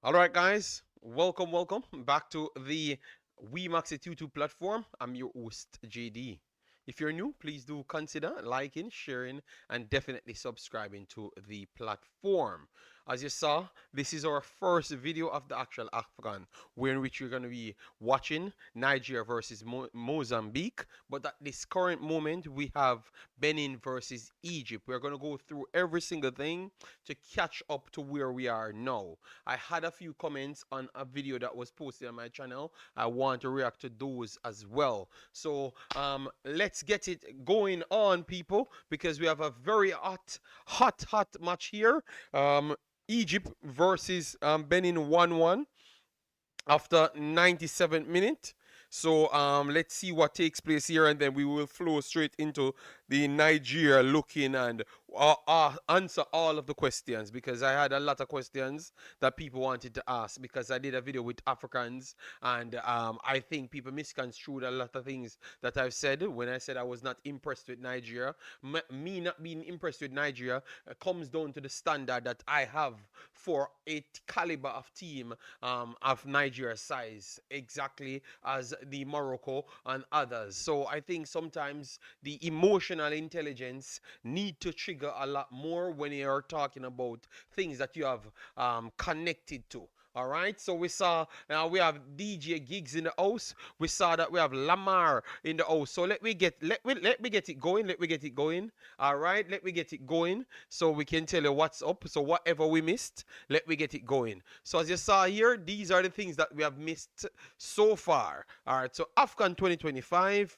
All right, guys, welcome back to the Wemaxit YouTube platform. I'm your host, JD. If you're new, please do consider liking, sharing, and definitely subscribing to the platform. As you saw, this is our first video of the actual Afcon, where in which we're going to be watching Nigeria versus Mozambique. But at this current moment, we have Benin versus Egypt. We're going to go through every single thing to catch up to where we are now. I had a few comments on a video that was posted on my channel. I want to react to those as well. So let's get it going on, people, because we have a very hot match here. Egypt versus Benin 1-1 after 97th minute. So let's see what takes place here, and then we will flow straight into the Nigeria looking and answer all of the questions, because I had a lot of questions that people wanted to ask, because I did a video with Africans, and I think people misconstrued a lot of things that I've said when I said I was not impressed with Nigeria. Me not being impressed with Nigeria comes down to the standard that I have for a caliber of team of Nigeria size, exactly as the Morocco and others. So I think sometimes the emotional intelligence need to trigger a lot more when you are talking about things that you have connected to. All right, so we have DJ Gigs in the house. We saw that we have Lamar in the house. So let me get it going. Let me get it going. All right, let me get it going so we can tell you what's up. So whatever we missed, let me get it going. So as you saw here, these are the things that we have missed so far. All right, so Afcon 2025,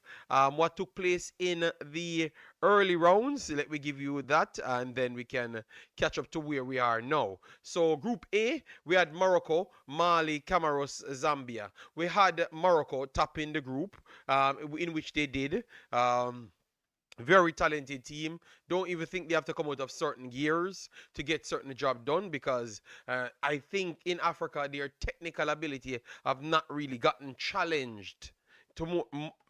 what took place in the early rounds. Let me give you that, and then we can catch up to where we are now. So Group A, we had Morocco, Mali, Comoros, Zambia. We had Morocco topping the group, in which they did. Very talented team. Don't even think they have to come out of certain gears to get certain job done, because I think in Africa their technical ability have not really gotten challenged to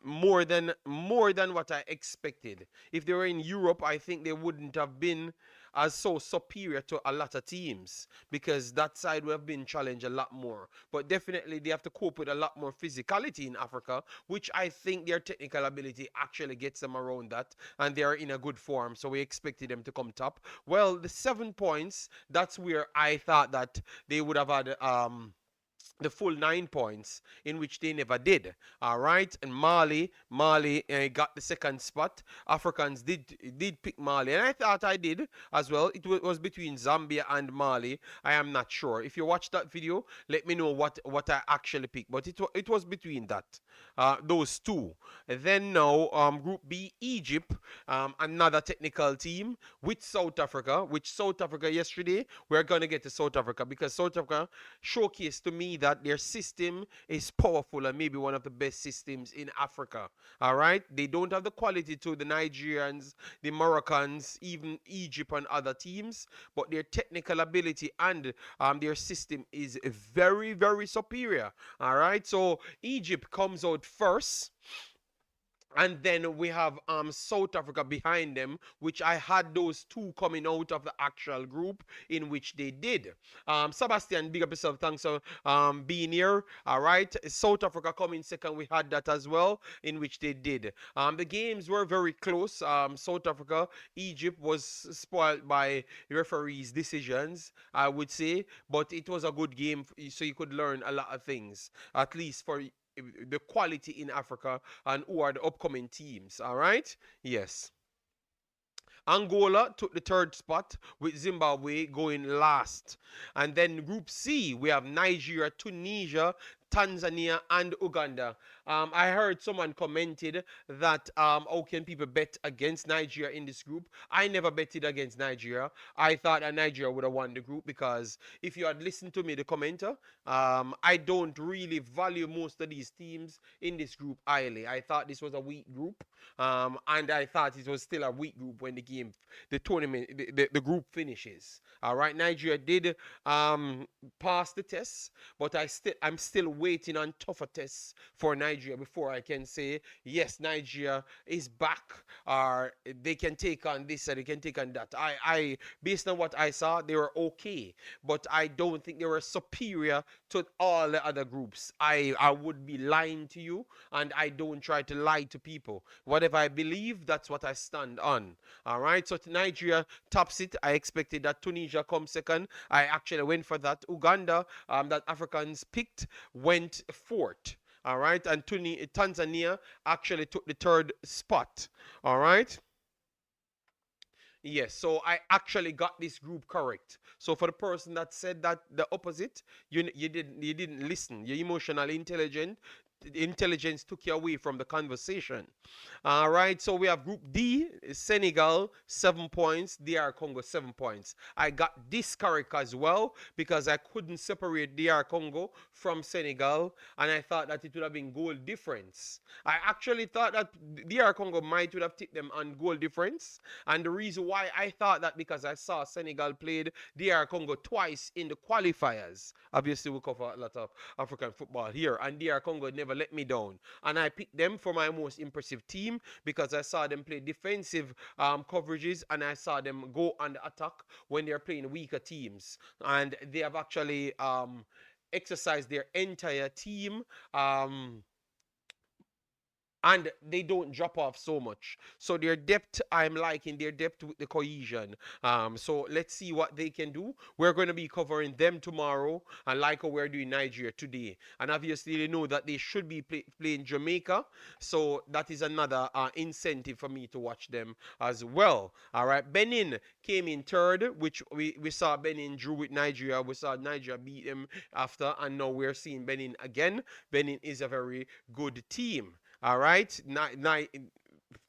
more than what I expected. If they were in Europe, I think they wouldn't have been as so superior to a lot of teams, because that side would have been challenged a lot more. But definitely they have to cope with a lot more physicality in Africa, which I think their technical ability actually gets them around that, and they are in a good form. So we expected them to come top. Well, the 7 points, that's where I thought that they would have had the full 9 points, in which they never did. All right, and Mali got the second spot. Africans did pick Mali, and I thought I did as well. It was between Zambia and Mali. I am not sure. If you watch that video, let me know what I actually picked. But it was between those two. And then now, Group B, Egypt, another technical team with South Africa. Which South Africa yesterday, we're gonna get to South Africa, because South Africa showcased to me that their system is powerful and maybe one of the best systems in Africa. All right, they don't have the quality to the Nigerians, the Moroccans, even Egypt and other teams, but their technical ability and their system is very superior. All right, so Egypt comes out first, and then we have South Africa behind them, which I had those two coming out of the actual group, in which they did. Sebastian, big up yourself. Thanks for being here. All right. South Africa coming second. We had that as well, in which they did. The games were very close. South Africa, Egypt was spoiled by referees' decisions, I would say, but it was a good game, so you could learn a lot of things, at least for the quality in Africa and who are the upcoming teams. All right. Yes. Angola took the third spot, with Zimbabwe going last. And then Group C, we have Nigeria, Tunisia, Tanzania, and Uganda. I heard someone commented that how can people bet against Nigeria in this group? I never betted against Nigeria. I thought that Nigeria would have won the group, because if you had listened to me, the commenter, I don't really value most of these teams in this group highly. I thought this was a weak group, and I thought it was still a weak group when the tournament, the group finishes. All right, Nigeria did pass the test, but I'm still waiting on tougher tests for Nigeria Nigeria before I can say, yes, Nigeria is back, or they can take on this or they can take on that. Based on what I saw, they were okay, but I don't think they were superior to all the other groups. I would be lying to you, and I don't try to lie to people. Whatever I believe, that's what I stand on. All right, so Nigeria tops it. I expected that Tunisia come second. I actually went for that. Uganda, that Africans picked, went fourth. All right, and Tanzania actually took the third spot. All right. Yes, so I actually got this group correct. So for the person that said that the opposite, you didn't listen. Your emotional intelligence took you away from the conversation. All right, so we have Group D, Senegal, 7 points, DR Congo, 7 points. I got this correct as well because I couldn't separate DR Congo from Senegal, and I thought that it would have been goal difference. I actually thought that DR Congo might would have tipped them on goal difference, and the reason why I thought that because I saw Senegal played DR Congo twice in the qualifiers. Obviously, we cover a lot of African football here, and DR Congo never let me down. And I picked them for my most impressive team because I saw them play defensive coverages, and I saw them go on the attack when they're playing weaker teams. And they have actually exercised their entire team. And they don't drop off so much. So their depth, I'm liking their depth with the cohesion. So let's see what they can do. We're going to be covering them tomorrow, and like how we're doing Nigeria today. And obviously, they know that they should be playing Jamaica. So that is another incentive for me to watch them as well. All right, Benin came in third, which we saw Benin drew with Nigeria. We saw Nigeria beat them after, and now we're seeing Benin again. Benin is a very good team. All right,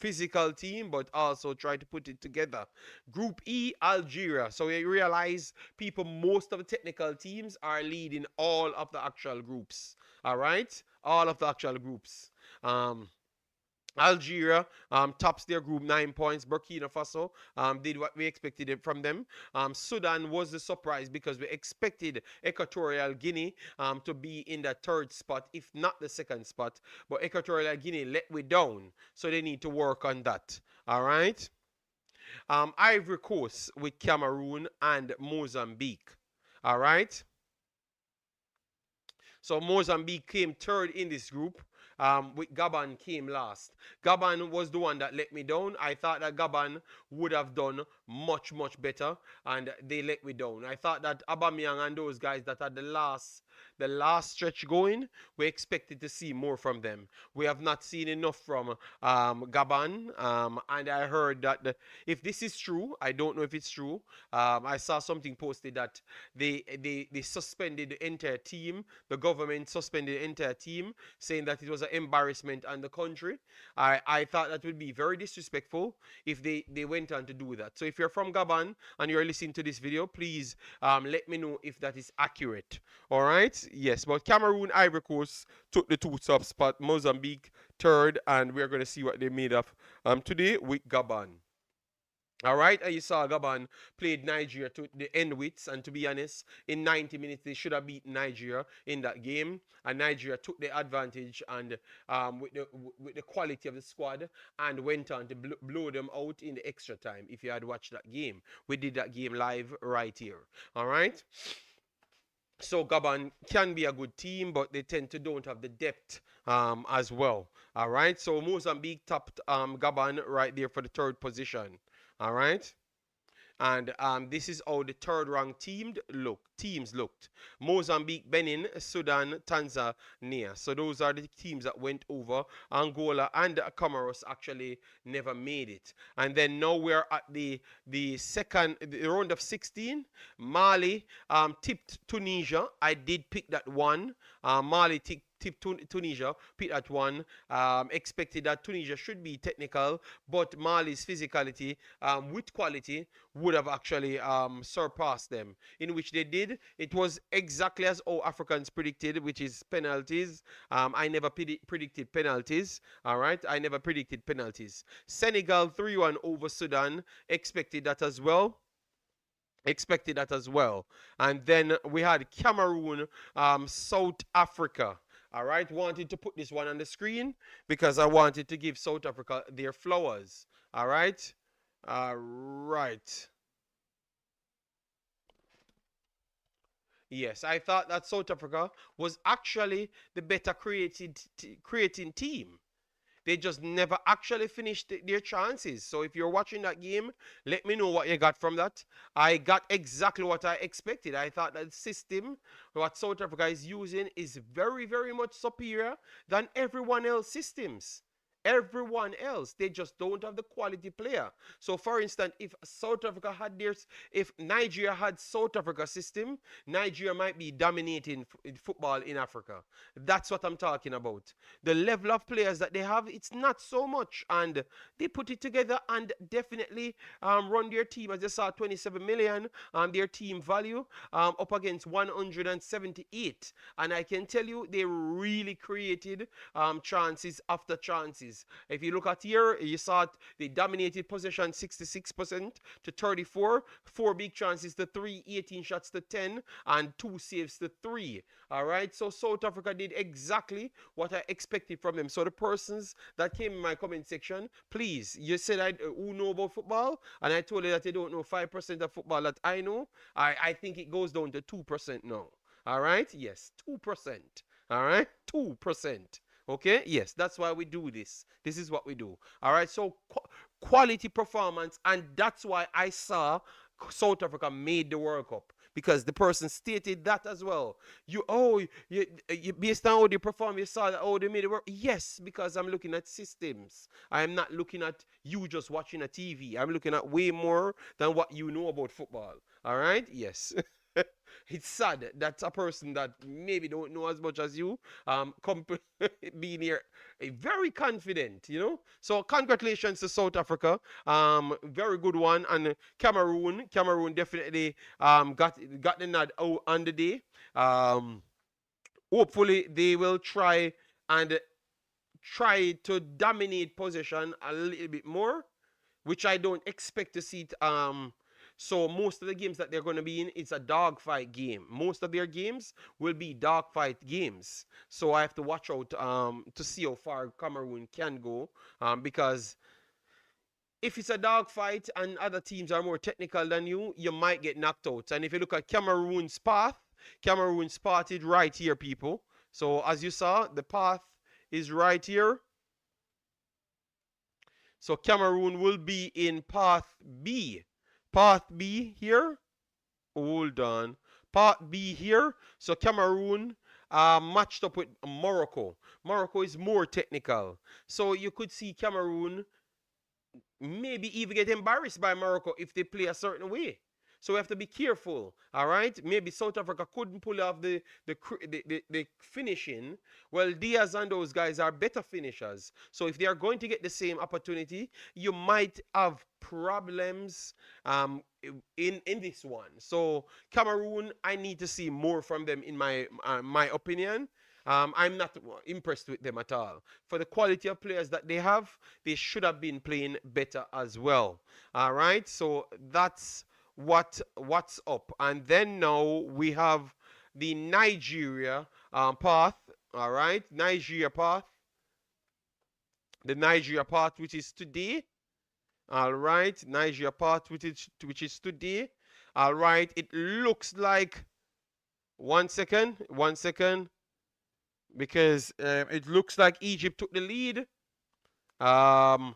physical team, but also try to put it together. Group E, Algeria. So you realize most of the technical teams are leading all of the actual groups. All right, all of the actual groups. Algeria tops their group, 9 points. Burkina Faso did what we expected from them. Sudan was the surprise because we expected Equatorial Guinea to be in the third spot, if not the second spot. But Equatorial Guinea let we down, so they need to work on that. All right. Ivory Coast with Cameroon and Mozambique. All right. So Mozambique came third in this group. With Gabon came last. Gabon was the one that let me down. I thought that Gabon would have done much, much better, and they let me down. I thought that Aubameyang and those guys that had the last stretch going, we expected to see more from them. We have not seen enough from Gabon, and I heard that if this is true, I don't know if it's true. I saw something posted that they suspended the entire team. The government suspended the entire team, saying that it was an embarrassment on the country. I thought that would be very disrespectful if they went on to do that. So if you're from Gabon and you're listening to this video, please let me know if that is accurate. All right. Yes, but Cameroon, Ivory Coast took the two top spot. Mozambique third, and we're going to see what they made of today with Gabon. All right, and you saw Gabon played Nigeria to the end with, and to be honest, in 90 minutes they should have beaten Nigeria in that game, and Nigeria took the advantage and with the quality of the squad and went on to blow them out in the extra time. If you had watched that game, we did that game live right here. All right. So Gabon can be a good team, but they tend to don't have the depth as well. All right. So Mozambique topped Gabon right there for the third position. All right. And this is how the third ranked teams looked. Mozambique, Benin, Sudan, Tanzania. So those are the teams that went over. Angola and Comoros actually never made it. And then now we're at the round of 16. Mali tipped Tunisia. I did pick that one. Mali tipped Tunisia, picked that one. Expected that Tunisia should be technical, but Mali's physicality with quality would have actually surpassed them, in which they did. It was exactly as all Africans predicted, which is penalties. I never predicted penalties. All right, I never predicted penalties. Senegal 3-1 over Sudan. Expected that as well. And then we had Cameroon, South Africa. All right, wanted to put this one on the screen because I wanted to give South Africa their flowers. All right, all right. Yes, I thought that South Africa was actually the better creating team. They just never actually finished their chances. So if you're watching that game, let me know what you got from that. I got exactly what I expected. I thought that system, what South Africa is using, is very, very much superior than everyone else's systems. Everyone else, they just don't have the quality player. So, for instance, if South Africa had theirs, if Nigeria had South Africa system, Nigeria might be dominating football in Africa. That's what I'm talking about. The level of players that they have, it's not so much, and they put it together and definitely run their team. As you saw, 27 million their team value up against 178, and I can tell you they really created chances after chances. If you look at here, you saw it, they dominated possession 66% to 34, 4 big chances to 3, 18 shots to 10, and 2 saves to 3. All right, so South Africa did exactly what I expected from them. So the persons that came in my comment section, please, you said who know about football, and I told you that you don't know 5% of football that I know. I think it goes down to 2% now. All right, yes, 2%. All right, 2%. Okay, yes, that's why we do this. This is what we do. All right, so quality performance, and that's why I saw South Africa made the World Cup, because the person stated that as well. You based on how they perform, you saw that they made it work. Yes, because I'm looking at systems. I am not looking at you just watching a TV. I'm looking at way more than what you know about football. All right, yes. It's sad that a person that maybe don't know as much as you being here very confident, you know. So congratulations to South Africa, very good one. And Cameroon definitely got the nod on the day. Hopefully they will and try to dominate possession a little bit more, which I don't expect to see it. So most of the games that they're going to be in, it's a dogfight game. Most of their games will be dogfight games. So I have to watch out to see how far Cameroon can go, because if it's a dogfight and other teams are more technical than you, you might get knocked out. And if you look at Cameroon's path is right here, people. So as you saw, the path is right here. So Cameroon will be in path B. Path B here. Hold on. Path B here. So Cameroon matched up with Morocco. Morocco is more technical. So you could see Cameroon maybe even get embarrassed by Morocco if they play a certain way. So we have to be careful, all right? Maybe South Africa couldn't pull off the finishing. Well, Diaz and those guys are better finishers. So if they are going to get the same opportunity, you might have problems in this one. So Cameroon, I need to see more from them in my opinion. I'm not impressed with them at all. For the quality of players that they have, they should have been playing better as well. All right, so that's what's up. And then now we have the Nigeria path. All right, Nigeria path. The Nigeria path, which is today. All right, Nigeria path, which is today. All right, it looks like 1 second, because it looks like Egypt took the lead. 1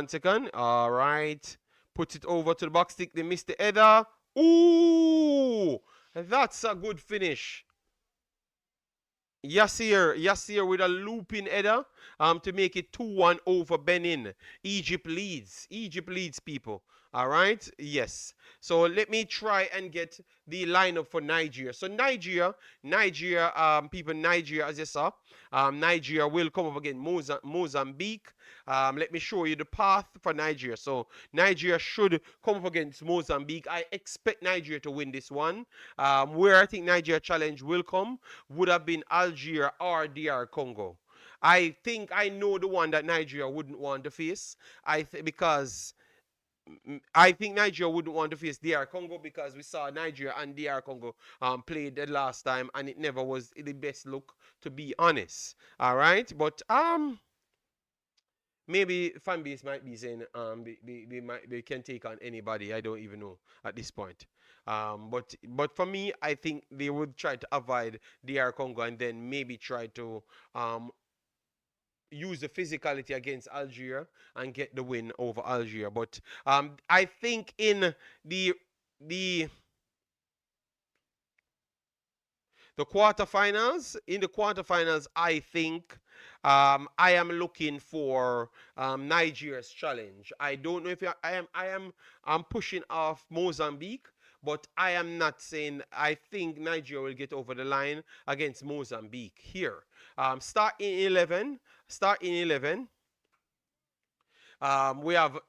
second. All right. Put it over to the box stick. They missed the header. Ooh, that's a good finish. Yassir with a looping header to make it 2-1 over Benin. Egypt leads, people. All right, yes. So let me try and get the lineup for Nigeria. So Nigeria, people, Nigeria, as you saw, Nigeria will come up against Mozambique. Let me show you the path for Nigeria. So Nigeria should come up against Mozambique. I expect Nigeria to win this one. Where I think Nigeria challenge will come would have been Algeria or DR Congo. I think I know the one that Nigeria wouldn't want to face. Because I think Nigeria wouldn't want to face DR Congo because we saw Nigeria and DR Congo played the last time and it never was the best look, to be honest. All right, but maybe fan base might be saying they can take on anybody. I don't even know at this point. But for me, I think they would try to avoid DR Congo and then maybe try to um, use the physicality against Algeria and get the win over Algeria. But I think the the in the quarterfinals, I think I am looking for Nigeria's challenge. I don't know if I'm pushing off Mozambique, but I am not saying I think Nigeria will get over the line against Mozambique here. Start in 11. Start in 11. We have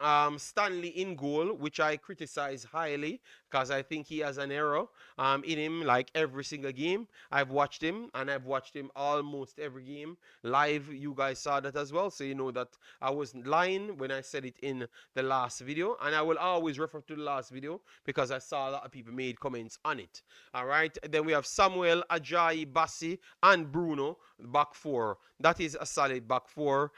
Stanley in goal, which I criticize highly because I think he has an error in him like every single game. I've watched him and I've watched him almost every game live. You guys saw that as well, so you know that I wasn't lying when I said it in the last video. And I will always refer to the last video because I saw a lot of people made comments on it. All right, then we have Samuel, Ajayi, Bassi, and Bruno, back four. That is a solid back four.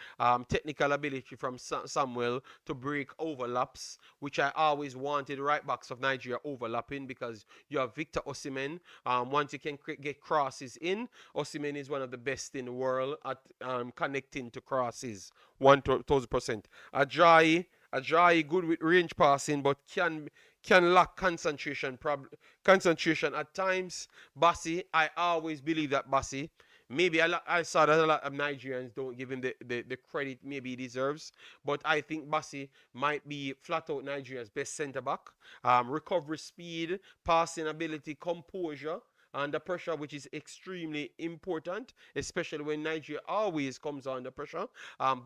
Technical ability from Samuel to break overlaps, which I always wanted right backs of Nigeria overlapping because you have Victor Osimhen. Once you can get crosses in, Osimhen is one of the best in the world at connecting to crosses, 1000%. Ajayi good with range passing, but can lack concentration at times. Bassi, I always believe that Bassi. Maybe I saw that a lot of Nigerians don't give him the credit maybe he deserves. But I think Bassi might be flat out Nigeria's best centre back. Recovery speed, passing ability, composure under pressure, which is extremely important, especially when Nigeria always comes under pressure.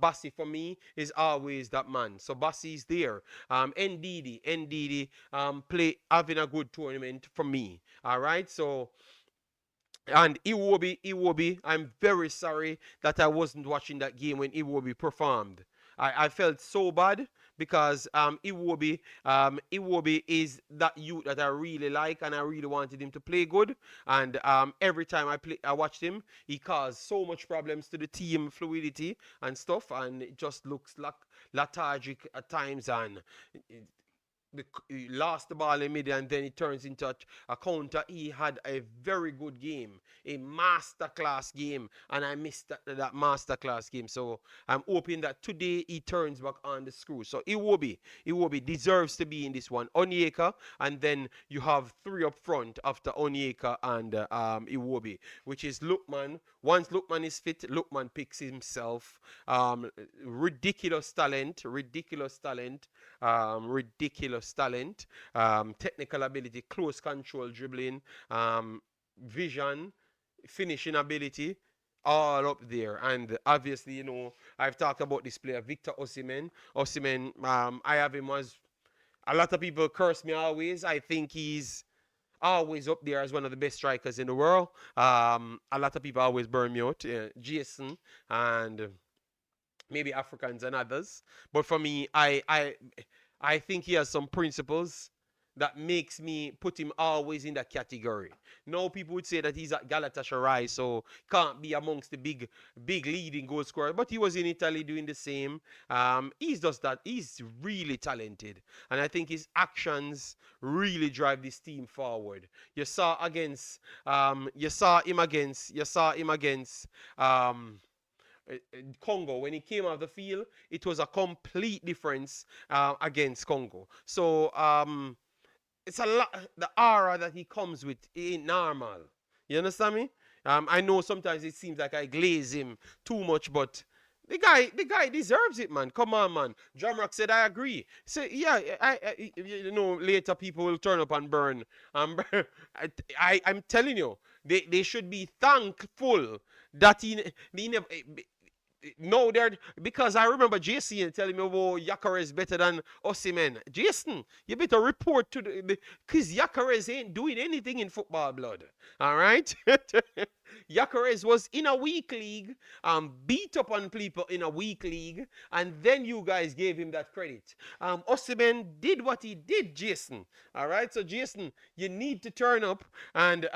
Bassi for me is always that man. So Bassi is there. NDD, play having a good tournament for me. All right, so. And Iwobi, I'm very sorry that I wasn't watching that game when Iwobi performed. I felt so bad because Iwobi is that youth that I really like and I really wanted him to play good. And every time I watched him, he caused so much problems to the team fluidity and stuff, and it just looks like lethargic at times and he lost the ball in mid and then it turns into a counter. He had a very good game, a masterclass game, and I missed that masterclass game. So I'm hoping that today he turns back on the screw. So Iwobi deserves to be in this one. Onyeka, and then you have three up front after Onyeka and Iwobi, which is Lookman. Once Lookman is fit, Lookman picks himself. Ridiculous talent, technical ability, close control, dribbling, vision, finishing ability, all up there. And obviously, you know, I've talked about this player, Victor Osimhen. I have him as a lot of people curse me always. I think he's always up there as one of the best strikers in the world. A lot of people always burn me out. Jason and maybe Africans and others. But for me, I think he has some principles that makes me put him always in that category. Now people would say that he's at Galatasaray, so can't be amongst the big leading goal scorer. But he was in Italy doing the same. He's just that. He's really talented, and I think his actions really drive this team forward. You saw him against. Congo. When he came off the field, it was a complete difference against Congo. So it's a lot. The aura that he comes with ain't normal. You understand me? I know sometimes it seems like I glaze him too much, but the guy deserves it, man. Come on, man. Jamrock said I agree. Say yeah, you know, later people will turn up and burn. I'm telling you, they should be thankful that he never. No, they're because I remember Jason telling me, "Oh, Yakare is better than Osimhen." Jason, you better report to the because Yakare ain't doing anything in football, blood. All right. Yacarez was in a weak league, beat up on people in a weak league, and then you guys gave him that credit. Osimhen did what he did, Jason. All right, so Jason, you need to turn up, and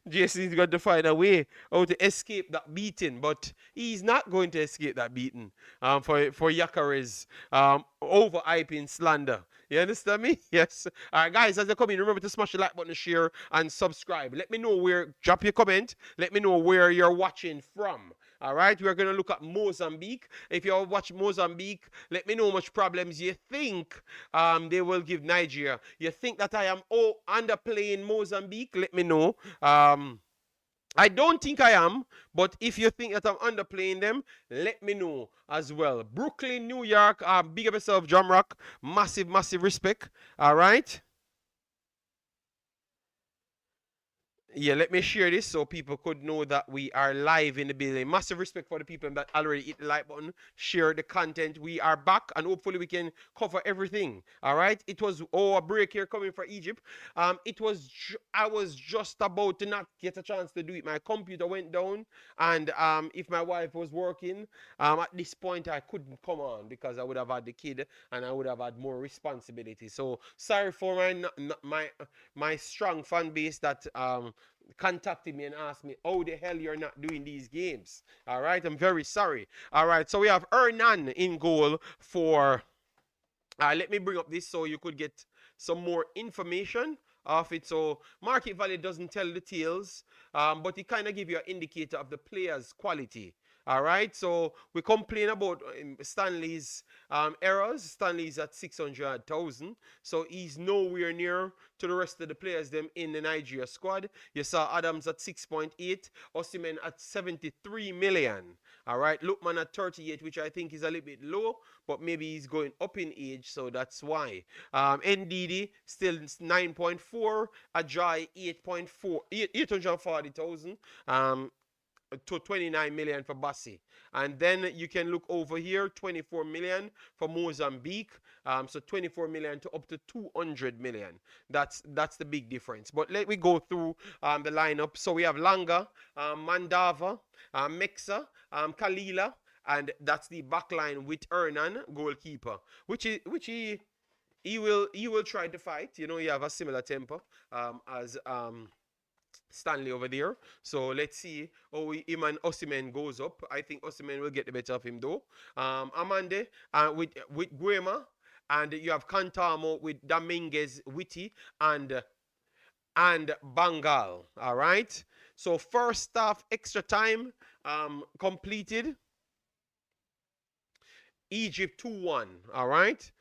Jason's got to find a way how to escape that beating, but he's not going to escape that beating for Yacarez overhyping slander. You understand me? Yes. All right, guys, as you come in, remember to smash the like button, share, and subscribe. Let me know drop your comment. Let me know where you're watching from. All right, we're going to look at Mozambique. If you watch Mozambique, let me know how much problems you think they will give Nigeria. You think that I am underplaying Mozambique? Let me know. I don't think I am, but if you think that I'm underplaying them, let me know as well. Brooklyn, New York, big up yourself, Jamrock. Massive, massive respect. All right. Yeah, let me share this so people could know that we are live in the building. Massive respect for the people that already hit the like button, share the content. We are back, and hopefully we can cover everything. All right. It was a break here coming for Egypt. I was just about to not get a chance to do it. My computer went down, and if my wife was working, at this point I couldn't come on because I would have had the kid and I would have had more responsibility. So sorry for my strong fan base that contacted me and asked me, "Oh, the hell you're not doing these games?" All right, I'm very sorry. All right, so we have Hernan in goal for. Let me bring up this so you could get some more information of it. So market value doesn't tell the tales, but it kind of give you an indicator of the player's quality. All right, so we complain about Stanley's errors. Stanley's at 600,000, so he's nowhere near to the rest of the players them in the Nigeria squad. You saw Adams at 6.8, Osimhen at 73 million. All right, Lookman at 38, which I think is a little bit low, but maybe he's going up in age, so that's why. NDD still 9.4, Ajay 8.4, 840,000. To 29 million for Bassi. And then you can look over here, 24 million for Mozambique. So 24 million to up to 200 million. That's the big difference. But let me go through the lineup. So we have Langa, Mandava, Mexa, Kalila, and that's the back line with Hernan, goalkeeper, which he will try to fight. You know, he have a similar temper as Stanley over there. So let's see how him and Osimhen goes up. I think Osimhen will get the better of him though. Amande with Guema, and you have Cantamo with Dominguez, Witty, and Bangal. All right. So first half extra time completed. Egypt 2-1. All right.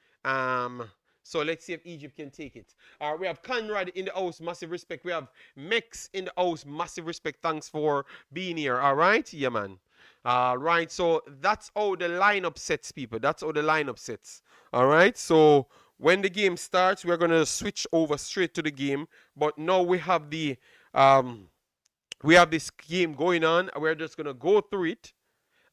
So let's see if Egypt can take it. We have Conrad in the house, massive respect. We have Mex in the house, massive respect. Thanks for being here. All right, yeah, man. All right, so that's how the lineup sets, people. That's how the lineup sets. All right, so when the game starts, we're gonna switch over straight to the game. But now we have this game going on. We're just gonna go through it.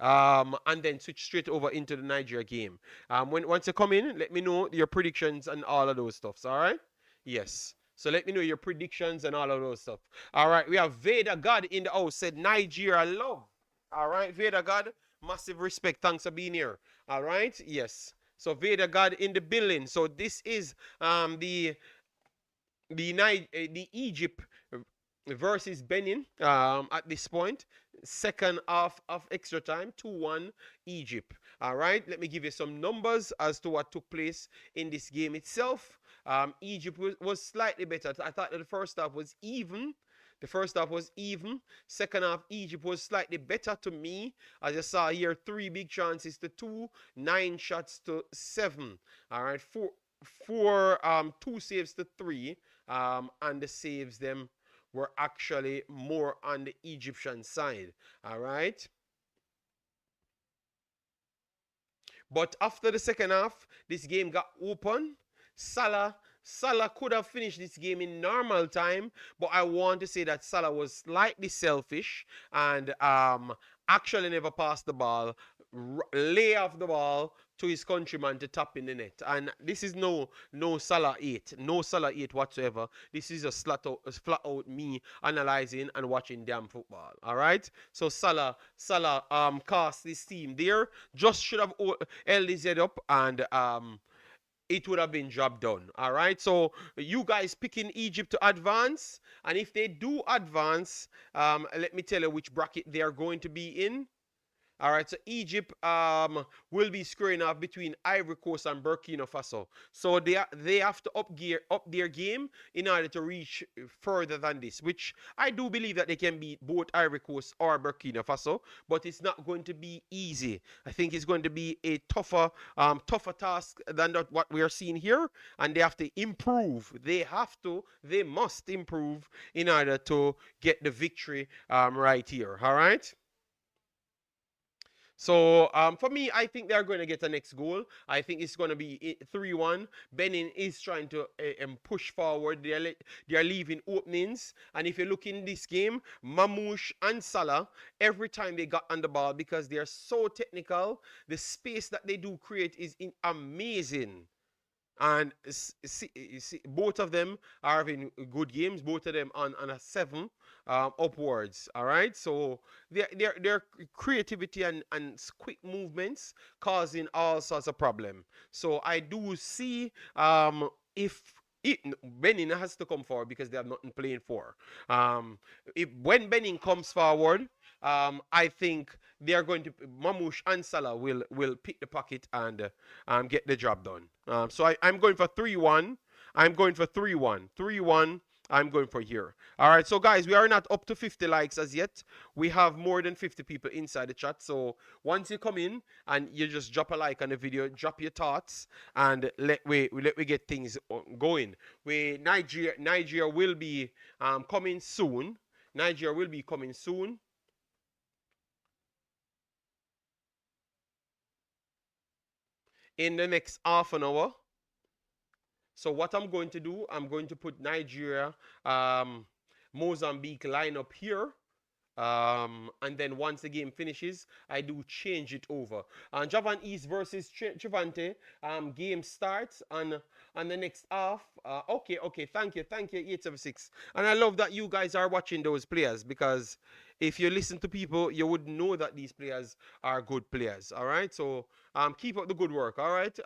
And then switch straight over into the Nigeria game. Once you come in, let me know your predictions and all of those stuffs. All right? Yes. So let me know your predictions and all of those stuff. All right. We have Vader God in the house. Said Nigeria love. All right, Vader God. Massive respect. Thanks for being here. All right. Yes. So Vader God in the building. So this is the Egypt versus Benin at this point. Second half of extra time, 2-1 Egypt. All right, let me give you some numbers as to what took place in this game itself. Egypt was slightly better. I thought that the first half was even. The first half was even. Second half, Egypt was slightly better to me. As you saw here, 3 big chances to 2, 9 shots to 7. All right, 2 saves to 3, and the saves them were actually more on the Egyptian side. All right. But after the second half, this game got open. Salah could have finished this game in normal time, but I want to say that Salah was slightly selfish and actually never passed the ball, lay off the ball to his countryman to tap in the net. And this is no Salah 8. No Salah 8 whatsoever. This is just flat out me analyzing and watching damn football. Alright? So Salah cast this team there. Just should have held his head up and it would have been job done. All right. So you guys picking Egypt to advance, and if they do advance, let me tell you which bracket they are going to be in. All right, so Egypt will be squaring off between Ivory Coast and Burkina Faso. So they have to up their game in order to reach further than this, which I do believe that they can beat both Ivory Coast or Burkina Faso, but it's not going to be easy. I think it's going to be a tougher task than what we are seeing here, and they have to improve. They must improve in order to get the victory right here. All right. So for me, I think they're going to get the next goal. I think it's going to be 3-1. Benin is trying to push forward. They are leaving openings. And if you look in this game, Mamouche and Salah, every time they got on the ball, because they are so technical, the space that they do create is amazing. And both of them are having good games. Both of them on a 7 upwards. All right. So their creativity and quick movements causing all sorts of problem. So I do see if Benin has to come forward because they have nothing playing for. When Benin comes forward, I think they are going to Mamouche and Salah will pick the pocket and get the job done. So I'm going for 3-1. I'm going for 3-1. 3-1. I'm going for here. All right, so guys, we are not up to 50 likes as yet. We have more than 50 people inside the chat. So once you come in and you just drop a like on the video, drop your thoughts, and let we get things going. Nigeria will be coming soon. Nigeria will be coming soon. In the next half an hour. So what I'm going to do, I'm going to put Nigeria, Mozambique lineup here. And then once the game finishes, I do change it over. Javan East versus Trevante. Game starts on the next half. Okay. Thank you, 876. And I love that you guys are watching those players, because if you listen to people, you would know that these players are good players. All right. So keep up the good work. All right.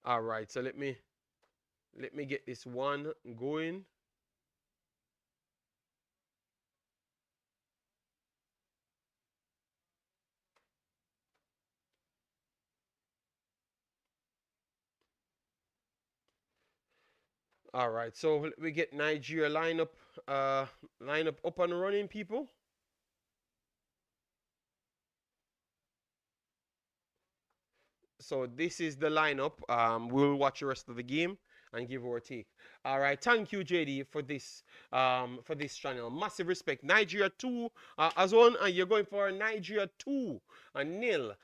All right. So let me get this one going. All right, so we get Nigeria lineup up and running, people. So this is the lineup. We'll watch the rest of the game and give our take. All right, thank you, JD, for this channel. Massive respect. Nigeria 2 as one, and you're going for Nigeria 2-0.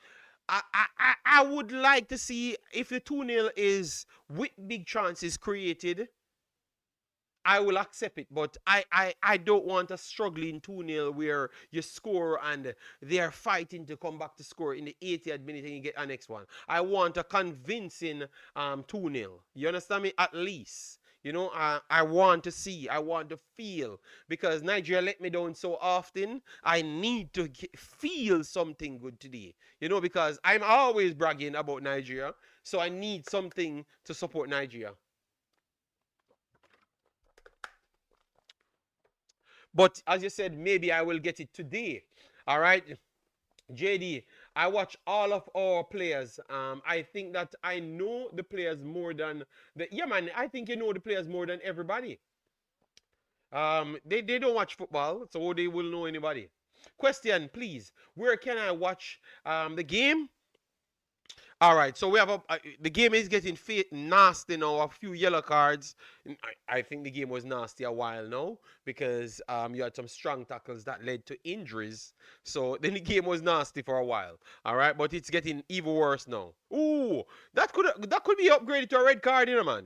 I would like to see if the 2-0 is with big chances created. I will accept it, but I don't want a struggling 2-0 where you score and they are fighting to come back to score in the 80th minute and you get a next one. I want a convincing 2-0. You understand me? At least. You know, I want to see, I want to feel, because Nigeria let me down so often. I need to feel something good today. You know, because I'm always bragging about Nigeria, so I need something to support Nigeria. But as you said, maybe I will get it today. All right. JD, I watch all of our players. I think that I know the players more than yeah, man. I think you know the players more than everybody. They don't watch football, so they will know anybody. Question, please. Where can I watch the game? All right, so we have the game is getting nasty now. A few yellow cards. I think the game was nasty a while now, because you had some strong tackles that led to injuries. So then the game was nasty for a while. All right, but it's getting even worse now. Ooh, that could be upgraded to a red card, you know, man.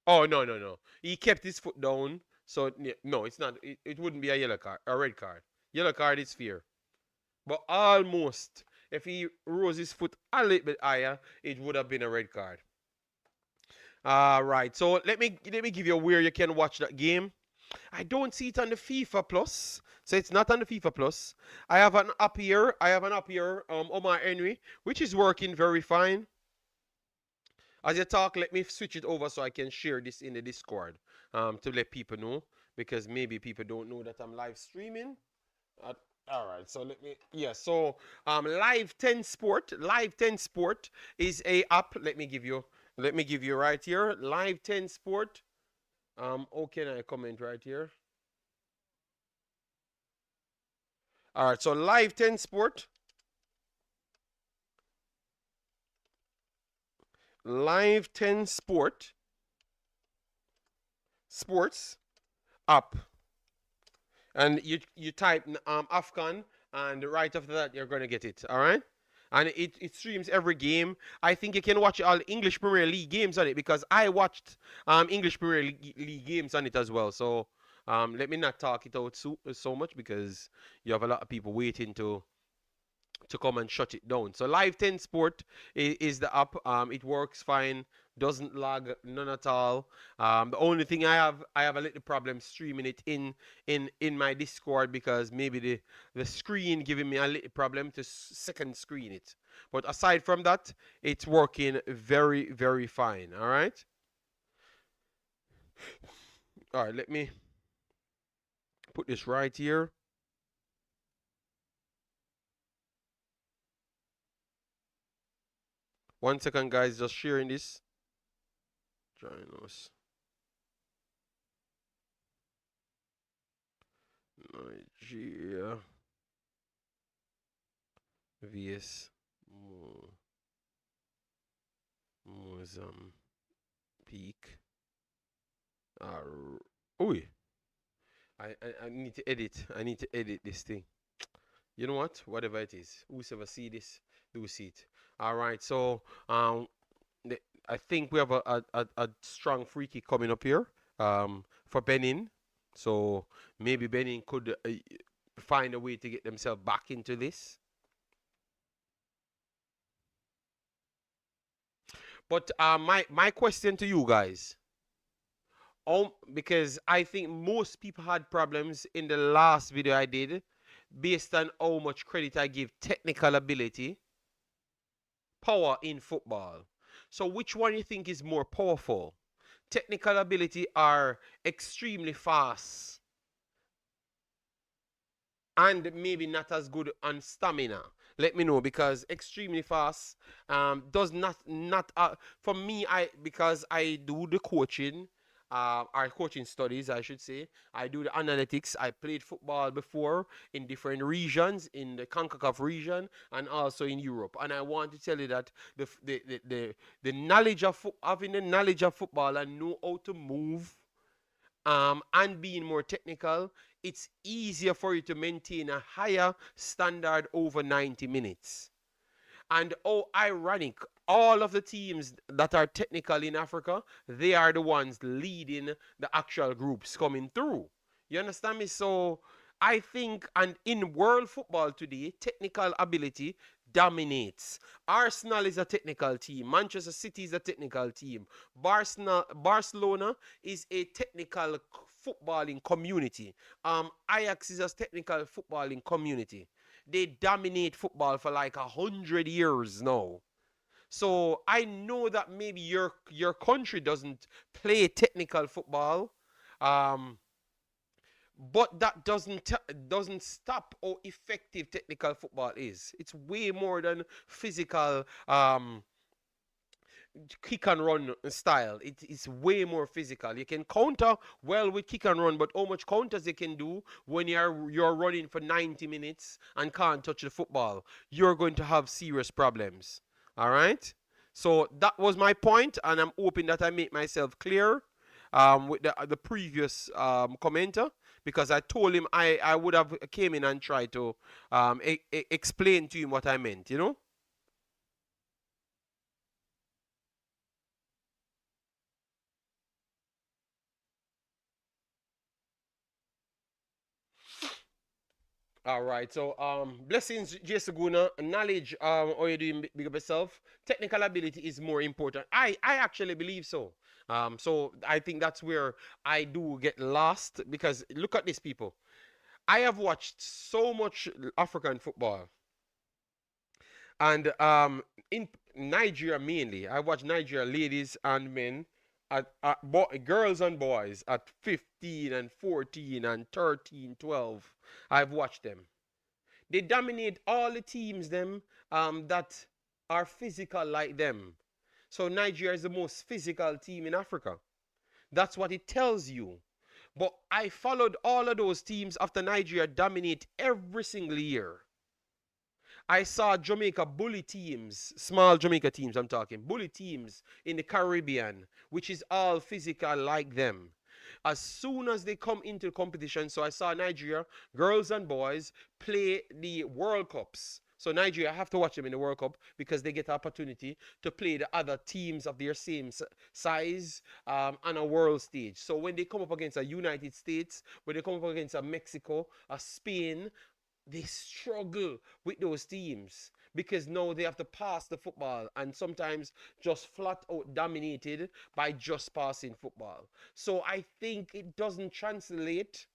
Oh no. He kept his foot down. So no, it's not. It wouldn't be a yellow card, a red card. Yellow card is fair, but almost. If he rose his foot a little bit higher, it would have been a red card. All right. So let me give you where you can watch that game. I don't see it on the FIFA Plus, so it's not on the FIFA Plus. I have an app here. Omar Henry, which is working very fine. As you talk, let me switch it over so I can share this in the Discord to let people know, because maybe people don't know that I'm live streaming. Uh, all right, so so Live 10 Sport is a app. Let me give you right here. Live 10 Sport. Oh, can I comment right here? All right, so Live 10 Sport. Live 10 Sports app. And you type Afcon, and right after that you're gonna get it. All right, and it streams every game. I think you can watch all English Premier League games on it, because I watched English Premier League games on it as well. So let me not talk it out so much, because you have a lot of people waiting to come and shut it down. So Live 10 Sport is the app. It works fine, doesn't lag none at all. The only thing I have a little problem streaming it in my Discord, because maybe the screen giving me a little problem to second screen it. But aside from that, it's working very, very fine. All right. All right. Let me put this right here. One second, guys. Just sharing this. Join us. Nigeria vs Mozambique. Oh, I need to edit. I need to edit this thing. You know what? Whatever it is, whoever see this, do see it. All right. So I think we have a strong free kick coming up here for Benin. So maybe Benin could find a way to get themselves back into this. But my question to you guys, because I think most people had problems in the last video I did, based on how much credit I give technical ability, power in football. So which one you think is more powerful? Technical ability are extremely fast and maybe not as good on stamina. Let me know, because extremely fast does not for me, I because I do the coaching, our coaching studies, I should say. I do the analytics. I played football before in different regions, in the Concacaf region and also in Europe. And I want to tell you that the knowledge of having the knowledge of football and know how to move, and being more technical, it's easier for you to maintain a higher standard over 90 minutes. And oh, ironic, all of the teams that are technical in Africa, they are the ones leading the actual groups coming through. You understand me? So I think, and in world football today, technical ability dominates. Arsenal is a technical team. Manchester City is a technical team. Barcelona is a technical footballing community. Ajax is a technical footballing community. They dominate football for like 100 years now. So I know that maybe your country doesn't play technical football, um, but that doesn't stop how effective technical football is. It's way more than physical kick and run style. It's way more physical. You can counter well with kick and run, but how much counters you can do when you're running for 90 minutes and can't touch the football, you're going to have serious problems. All right. So that was my point, and I'm hoping that I make myself clear with the previous commenter, because I told him I would have came in and tried to explain to him what I meant. You know. All right. So, blessings, Jason Guna. Knowledge, how you doing, big up yourself. Technical ability is more important. I actually believe so. So I think that's where I do get lost because look at these people. I have watched so much African football, and in Nigeria mainly, I watch Nigeria ladies and men, girls and boys at 15 and 14 and 13, 12. I've watched them. They dominate all the teams them that are physical like them. So Nigeria is the most physical team in Africa. That's what it tells you. But I followed all of those teams after Nigeria dominate every single year. I saw Jamaica bully teams, small Jamaica teams, I'm talking, bully teams in the Caribbean, which is all physical like them. As soon as they come into the competition, so I saw Nigeria, girls and boys, play the World Cups. So Nigeria, I have to watch them in the World Cup because they get the opportunity to play the other teams of their same size on a world stage. So when they come up against a United States, when they come up against a Mexico, a Spain, they struggle with those teams because now they have to pass the football and sometimes just flat out dominated by just passing football. So I think it doesn't translate.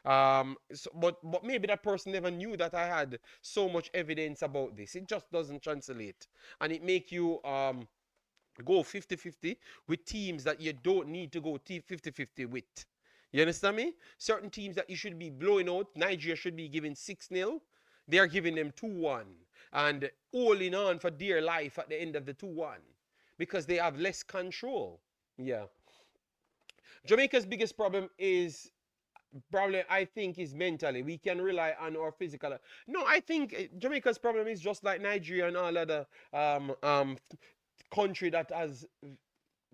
But maybe that person never knew that I had so much evidence about this. It just doesn't translate, and it make you go 50-50 with teams that you don't need to go 50-50 with. You understand me? Certain teams that you should be blowing out, Nigeria should be giving 6-0. They are giving them 2-1 and holding on for dear life at the end of the 2-1 because they have less control. Yeah. Jamaica's biggest problem is probably I think is mentally. We can rely on our physical. No, I think Jamaica's problem is just like Nigeria and all other country that has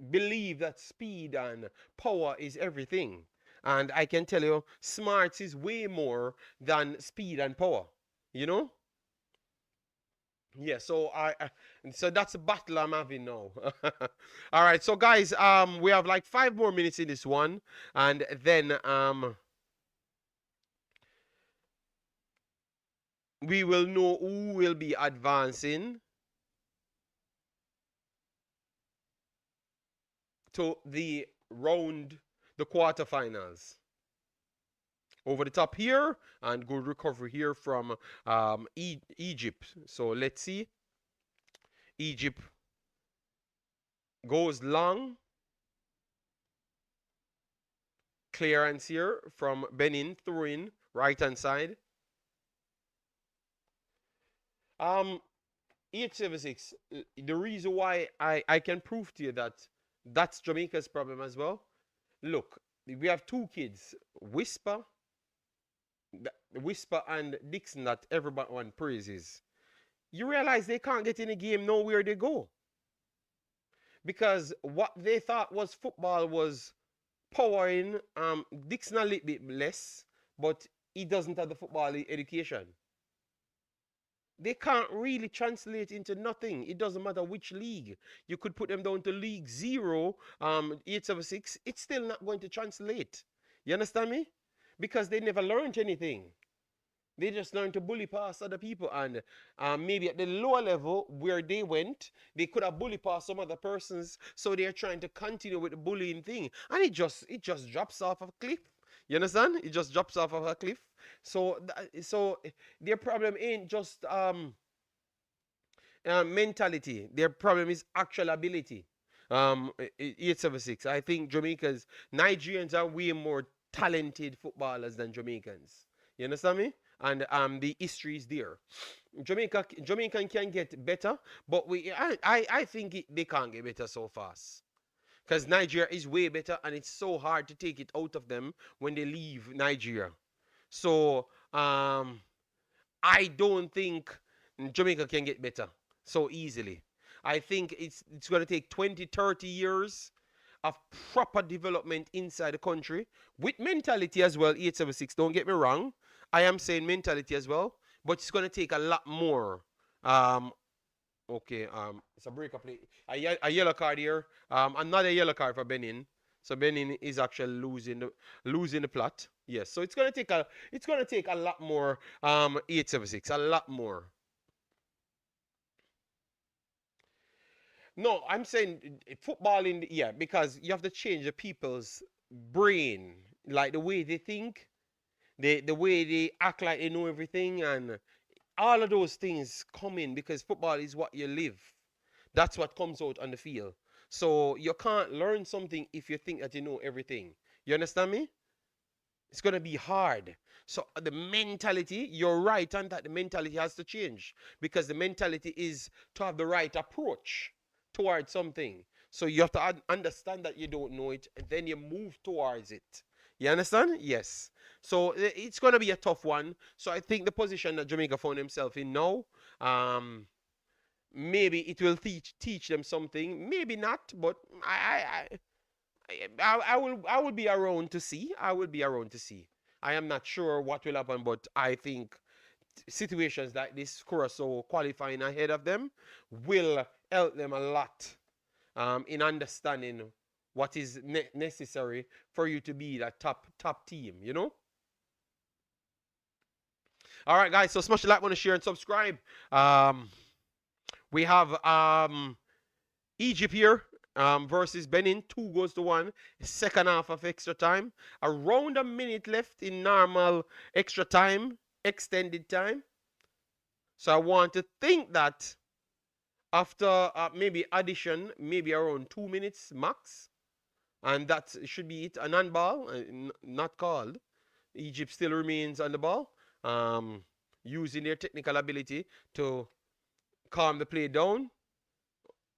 believe that speed and power is everything. And I can tell you, smarts is way more than speed and power. You know? Yeah, so so that's a battle I'm having now. All right, so guys, we have like 5 more minutes in this one, and then we will know who will be advancing to the quarterfinals. Over the top here, and good recovery here from Egypt. So let's see. Egypt goes long. Clearance here from Benin, through in, right hand side. 876. The reason why I can prove to you that that's Jamaica's problem as well. Look, we have two kids, Whisper and Dixon, that everyone praises. You realize they can't get in the game nowhere they go. Because what they thought was football was powering Dixon a little bit less, but he doesn't have the football education. They can't really translate into nothing. It doesn't matter which league. You could put them down to League 0, 876. It's still not going to translate. You understand me? Because they never learned anything. They just learned to bully past other people, and maybe at the lower level where they went, they could have bullied past some other persons. So they're trying to continue with the bullying thing, and it just drops off of a cliff. You understand? It just drops off of a cliff. So their problem ain't just mentality. Their problem is actual ability. 876. I think Nigerians are way more talented footballers than Jamaicans. You understand me? And the history is there. Jamaican can get better, but I think they can't get better so fast. Because Nigeria is way better, and it's so hard to take it out of them when they leave Nigeria. So I don't think Jamaica can get better so easily. I think it's going to take 20, 30 years of proper development inside the country with mentality as well. 876, don't get me wrong. I am saying mentality as well, but it's going to take a lot more. Okay, it's a break up play. A yellow card here. Another yellow card for Benin. So Benin is actually losing the plot. Yes. So it's gonna take a lot more 876, a lot more. No, I'm saying football yeah, because you have to change the people's brain, like the way they think, the way they act like they know everything, and all of those things come in because football is what you live. That's what comes out on the field. So you can't learn something if you think that you know everything. You understand me? It's gonna be hard. So the mentality, you're right on that. The mentality has to change because the mentality is to have the right approach towards something. So you have to understand that you don't know it, and then you move towards it. You understand? Yes. So it's gonna be a tough one. So I think the position that Jamaica found himself in now, um, maybe it will teach them something. Maybe not, but I will be around to see. I will be around to see. I am not sure what will happen, but I think situations like this, Curacao qualifying ahead of them, will help them a lot in understanding what is necessary for you to be that top team. You know. All right, guys. So smash the like button, share, and subscribe. We have Egypt here versus Benin, 2-1, second half of extra time. Around a minute left in normal extra time, extended time. So I want to think that after maybe addition, maybe around 2 minutes max, and that should be it. An handball, not called. Egypt still remains on the ball, using their technical ability to calm the play down.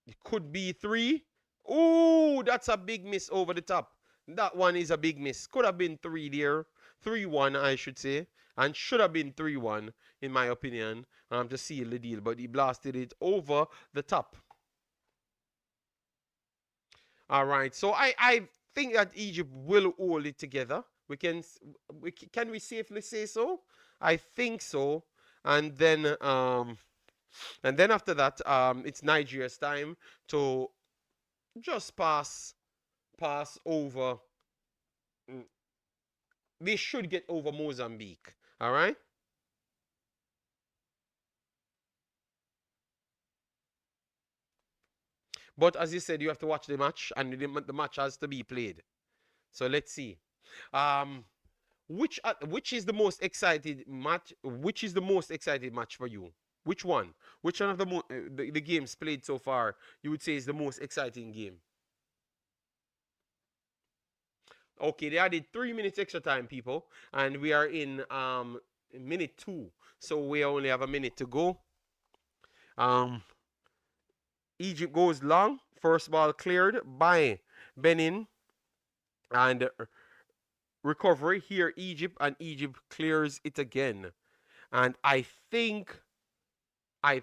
It could be 3. Ooh, that's a big miss over the top. That one is a big miss. Could have been 3 there. 3-1, I should say. And should have been 3-1, in my opinion, to seal the deal. But he blasted it over the top. All right. So I think that Egypt will hold it together. Can we safely say so? I think so. And then after that, it's Nigeria's time to just pass over. They should get over Mozambique. All right. But as you said, you have to watch the match, and the match has to be played. So let's see. Um, which is the most excited match? Which is the most excited match for you? Which one? Which one of the games played so far you would say is the most exciting game? Okay, they added 3 minutes extra time, people, and we are in minute 2, so we only have a minute to go. Um, Egypt goes long. First ball cleared by Benin, and recovery here, Egypt, and Egypt clears it again. And I think I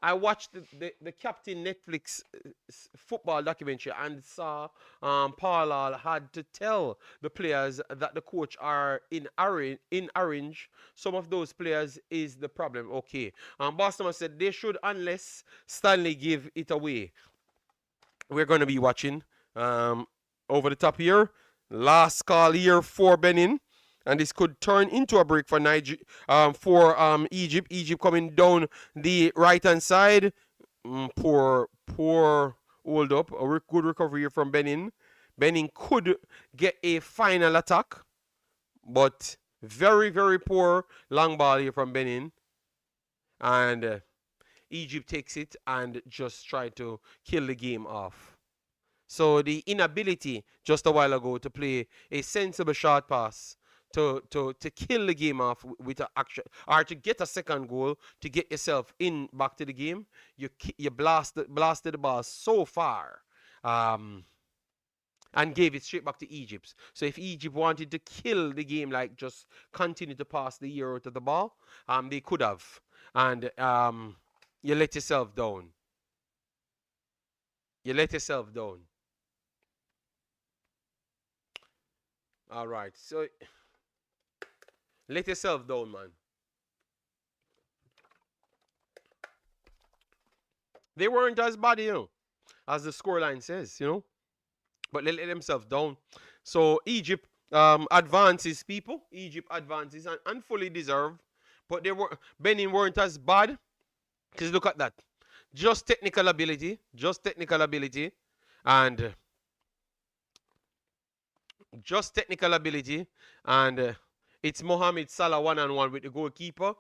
I watched the Captain Netflix football documentary and saw Paula had to tell the players that the coach are in orange. Some of those players is the problem. Okay. Boston said they should unless Stanley give it away. We're going to be watching over the top here. Last call here for Benin. And this could turn into a break for Egypt. Egypt coming down the right hand side. Poor hold up. A good recovery here from Benin. Benin could get a final attack, but very, very poor long ball here from Benin. And Egypt takes it and just try to kill the game off. So the inability just a while ago to play a sensible short pass to kill the game off with an action, or to get a second goal to get yourself in back to the game, you blasted the ball so far, and gave it straight back to Egypt. So if Egypt wanted to kill the game, like just continue to pass the euro to the ball, they could have, and you let yourself down. You let yourself down. All right, so let yourself down, man. They weren't as bad, as the scoreline says, but they let themselves down. So Egypt advances, people. Egypt advances and fully deserved. But Benin weren't as bad. Because look at that. Just technical ability. Just technical ability. And just technical ability, and it's Mohamed Salah one-on-one with the goalkeeper.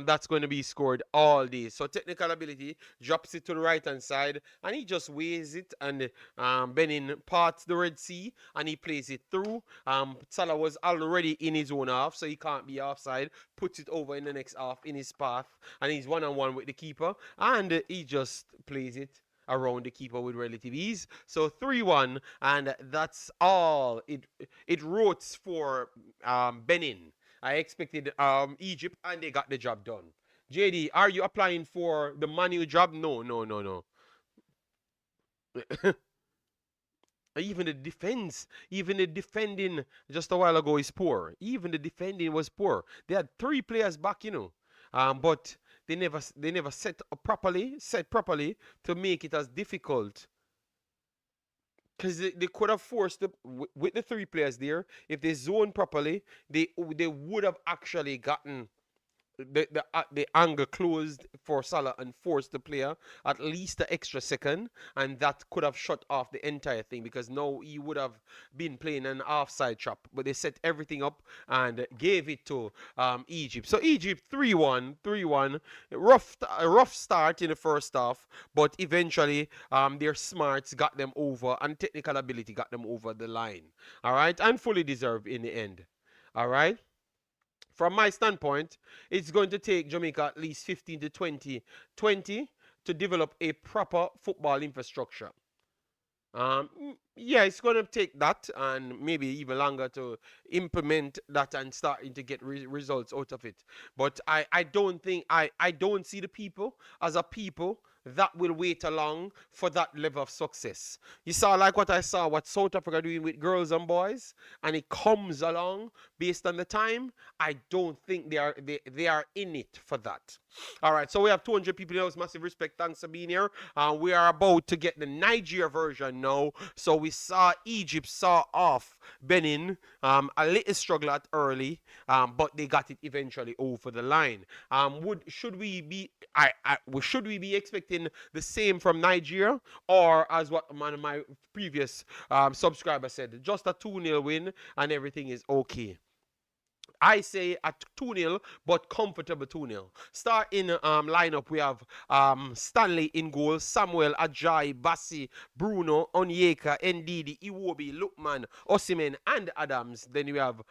That's going to be scored all day. So technical ability drops it to the right-hand side, and he just weighs it, and Benin parts the Red Sea, and he plays it through. Salah was already in his own half, so he can't be offside. Puts it over in the next half in his path, and he's one-on-one with the keeper, and he just plays it around the keeper with relative ease. So 3-1, and that's all. It wrote for Benin. I expected Egypt, and they got the job done. JD, are you applying for the Manu job? No, no, no, no. Even the defense, even the defending just a while ago is poor. Even the defending was poor. They had 3 players back, but they never set properly to make it as difficult. Because they could have forced with the 3 players there. If they zone properly, they would have actually gotten the angle closed for Salah and forced the player at least an extra second, and that could have shut off the entire thing, because now he would have been playing an offside trap. But they set everything up and gave it to Egypt. So Egypt 3-1, 3-1. Rough start in the first half, but eventually their smarts got them over, and technical ability got them over the line. All right, and fully deserved in the end. All right. From my standpoint, it's going to take Jamaica at least 15 to 20 to develop a proper football infrastructure. Yeah, it's going to take that and maybe even longer to implement that and starting to get results out of it. But I don't think I don't see the people as a people that will wait along for that level of success. You saw like what South Africa doing with girls and boys, and it comes along based on the time. I don't think they are in it for that. All right, so we have 200 people in massive respect. Thanks for being here. We are about to get the Nigeria version now. So we saw Egypt saw off Benin. A little struggle at early, but they got it eventually over the line. Should we be expecting the same from Nigeria, or as what one of my previous subscriber said, just a 2-0 win and everything is okay? I say a 2-0, but comfortable 2-0. Start in lineup, we have Stanley in goal, Samuel, Ajayi, Bassi, Bruno, Onyeka, Ndidi, Iwobi, Lukman, Osimhen, and Adams. Then we have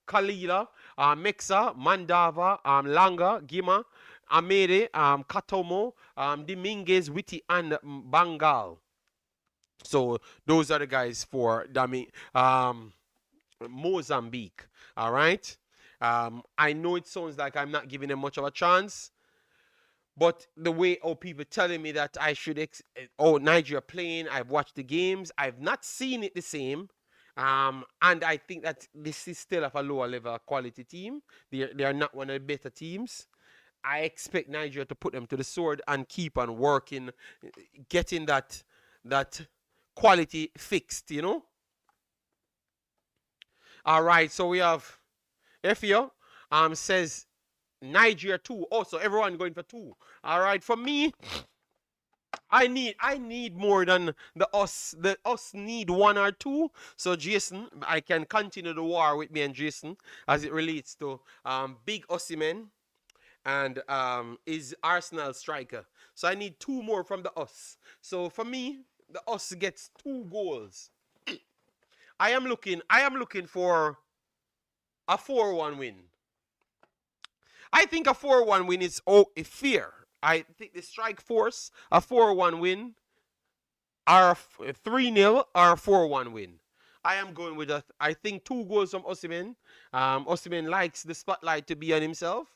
Kalila, Mexa, Mandava, Langa, Gima, Amere, Katomo, Dominguez, Witty, and Bangal. So those are the guys for Mozambique. All right. I know it sounds like I'm not giving them much of a chance, but the way people telling me that I should Nigeria playing, I've watched the games, I've not seen it the same. And I think that this is still of a lower level quality team. They are not one of the better teams. I expect Nigeria to put them to the sword and keep on working, getting that quality fixed, All right, so we have Efio says Nigeria 2. Also, everyone going for 2. All right, for me, I need more than the us. The us need 1 or 2. So Jason, I can continue the war with me and Jason as it relates to Big Osimhen and is Arsenal striker. So I need 2 more from the us. So for me, the us gets 2 goals. I am looking for a 4-1 win. I think a 4-1 win is fair. I think the strike force, a 4-1 win, or a 3-0 or a 4-1 win. I am going with I think 2 goals from Osimhen. Osimhen likes the spotlight to be on himself.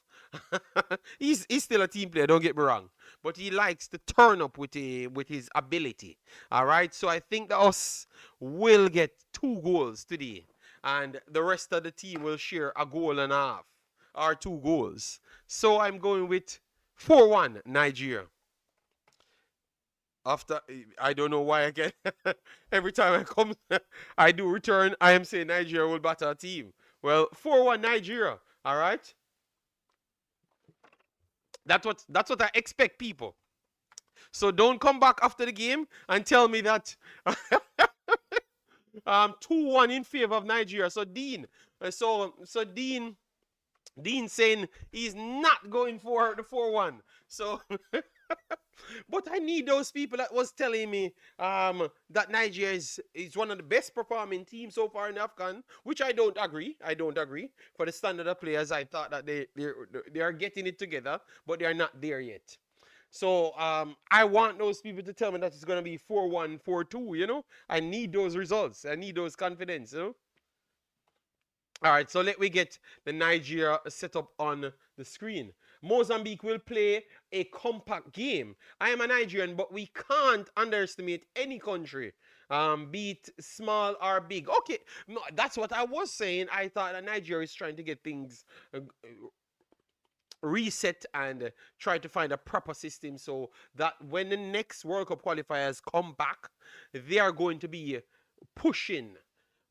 he's still a team player, don't get me wrong, but he likes to turn up with his ability. All right, so I think that us will get 2 goals today, and the rest of the team will share a goal and a half or 2 goals. So I'm going with 4-1 Nigeria. After I don't know why again. Every time I come, I do return. I am saying Nigeria will batter a team. Well, 4-1 Nigeria. All right. That's what I expect, people. So don't come back after the game and tell me that 2-1 in favor of Nigeria. So Dean, so Dean saying he's not going for the 4-1. So but I need those people that was telling me that Nigeria is one of the best performing teams so far in the Afcon, which I don't agree. I don't agree. For the standard of players, I thought that they are getting it together, but they are not there yet. So I want those people to tell me that it's going to be 4-1, 4-2, you know? I need those results. I need those confidence, you know? All right, so let me get the Nigeria set up on the screen. Mozambique will play a compact game. I am a Nigerian, but we can't underestimate any country, be it small or big. Okay, no, that's what I was saying. I thought that Nigeria is trying to get things reset and try to find a proper system so that when the next World Cup qualifiers come back, they are going to be pushing.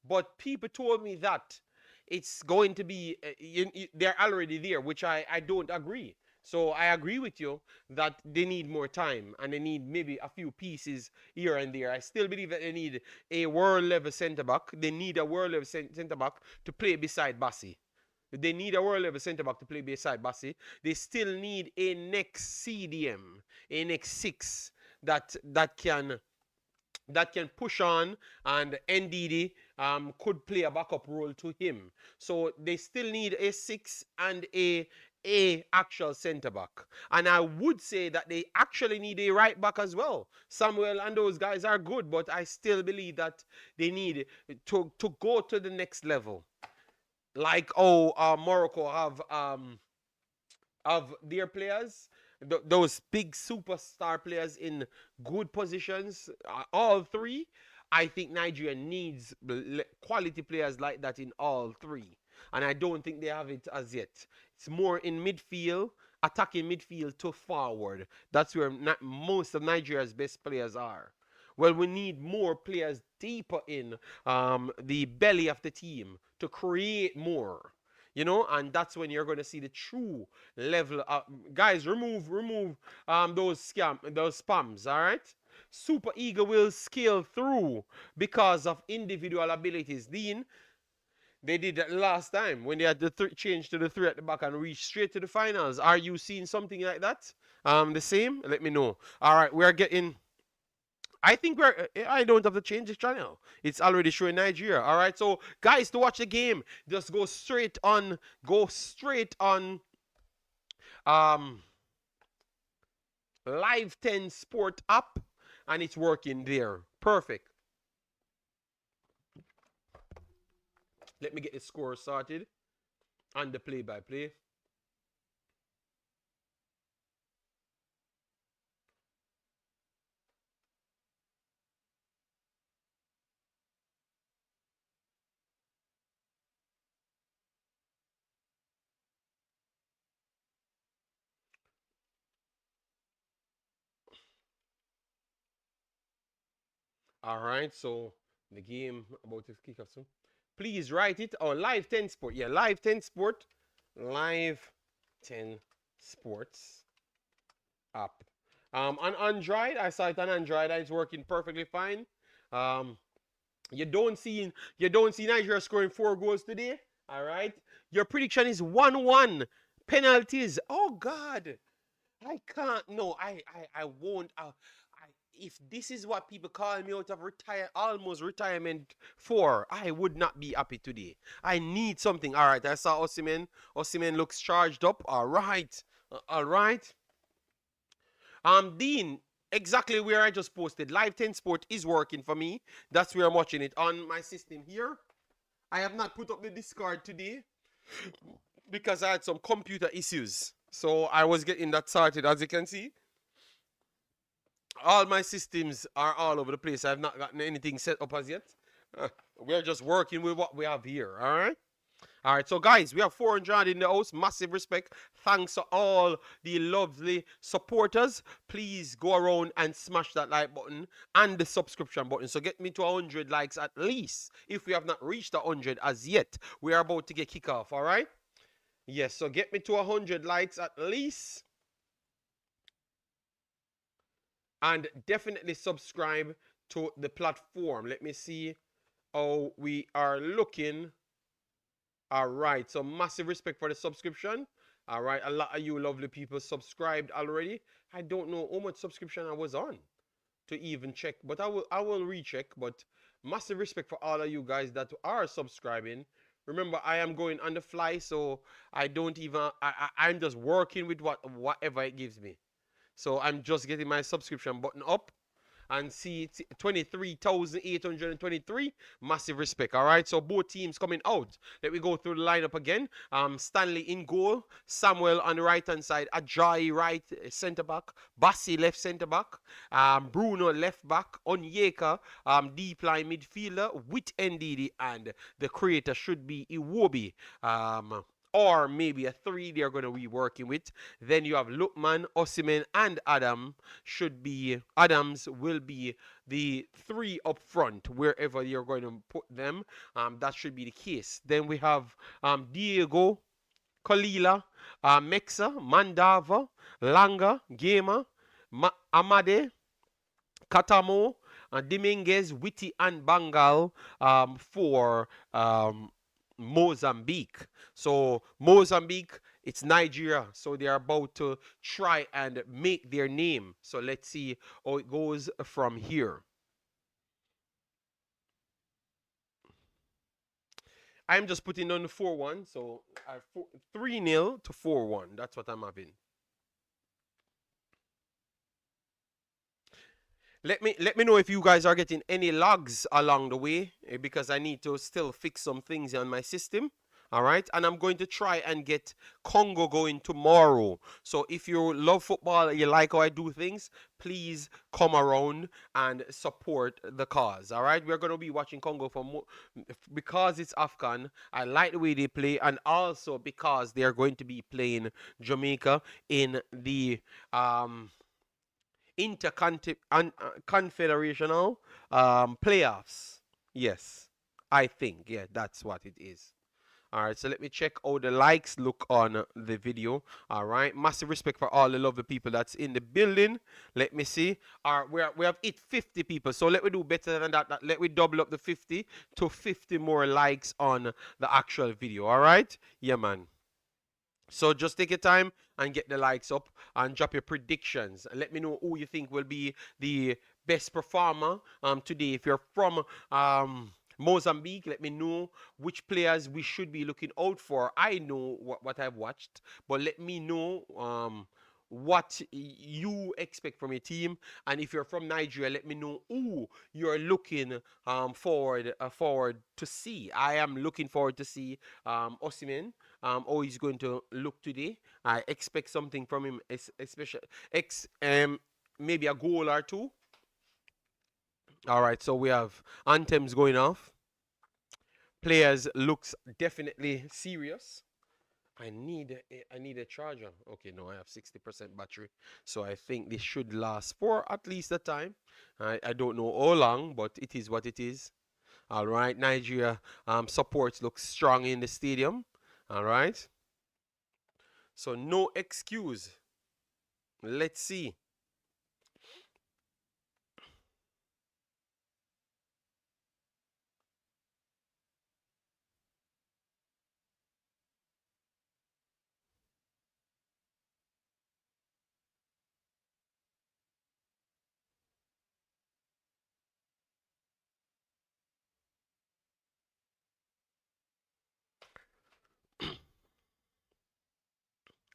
But people told me that it's going to be they're already there, which I don't agree. So I agree with you that they need more time and they need maybe a few pieces here and there. I still believe that they need a world level centre back. They need a world level centre back to play beside Bassi. They need a world level centre back to play beside Bassi. They still need a next CDM, a next six that can push on, and NDD could play a backup role to him. So they still need a six and a actual centre back. And I would say that they actually need a right back as well. Samuel and those guys are good, but I still believe that they need to go to the next level. Like Morocco have their players, those big superstar players in good positions, all three. I think Nigeria needs quality players like that in all three. And I don't think they have it as yet. It's more in midfield, attacking midfield to forward. That's where most of Nigeria's best players are. Well, we need more players deeper in the belly of the team to create more, and that's when you're going to see the true level of guys. Remove those spams. All right. Super Eagle will scale through because of individual abilities. Dean, they did that last time when they had the change to the three at the back and reached straight to the finals. Are you seeing something like that? The same? Let me know. All right, we're getting. I think I don't have to change the channel. It's already showing Nigeria. All right. So guys, to watch the game, just go straight on. Go straight on. Um, Live 10 Sport app, and it's working there. Perfect. Let me get the score started and the play-by-play. All right, so the game about to kick off soon. Please write it. Oh, Live 10 Sport. Yeah, Live 10 Sport. Live 10 Sports app. On Android, I saw it on Android, and it's working perfectly fine. Um, you don't see Nigeria scoring 4 goals today. All right. Your prediction is 1-1. Penalties. Oh God. I can't. No, I won't. If this is what people call me out of almost retirement for, I would not be happy today. I need something. All right, I saw Osimhen. Osimhen looks charged up. All right, all right. Dean, exactly where I just posted. Live 10 Sport is working for me. That's where I'm watching it on my system here. I have not put up the Discord today because I had some computer issues. So I was getting that started, as you can see. All my systems are all over the place. I've not gotten anything set up as yet. We're just working with what we have here, all right? All right, so guys, we have 400 in the house. Massive respect. Thanks to all the lovely supporters. Please go around and smash that like button and the subscription button. So get me to 100 likes at least. If we have not reached 100 as yet, we are about to get kick off. All right. Yes. So get me to 100 likes at least, and definitely subscribe to the platform. Let me see how we are looking. All right, so massive respect for the subscription. All right, a lot of you lovely people subscribed already. I don't know how much subscription I was on to even check, but I will recheck. But massive respect for all of you guys that are subscribing. Remember, I am going on the fly, so I don't even I'm just working with whatever it gives me. So I'm just getting my subscription button up and see it's 23,823. Massive respect. All right. So both teams coming out. Let me go through the lineup again. Stanley in goal. Samuel on the right hand side. Ajayi right centre back. Bassi left centre back. Bruno left back. Onyeka deep line midfielder with NDD, and the creator should be Iwobi. Or maybe a three they're going to be working with. Then you have Lukman, Osimhen, and Adams will be the three up front wherever you're going to put them. That should be the case. Then we have Diego, Kalila, Mexa, Mandava, Langa, Gema, Amade, Katamo, Dominguez, Witty, and Bangal for Mozambique. So Mozambique, it's Nigeria, so they are about to try and make their name. So let's see how it goes from here. I'm just putting on the 4-1, so 3-0 to 4-1. That's what I'm having. Let me know if you guys are getting any logs along the way, because I need to still fix some things on my system. All right, and I'm going to try and get Congo going tomorrow. So if you love football, you like how I do things, please come around and support the cause. All right, we're going to be watching Congo because it's Afcon. I like the way they play, and also because they are going to be playing Jamaica in the interconfederational playoffs. Yes, I think, yeah, that's what it is. All right, so let me check how the likes look on the video. All right, massive respect for all the lovely people that's in the building. Let me see. All right, we have hit 50 people, so let me do better than that. Let me double up the 50 to 50 more likes on the actual video. All right, yeah, man. So just take your time and get the likes up and drop your predictions. And let me know who you think will be the best performer today. If you're from Mozambique, let me know which players we should be looking out for. I know what I've watched, but let me know what you expect from your team. And if you're from Nigeria, let me know who you're looking forward to see. I am looking forward to see Osimhen, how he's going to look today. I expect something from him, especially maybe a goal or two. All right, so we have anthems going off. Players looks definitely serious. I need a charger. Okay, no, I have 60% battery, so I think this should last for at least a time. I don't know how long, but it is what it is. All right, Nigeria supports looks strong in the stadium. All right, so no excuse. Let's see.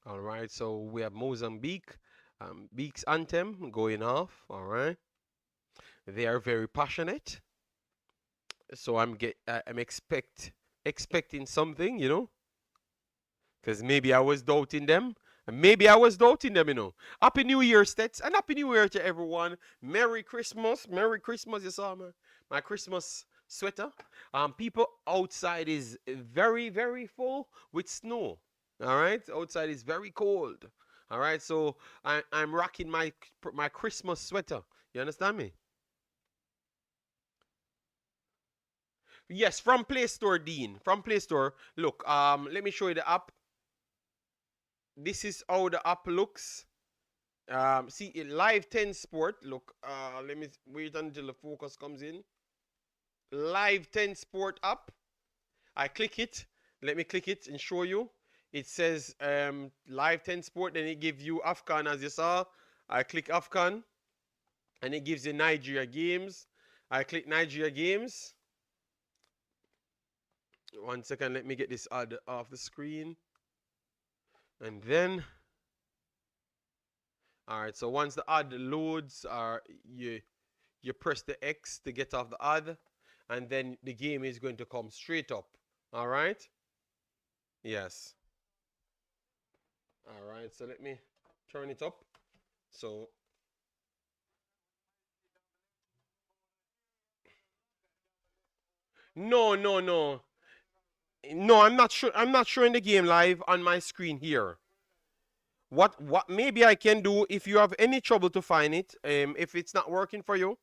All right, so we have Mozambique, Beak's anthem going off. All right, they are very passionate, so I'm expecting something, because maybe I was doubting them. Maybe I was doubting them. Happy New Year, Stets, and Happy New Year to everyone. Merry Christmas. Merry Christmas, you saw, man. my Christmas sweater. People outside is very, very full with snow. All right, outside is very cold. All right, so I'm rocking my Christmas sweater. You understand me? Yes, from Play Store, Dean. From Play Store. Look, let me show you the app. This is how the app looks. See, Live 10 Sport. Look, let me wait until the focus comes in. Live 10 Sport app. I click it. Let me click it and show you. It says Live 10 Sport. Then it gives you Afcon, as you saw. I click Afcon, and it gives you Nigeria games. I click Nigeria games. 1 second. Let me get this ad off the screen. And then, all right. So once the ad loads, you press the X to get off the ad, and then the game is going to come straight up. All right. Yes. All right. So let me turn it up. So no, no, no, no. I'm not sure. I'm not showing the game live on my screen here. What maybe I can do if you have any trouble to find it, if it's not working for you,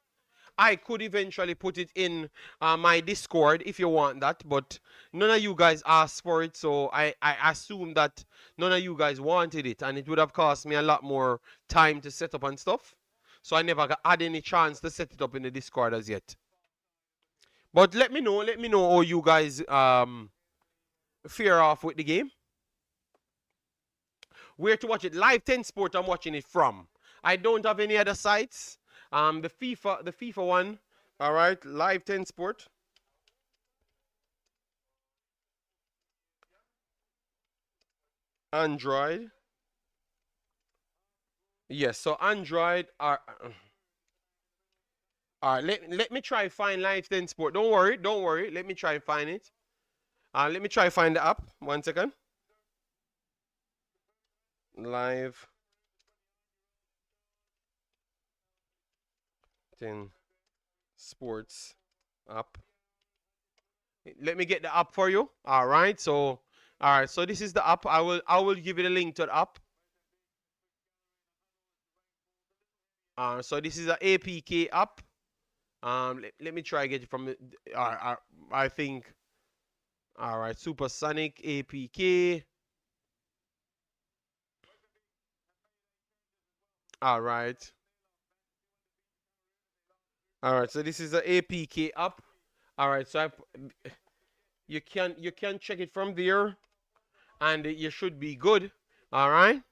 I could eventually put it in my Discord if you want that, but none of you guys asked for it, so I assume that none of you guys wanted it, and it would have cost me a lot more time to set up and stuff. So I never had any chance to set it up in the Discord as yet. But let me know how you guys fare off with the game. Where to watch it? Live 10 Sport I'm watching it from. I don't have any other sites. The FIFA one. All right, Live 10 Sport. Android. Yes, so Android are. All right, let me try find Live 10 Sport. Don't worry, don't worry. Let me try and find it. Let me try find the app. 1 second. Live 10 Sports app. Let me get the app for you. All right, so this is the app. I will give you the link to the app. So this is an APK app. Let me try get it from the. I think. All right, Supersonic APK. All right. All right. So this is an APK app. All right. So you can check it from there, and you should be good. All right.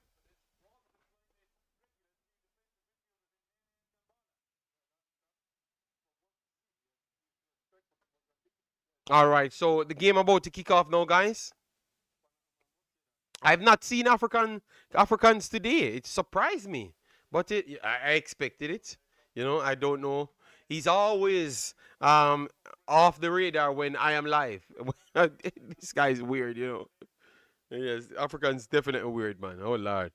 All right. So the game about to kick off now, guys. I've not seen Africans today. It surprised me, but I expected it. I don't know. He's always off the radar when I am live. This guy's weird. Yes, African's definitely weird, man. Oh lord.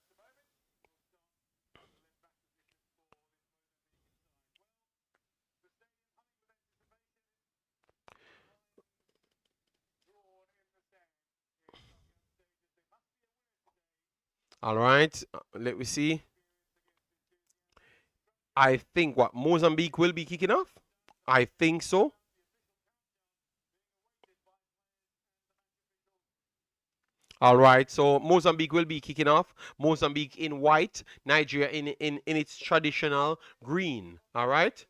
All right, let me see. I think what Mozambique will be kicking off. I think so. All right, so Mozambique will be kicking off. Mozambique in white, Nigeria in its traditional green. All right.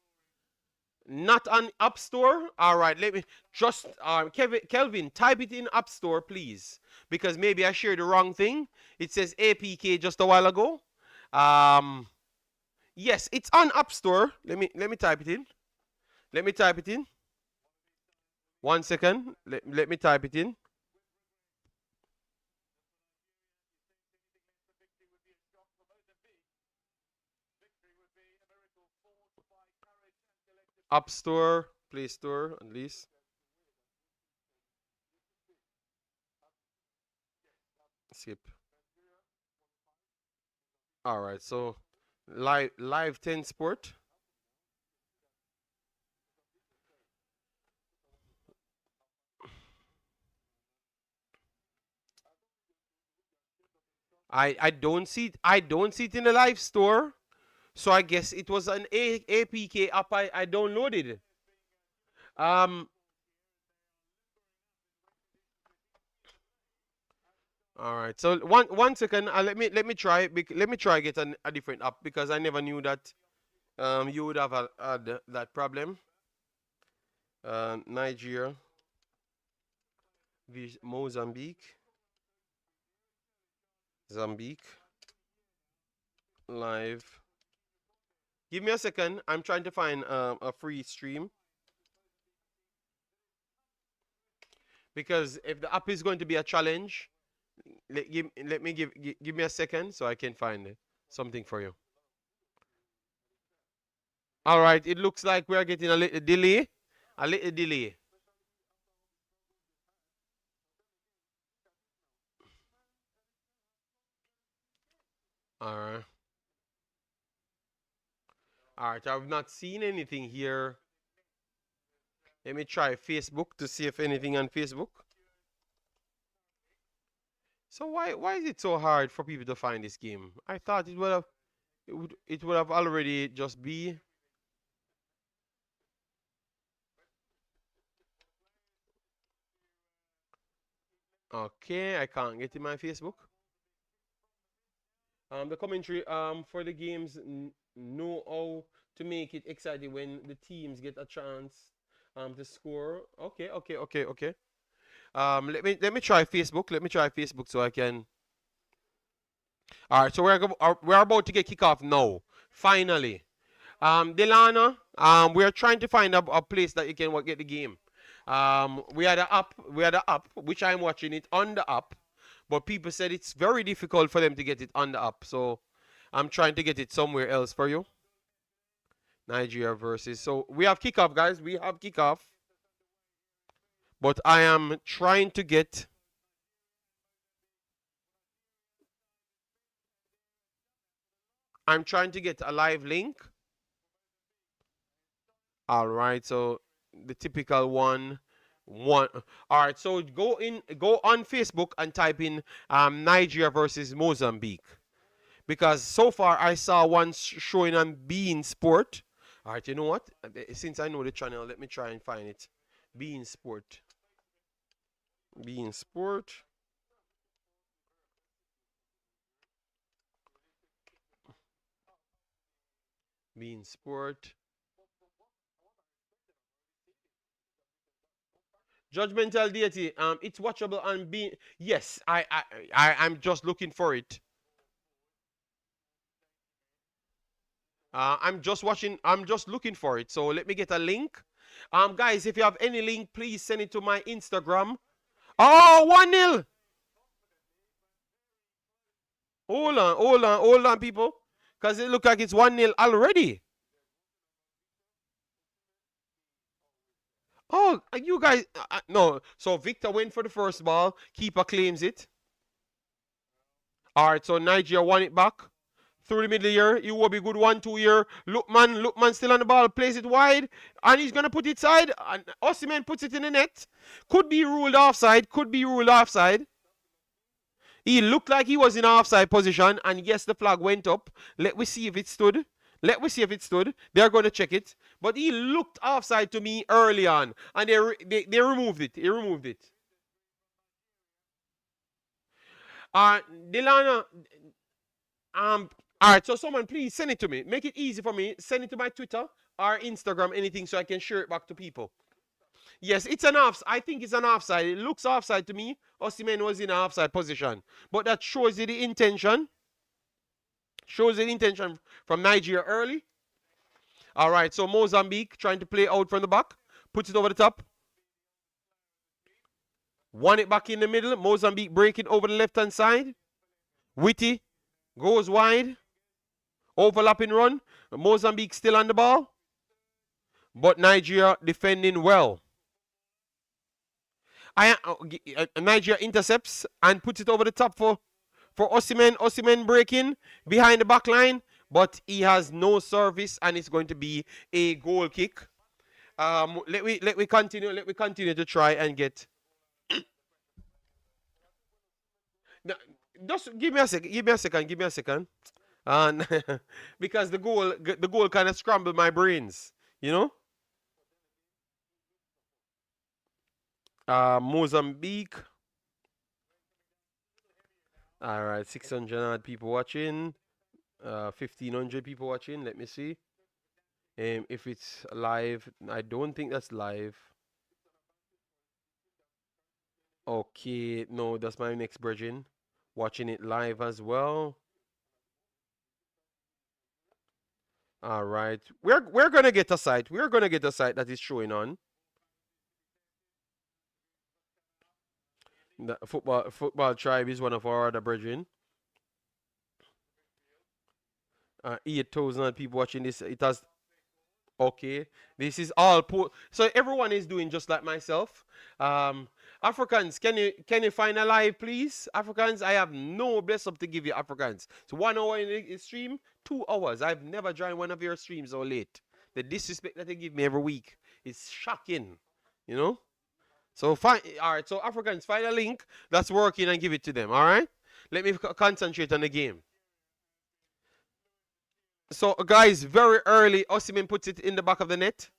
Not on App Store. All right, let me just Kelvin, type it in App Store, please, because maybe I shared the wrong thing. It says APK just a while ago. Um, yes, it's on App Store. Let me type it in. Let me type it in. 1 second. Let me type it in. App Store, Play Store, at least. Skip. All right, so live 10 Sport. I don't see it in the live store. So I guess it was an APK app I downloaded. Um all right. So one second, let me try let me try get a different app because I never knew that you would have had that problem. Nigeria, Mozambique, Zambique live. Give me a second. I'm trying to find a free stream because if the app is going to be a challenge, let me give me a second so I can find something for you. All right, it looks like we are getting a little delay. A little delay. All right. All right, I've not seen anything here. Let me try Facebook to see if anything on Facebook. So why is it so hard for people to find this game? I thought it would have already just be. Okay, I can't get in my Facebook. The commentary for the games know how to make it exciting when the teams get a chance to score. Okay, okay, okay, okay. Let me try Facebook. Let me try Facebook so I can. All right, so we're about to get kick off now. Finally, Delana, we are trying to find a place that you can get the game. We had an app which I'm watching it on the app, but people said it's very difficult for them to get it on the app. So I'm trying to get it somewhere else for you. Nigeria versus. So we have kickoff, guys. We have kickoff, but I am trying to get. I'm trying to get a live link. All right, so the typical one. All right, so go on Facebook and type in Nigeria versus Mozambique because so far I saw one showing on Bein Sport. All right, you know what? Since I know the channel, let me try and find it. Bein Sport. Bein Sport. Bein Sport. Judgmental deity. It's watchable on Bein. Yes, I'm just looking for it. I'm just watching. I'm just looking for it. So let me get a link. Guys, if you have any link, please send it to my Instagram. Oh, 1-0. Hold on, people. Because it look like it's 1-0 already. Oh, you guys. No. So Victor went for the first ball. Keeper claims it. All right, so Nigeria won it back. Through the middle here. It will be good 1-2 here. Lookman still on the ball. Plays it wide. And he's going to put it side. And Osimhen puts it in the net. Could be ruled offside. Could be ruled offside. He looked like he was in offside position. And yes, the flag went up. Let me see if it stood. Let me see if it stood. They're going to check it. But he looked offside to me early on. And they removed it. He removed it. Delana, all right, so someone please send it to me. Make it easy for me. Send it to my Twitter or Instagram, anything, so I can share it back to people. Yes, it's an off. I think it's an offside. It looks offside to me. Osimhen was in an offside position, but that shows you the intention. Shows the intention from Nigeria early. All right, so Mozambique trying to play out from the back, puts it over the top. Won it back in the middle. Mozambique breaking over the left hand side. Witty goes wide. Overlapping run. Mozambique still on the ball. But Nigeria defending well. Nigeria intercepts and puts it over the top for Osimhen. Osimhen breaking behind the back line. But he has no service and it's going to be a goal kick. Let me continue. Let me continue to try and get. Just give me a second. Give me a second. Give me a second. And because the goal kind of scrambled my brains. You know. Mozambique. All right, 600 odd people watching. 1,500 people watching. Let me see. If it's live, I don't think that's live. Okay, no, that's my next virgin. Watching it live as well. All right, we're gonna get a site. We're gonna get a site that is showing on. The football tribe is one of our other brethren. 8,000 people watching this. It has. Okay, this is all so everyone is doing just like myself. Africans, can you find a live, please? Africans, I have no bless up to give you, Africans. So 1 hour in the stream, 2 hours. I've never joined one of your streams so late. The disrespect that they give me every week is shocking. You know. So find all right. So Africans, find a link that's working and give it to them. All right. Let me concentrate on the game. So guys, very early, Osimhen puts it in the back of the net.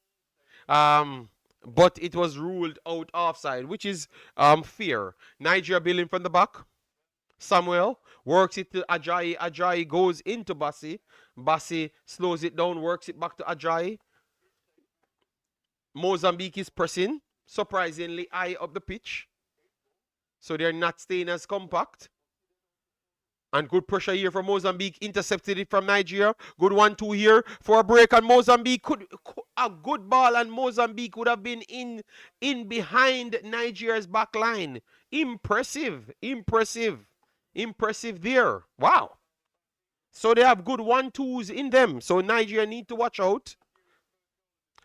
But it was ruled out offside, which is fair. Nigeria building from the back. Samuel works it to Ajayi. Ajayi goes into Bassi. Bassi slows it down, works it back to Ajayi. Mozambique is pressing, surprisingly high up the pitch. So they're not staying as compact. And good pressure here from Mozambique. Intercepted it from Nigeria. Good 1-2 here for a break. And Mozambique could a good ball, and Mozambique would have been in behind Nigeria's back line. Impressive. Impressive. Impressive there. Wow. So they have good 1-2s in them. So Nigeria need to watch out.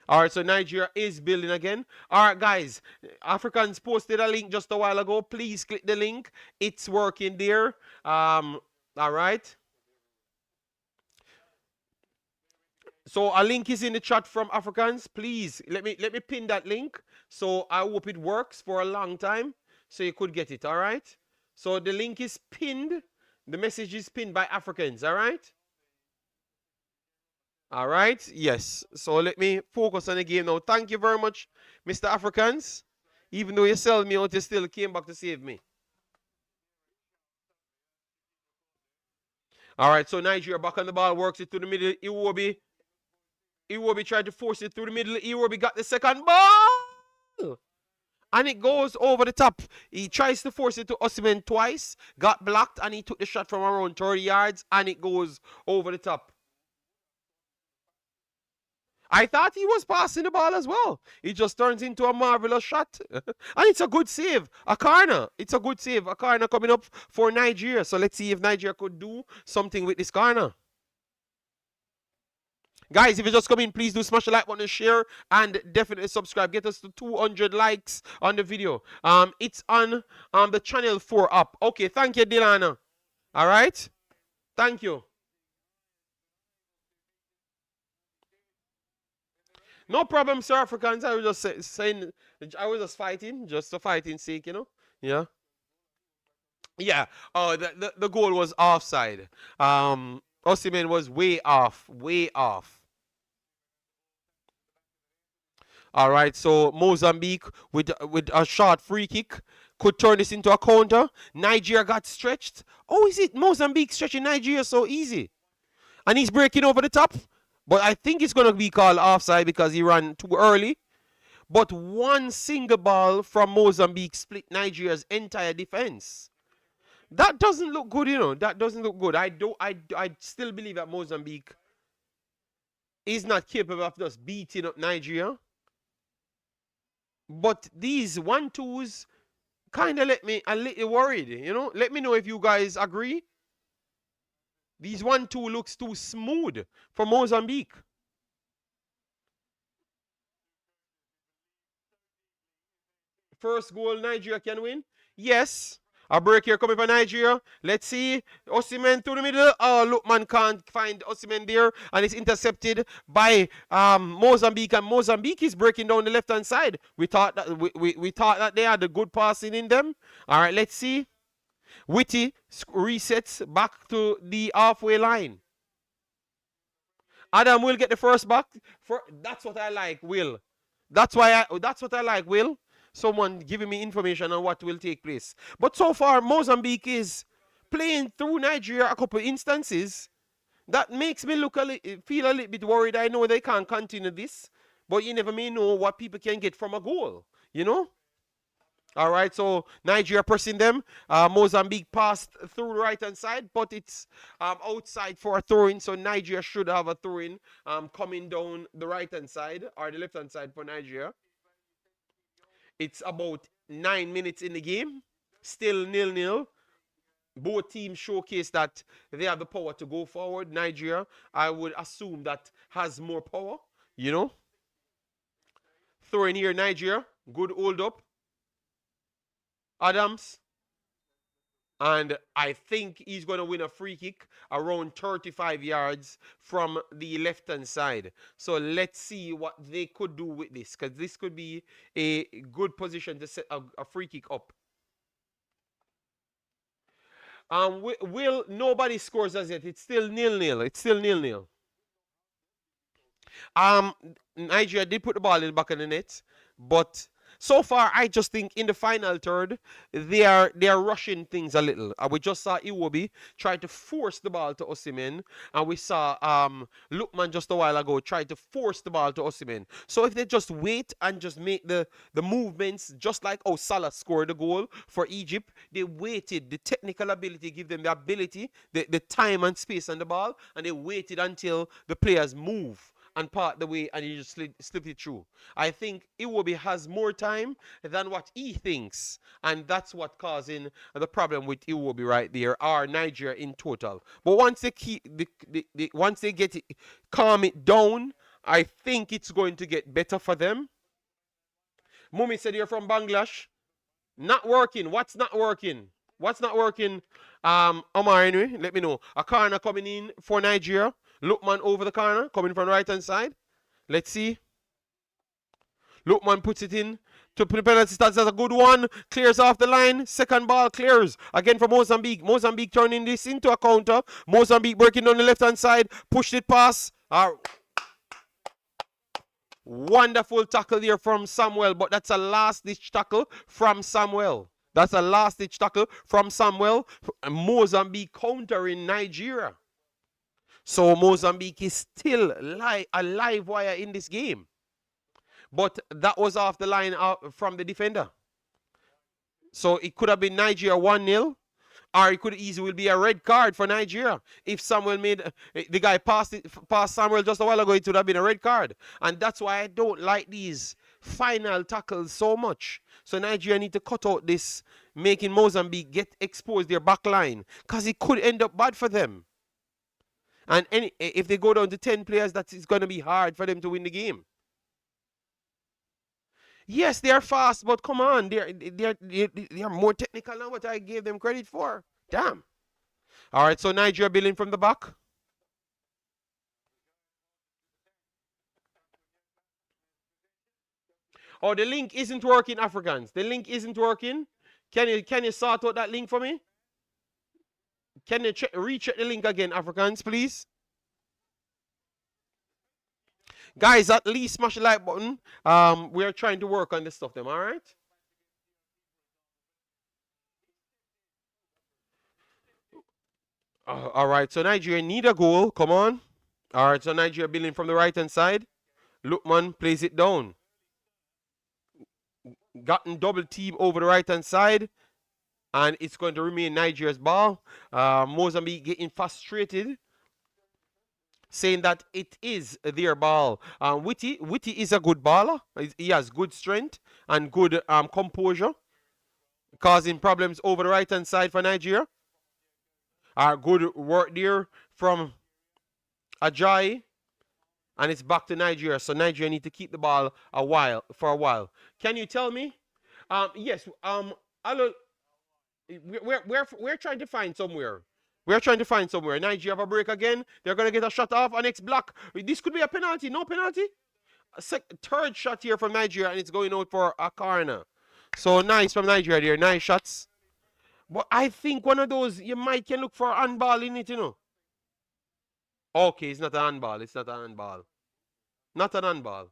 All right, so Nigeria is building again. All right, guys, Africans posted a link just a while ago. Please click the link. It's working there. All right. So a link is in the chat from Africans. Please let me pin that link. So I hope it works for a long time, so you could get it. All right. So the link is pinned. The message is pinned by Africans. All right. All right, yes. So let me focus on the game now. Thank you very much, Mr. Africans. Even though you sold me out, you still came back to save me. All right, so Nigeria back on the ball, works it to the middle. Iwobi tried to force it through the middle. Iwobi got the second ball. And it goes over the top. He tries to force it to Osimhen twice. Got blocked, and he took the shot from around 30 yards, and it goes over the top. I thought he was passing the ball as well. It just turns into a marvelous shot. And it's a good save. A corner. It's a good save. A corner coming up for Nigeria. So let's see if Nigeria could do something with this corner. Guys, if you just come in, please do smash the like button, share, and definitely subscribe. Get us to 200 likes on the video. It's on the Channel 4 app. Okay, thank you, Dilana. All right? Thank you. No problem, sir, Africans. I was just saying, I was just fighting, just for fighting's sake, you know? Yeah. Yeah. Oh, the goal was offside. Osimhen was way off, way off. All right, so Mozambique with a short free kick could turn this into a counter. Nigeria got stretched. Oh, is it Mozambique stretching Nigeria so easy? And he's breaking over the top. But I think it's going to be called offside because he ran too early. But one single ball from Mozambique split Nigeria's entire defense. That doesn't look good, you know. That doesn't look good. I still believe that Mozambique is not capable of just beating up Nigeria. But these 1-2s kind of let me a little worried, you know. Let me know if you guys agree. These 1-2 looks too smooth for Mozambique. First goal, Nigeria can win. Yes. A break here coming for Nigeria. Let's see. Osimhen through the middle. Oh, look, man can't find Osimhen there. And it's intercepted by Mozambique. And Mozambique is breaking down the left-hand side. We thought that we thought that they had a good passing in them. All right, let's see. Witty resets back to the halfway line. Adam will get the first back. That's what I like, Will. That's what I like, Will. Someone giving me information on what will take place. But so far, Mozambique is playing through Nigeria a couple instances. That makes me feel a little bit worried. I know they can't continue this, but you never may know what people can get from a goal, you know? All right, so Nigeria pressing them. Mozambique passed through the right-hand side, but it's outside for a throw-in, so Nigeria should have a throw-in coming down the right-hand side, or the left-hand side for Nigeria. It's about 9 minutes in the game, still 0-0. Both teams showcase that they have the power to go forward. Nigeria, I would assume, that has more power, you know. Throw-in here, Nigeria. Good hold up. Adams. And I think he's going to win a free kick around 35 yards from the left-hand side. So let's see what they could do with this, because this could be a good position to set a free kick up. Will nobody scores as yet? It's still 0-0. It's still 0-0. Nigeria did put the ball in the back of the net, but so far I just think in the final third they are rushing things a little. We just saw Iwobi try to force the ball to Osimhen, and we saw Lookman just a while ago try to force the ball to Osimhen. So if they just wait and just make the movements, just like how Salah scored the goal for Egypt, they waited. The technical ability give them the ability, the time and space on the ball, and they waited until the players move and part the way, and he just slipped it through. I think Iwobi has more time than what he thinks, and that's what causing the problem with Iwobi right there, or Nigeria in total. But once they once they get it, calm it down, I think it's going to get better for them. Mumi said you're from Bangladesh. Not working. What's not working? What's not working? Omar, anyway, let me know. A corner coming in for Nigeria. Lookman over the corner, coming from the right-hand side. Let's see. Lookman puts it in to the penalty. That's a good one. Clears off the line. Second ball clears. Again for Mozambique. Mozambique turning this into a counter. Mozambique working on the left-hand side. Pushed it past. Wonderful tackle there from Samuel, but that's a last-ditch tackle from Samuel. That's a last-ditch tackle from Samuel. Mozambique countering Nigeria. So Mozambique is still a live wire in this game. But that was off the line from the defender. So it could have been Nigeria 1-0. Or it could easily be a red card for Nigeria. If Samuel made, the guy passed Samuel just a while ago, it would have been a red card. And that's why I don't like these final tackles so much. So Nigeria need to cut out this, making Mozambique get exposed their back line. Because it could end up bad for them. And if they go down to 10 players, that is going to be hard for them to win the game. Yes, they are fast, but come on, they are more technical than what I gave them credit for. Damn. All right, so Nigeria building from the back. Oh, the link isn't working, Africans. The link isn't working. Can you sort out that link for me? Can you recheck the link again, Africans, please? Guys, at least smash the like button. We're trying to work on this stuff, all right? All right, so Nigeria need a goal. Come on. All right, so Nigeria building from the right-hand side. Lookman plays it down. Gotten double team over the right-hand side. And it's going to remain Nigeria's ball. Mozambique getting frustrated, saying that it is their ball. Witty is a good baller. He has good strength and good composure, causing problems over the right-hand side for Nigeria. Good work there from Ajayi. And it's back to Nigeria. So Nigeria need to keep the ball for a while. Can you tell me? Yes. We're trying to find somewhere. We're trying to find somewhere. Nigeria have a break again. They're going to get a shot off. Our next block. This could be a penalty. No penalty. Third shot here from Nigeria, and it's going out for a corner. So nice from Nigeria there. Nice shots. But I think one of those you might can look for handball in it, you know. Okay, it's not a handball. It's not a handball. Not an handball.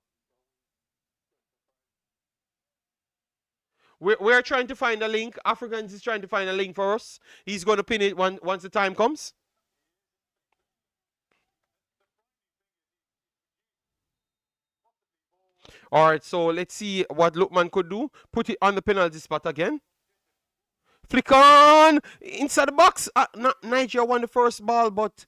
We're trying to find a link. Africans is trying to find a link for us. He's going to pin it once the time comes. All right, so let's see what Lookman could do. Put it on the penalty spot again. Flick on! Inside the box. Nigeria won the first ball, but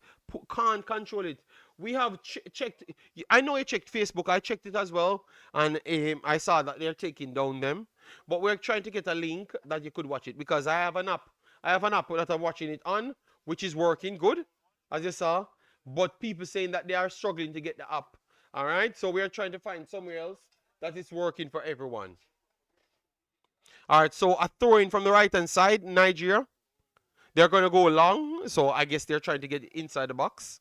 can't control it. We have checked. I know I checked Facebook. I checked it as well. And I saw that they're taking down them. But we're trying to get a link that you could watch it. Because I have an app. I have an app that I'm watching it on, which is working good, as you saw. But people saying that they are struggling to get the app. All right? So we're trying to find somewhere else that is working for everyone. All right, so a throw in from the right hand side, Nigeria. They're going to go long, so I guess they're trying to get inside the box.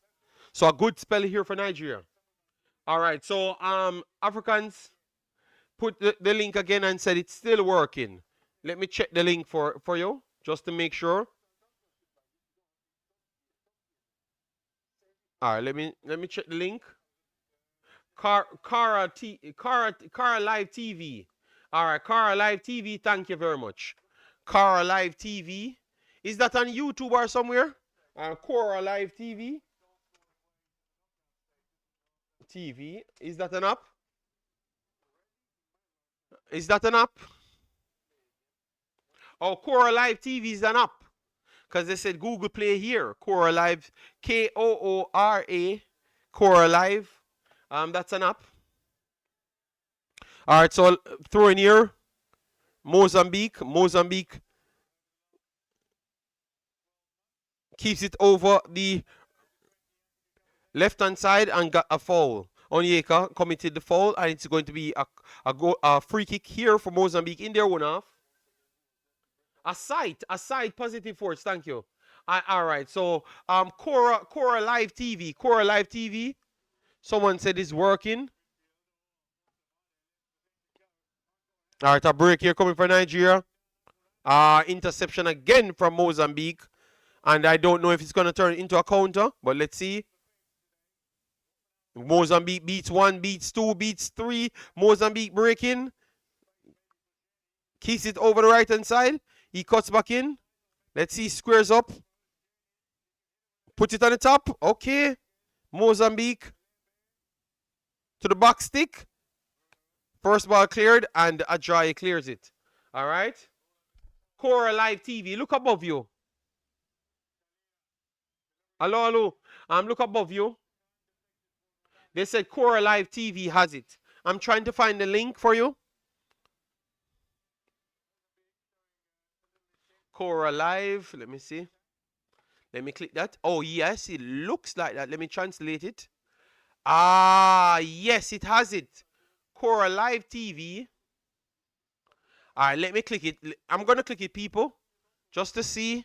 So a good spell here for Nigeria. All right, so Africans put the link again and said it's still working. Let me check the link for you, just to make sure. All right, let me check the link. Cara Live TV. All right, Cara Live TV, thank you very much. Cara Live TV. Is that on YouTube or somewhere? Cara Live TV. TV. Is that an app? Is that an app? Oh, Cara Live TV is an app. Because they said Google Play here. Cara Live. Koora. Cara Live. That's an app. All right, so throw in here. Mozambique. Mozambique keeps it over the left-hand side and got a foul. Onyeka committed the foul, and it's going to be a free kick here for Mozambique in their own half. A side positive force, thank you. All right, so Cara Live TV. Cara Live TV. Someone said it's working. All right, a break here coming for Nigeria. Interception again from Mozambique. And I don't know if it's going to turn into a counter, but let's see. Mozambique beats 1, beats 2, beats 3. Mozambique breaking. Keeps it over the right-hand side. He cuts back in. Let's see, squares up. Put it on the top. Okay. Mozambique. To the back stick. First ball cleared, and Ajayi clears it. All right. Cara Live TV. Look above you. Hello. Look above you. They said Cara Live TV has it. I'm trying to find the link for you. Cara Live. Let me see. Let me click that. Oh, yes, it looks like that. Let me translate it. Yes, it has it. Cara Live TV. All right, let me click it. I'm going to click it, people, just to see.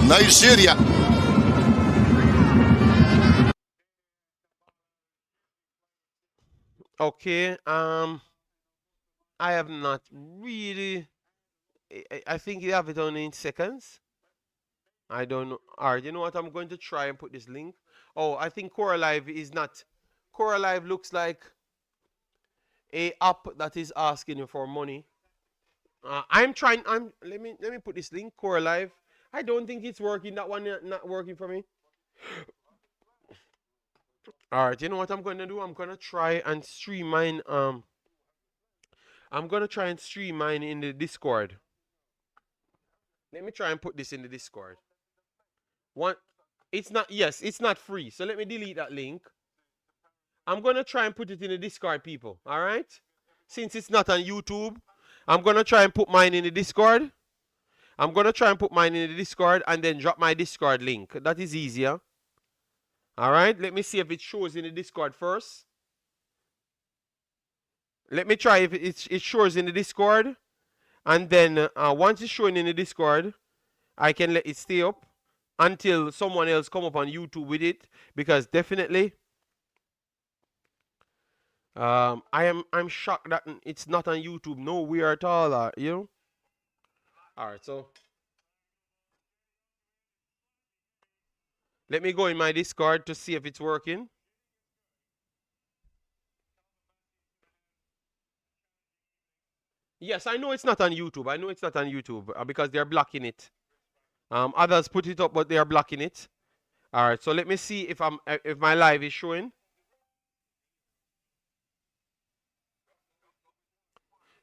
Nigeria. Okay, I have not really. I think you have it only in seconds. I don't know. All right, you know what? I'm going to try and put this link. Oh, I think Cara Live is not. Cara Live looks like a app that is asking you for money. I'm trying. Let me put this link. Cara Live. I don't think it's working. That one not working for me. All right, you know what I'm going to do? I'm going to try and stream mine. I'm going to try and stream mine in the Discord. Let me try and put this in the Discord. It's not free. So let me delete that link. I'm going to try and put it in the Discord, people. All right? Since it's not on YouTube, I'm going to try and put mine in the Discord. I'm going to try and put mine in the Discord and then drop my Discord link. That is easier. All right? Let me see if it shows in the Discord first. Let me try if it shows in the Discord. And then once it's showing in the Discord, I can let it stay up until someone else come up on YouTube with it. Because definitely, I'm shocked that it's not on YouTube nowhere at all. You know. All right, so let me go in my Discord to see if it's working. Yes, I know it's not on YouTube. I know it's not on YouTube because they're blocking it. Others put it up, but they are blocking it. All right, so let me see if my live is showing.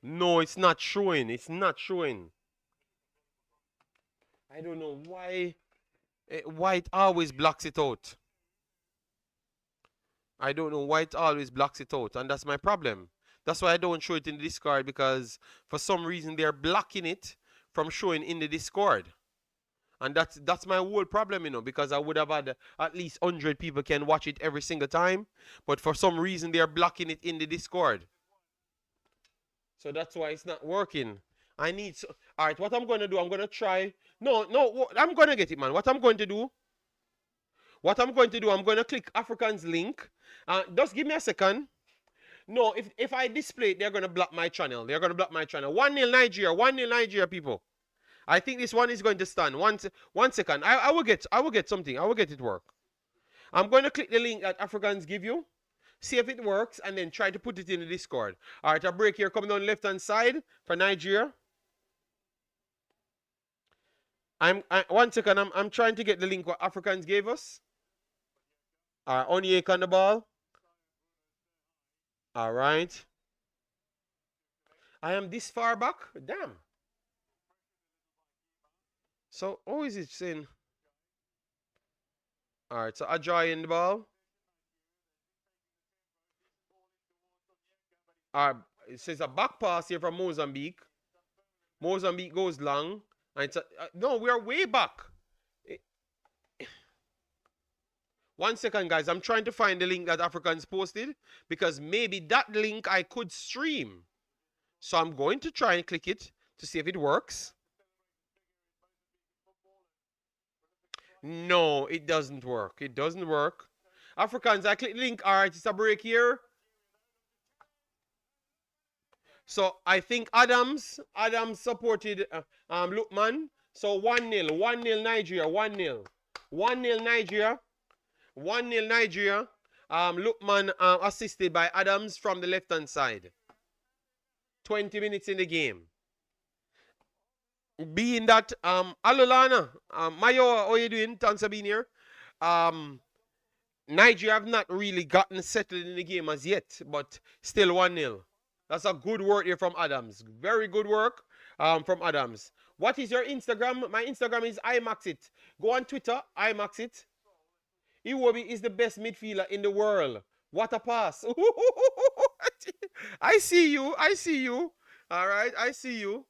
No, it's not showing. It's not showing. I don't know why it always blocks it out. I don't know why it always blocks it out, and that's my problem. That's why I don't show it in the Discord because for some reason they're blocking it from showing in the Discord. And that's my whole problem, because I would have had at least 100 people can watch it every single time, but for some reason they're blocking it in the Discord. So that's why it's not working. I need so, all right, what I'm going to do, I'm going to try. No, no, I'm going to get it, man. What I'm going to do, I'm going to click African's link. Just give me a second. No, if I display it, they're going to block my channel. They're going to block my channel. 1-0 Nigeria. 1-0 Nigeria, people. I think this one is going to stand. One second. I will get something. I will get it work. I'm going to click the link that Africans give you. See if it works, and then try to put it in the Discord. All right, a break here coming down the left-hand side for Nigeria. One second. I'm trying to get the link what Africans gave us. All right, Onyeka on the ball. All right. I am this far back. Damn. So, how is it saying? All right, so Ajay in the ball. It says a back pass here from Mozambique. Mozambique goes long. And it's no, we are way back. Eh, 1 second, guys. I'm trying to find the link that Africans posted because maybe that link I could stream. So I'm going to try and click it to see if it works. No, it doesn't work. It doesn't work. Africans, I click the link. All right, it's a break here. So I think Adams supported Lukman. So 1-0, 1-0 Nigeria, 1-0. 1-0 Nigeria, 1-0 Nigeria. Lukman assisted by Adams from the left-hand side. 20 minutes in the game. Being that, Alolana, Mayo, how you doing? Thanks for being here. Nigeria have not really gotten settled in the game as yet, but still 1-0. That's a good work here from Adams. Very good work from Adams. What is your Instagram? My Instagram is Imaxit. Go on Twitter, Imaxit. Iwobi is the best midfielder in the world. What a pass. I see you. I see you. All right, I see you.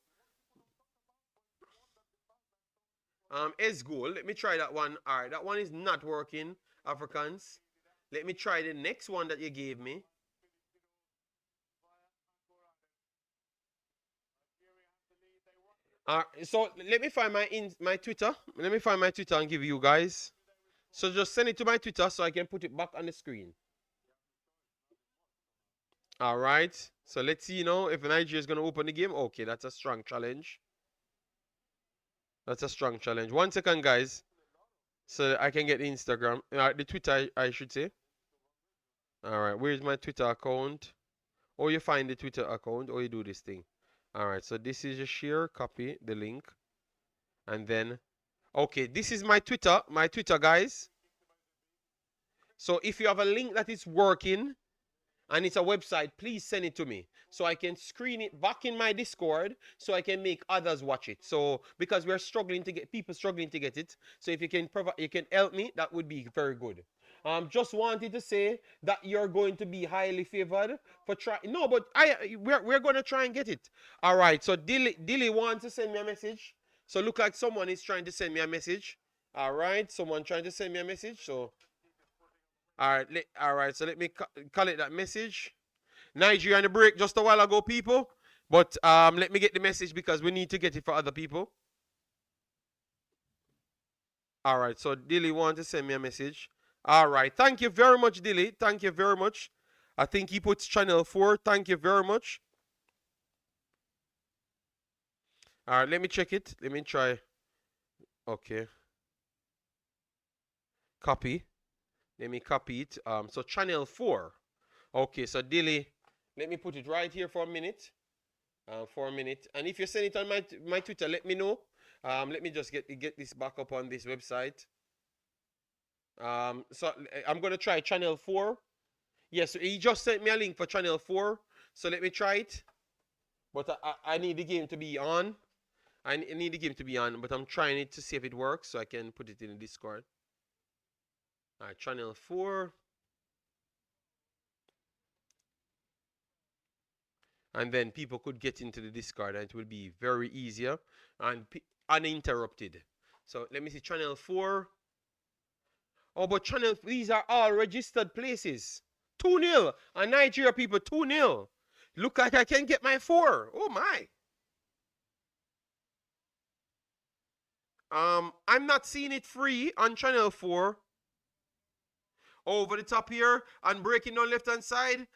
S goal. Let me try that one. All right, that one is not working, Africans. Let me try the next one that you gave me. So let me find my Twitter. Let me find my Twitter and give you guys. So just send it to my Twitter so I can put it back on the screen. All right. So let's see, if Nigeria is going to open the game. Okay, that's a strong challenge. That's a strong challenge. 1 second, guys. So I can get the Instagram. The Twitter, I should say. All right. Where's my Twitter account? Or you find the Twitter account, or you do this thing. All right. So this is a share. Copy the link. And then, okay, this is my Twitter, guys. So if you have a link that is working and it's a website, please send it to me so I can screen it back in my Discord so I can make others watch it. So because we're struggling to get people struggling to get it, so if you can help me, that would be very good. Just wanted to say that you're going to be highly favored for try. No, but we're going to try and get it. All right. So Dilly wants to send me a message. So look like someone is trying to send me a message. All right, someone trying to send me a message. So all right. So let me call it that message. Nigeria on the break just a while ago, people. But let me get the message because we need to get it for other people. All right. So Dilly wants to send me a message. All right. Thank you very much, Dilly. Thank you very much. I think he puts channel 4. Thank you very much. All right, let me check it. Let me try. Okay. Copy. Let me copy it. So channel 4. Okay, so Dilly, let me put it right here for a minute. For a minute. And if you send it on my Twitter, let me know. Let me just get this back up on this website. So I'm gonna try channel 4. Yes, he just sent me a link for channel 4. So let me try it. But I need the game to be on. I need the game to be on, but I'm trying it to see if it works so I can put it in the Discord. Alright, channel 4. And then people could get into the Discord and it will be very easier and uninterrupted. So let me see, channel 4. Oh, but these are all registered places. 2-0. And Nigeria people, 2-0. Look like I can get my 4. Oh my. I'm not seeing it free on channel 4. Over the top here and breaking down left hand side.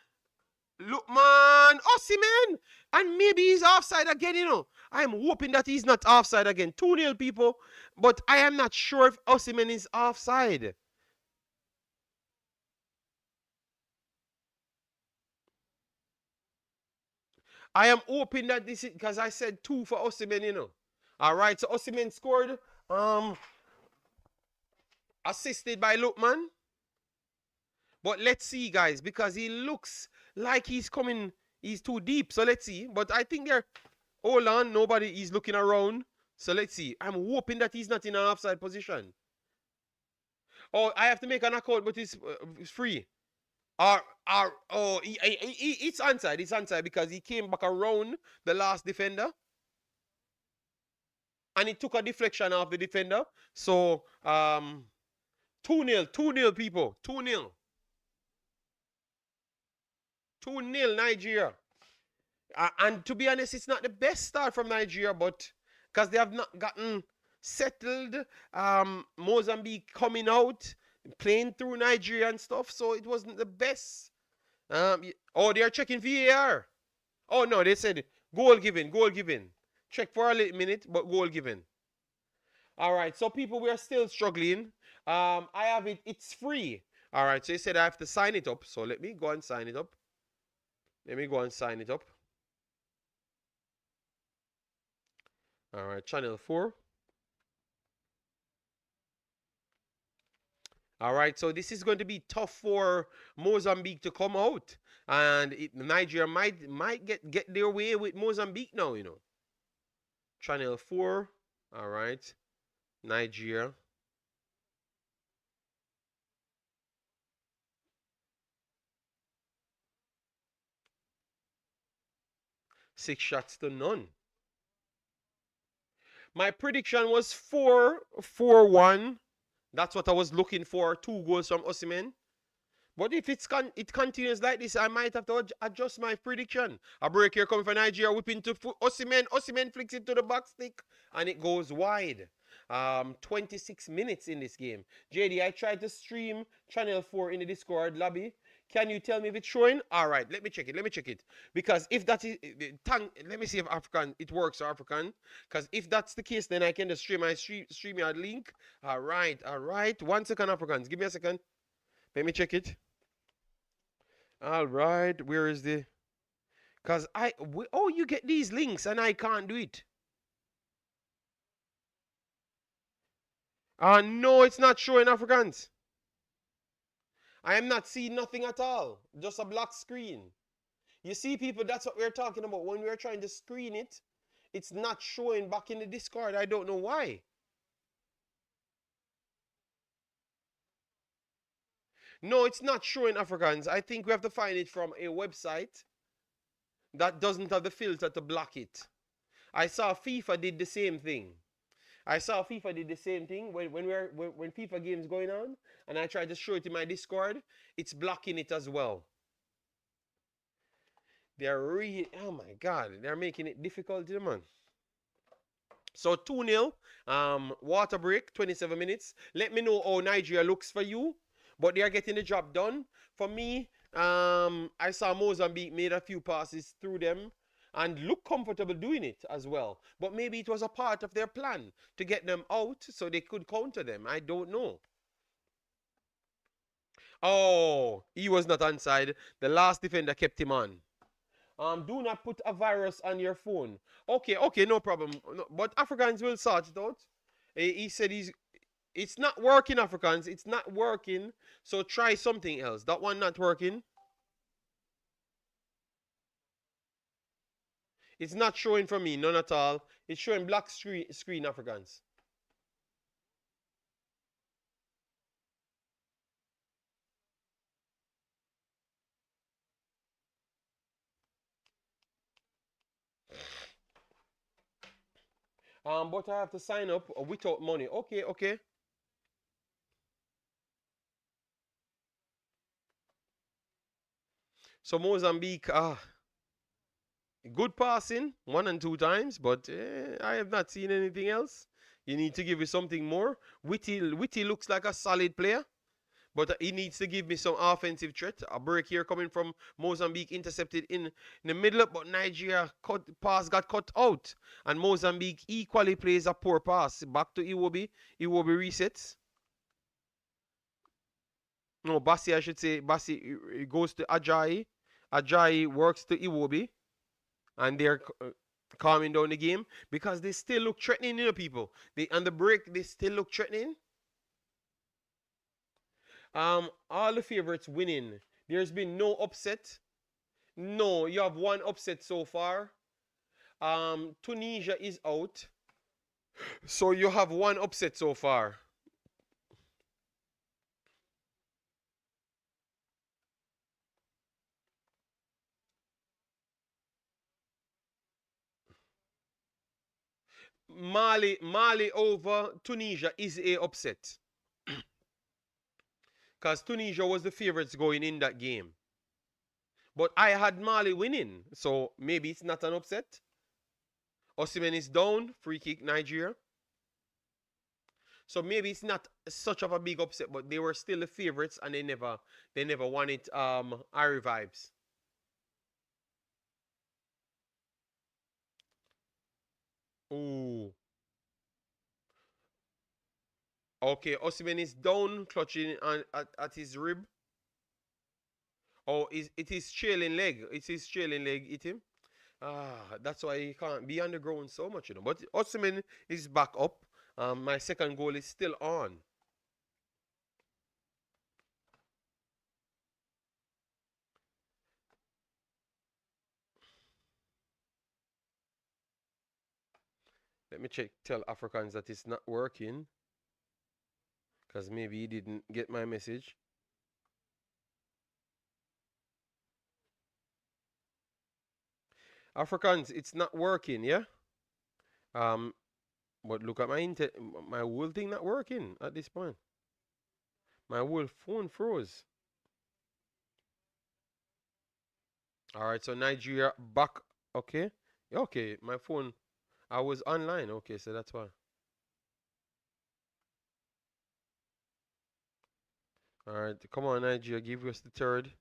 Look, man, Osimhen, and maybe he's offside again. I'm hoping that he's not offside again. 2-0, people, but I am not sure if Osimhen is offside. I am hoping that this is because I said 2 for Osimhen. All right, so Osimhen scored, assisted by Lookman. But let's see, guys, because he looks like he's too deep. So let's see. But I think hold on, nobody is looking around. So let's see. I'm hoping that he's not in an offside position. Oh, I have to make an account, but it's free. It's onside. It's onside because he came back around the last defender. And he took a deflection off the defender. So, 2-0. 2-0, people. 2-0. 2-0 Nigeria. And to be honest, it's not the best start from Nigeria, but because they have not gotten settled. Mozambique coming out, playing through Nigeria and stuff, so it wasn't the best. Oh, they're checking VAR. Oh, no, they said goal given, goal given. Check for a little minute, but goal given. All right, so people, we are still struggling. I have it. It's free. All right, so you said I have to sign it up. So let me go and sign it up. Let me go and sign it up. All right, channel 4. All right, so this is going to be tough for Mozambique to come out, and Nigeria might get their way with Mozambique now. Channel 4. All right, Nigeria. Six shots to none. My prediction was 4-4-1. That's what I was looking for. 2 goals from Osimhen. But if it continues like this, I might have to adjust my prediction. A break here coming from Nigeria, whipping to Osimhen. Osimhen flicks it to the back stick, and it goes wide. 26 minutes in this game. JD, I tried to stream channel 4 in the Discord lobby. Can you tell me if it's showing? All right, let me check it. Let me check it. Because if that is, let me see if it works for African. Because if that's the case, then I can just stream my StreamYard link. All right, all right. 1 second, Africans. Give me a second. Let me check it. All right, where is the? Because you get these links and I can't do it. No, it's not showing Africans. I am not seeing nothing at all. Just a black screen. You see, people, that's what we're talking about. When we're trying to screen it, it's not showing back in the Discord. I don't know why. No, it's not showing Africans. I think we have to find it from a website that doesn't have the filter to block it. I saw FIFA did the same thing. When FIFA games going on, and I try to show it in my Discord, it's blocking it as well. Oh my God, they're making it difficult, man. So 2-0, water break, 27 minutes. Let me know how Nigeria looks for you, but they are getting the job done. For me, I saw Mozambique made a few passes through them and look comfortable doing it as well. But maybe it was a part of their plan to get them out so they could counter them. I don't know. Oh, he was not onside. The last defender kept him on. Do not put a virus on your phone. Okay, okay, no problem. No, but Africans will sort it out. He said it's not working, Africans. It's not working. So try something else. That one not working. It's not showing for me, none at all. It's showing black screen Africans. But I have to sign up without money. Okay, okay. So Mozambique, good passing, 1 and 2 times, but I have not seen anything else. You need to give me something more. Witty looks like a solid player, but he needs to give me some offensive threat. A break here coming from Mozambique, intercepted in the middle, but Nigeria pass got cut out, and Mozambique equally plays a poor pass back to Iwobi. Iwobi resets. No, Bassi, I should say. Bassi goes to Ajayi. Ajayi works to Iwobi, and they're calming down the game because they still look threatening, you know, people. They on the break, they still look threatening. All the favorites winning. There's been no upset. No, you have one upset so far. Tunisia is out, so you have one upset so far. Mali over Tunisia is a upset because Tunisia was the favorites going in that game. But I had Mali winning, so maybe it's not an upset. Osimhen is down, free kick Nigeria. So maybe it's not such of a big upset, but they were still the favorites and they never won it. Ari vibes. Ooh. Okay, Osimhen is down, clutching at his rib. Oh, it is trailing leg. It is trailing leg. Hit him. That's why he can't be on the ground so much, you know. But Osimhen is back up. My second goal is still on. Let me check. Tell Africans that it's not working, because maybe he didn't get my message. Africans, it's not working. Yeah. Um, but look at my whole thing not working at this point. My whole phone froze. All right, so Nigeria back. Okay, okay. My phone. I was online. Okay, so that's why. All right, come on, Nigeria, give us the third.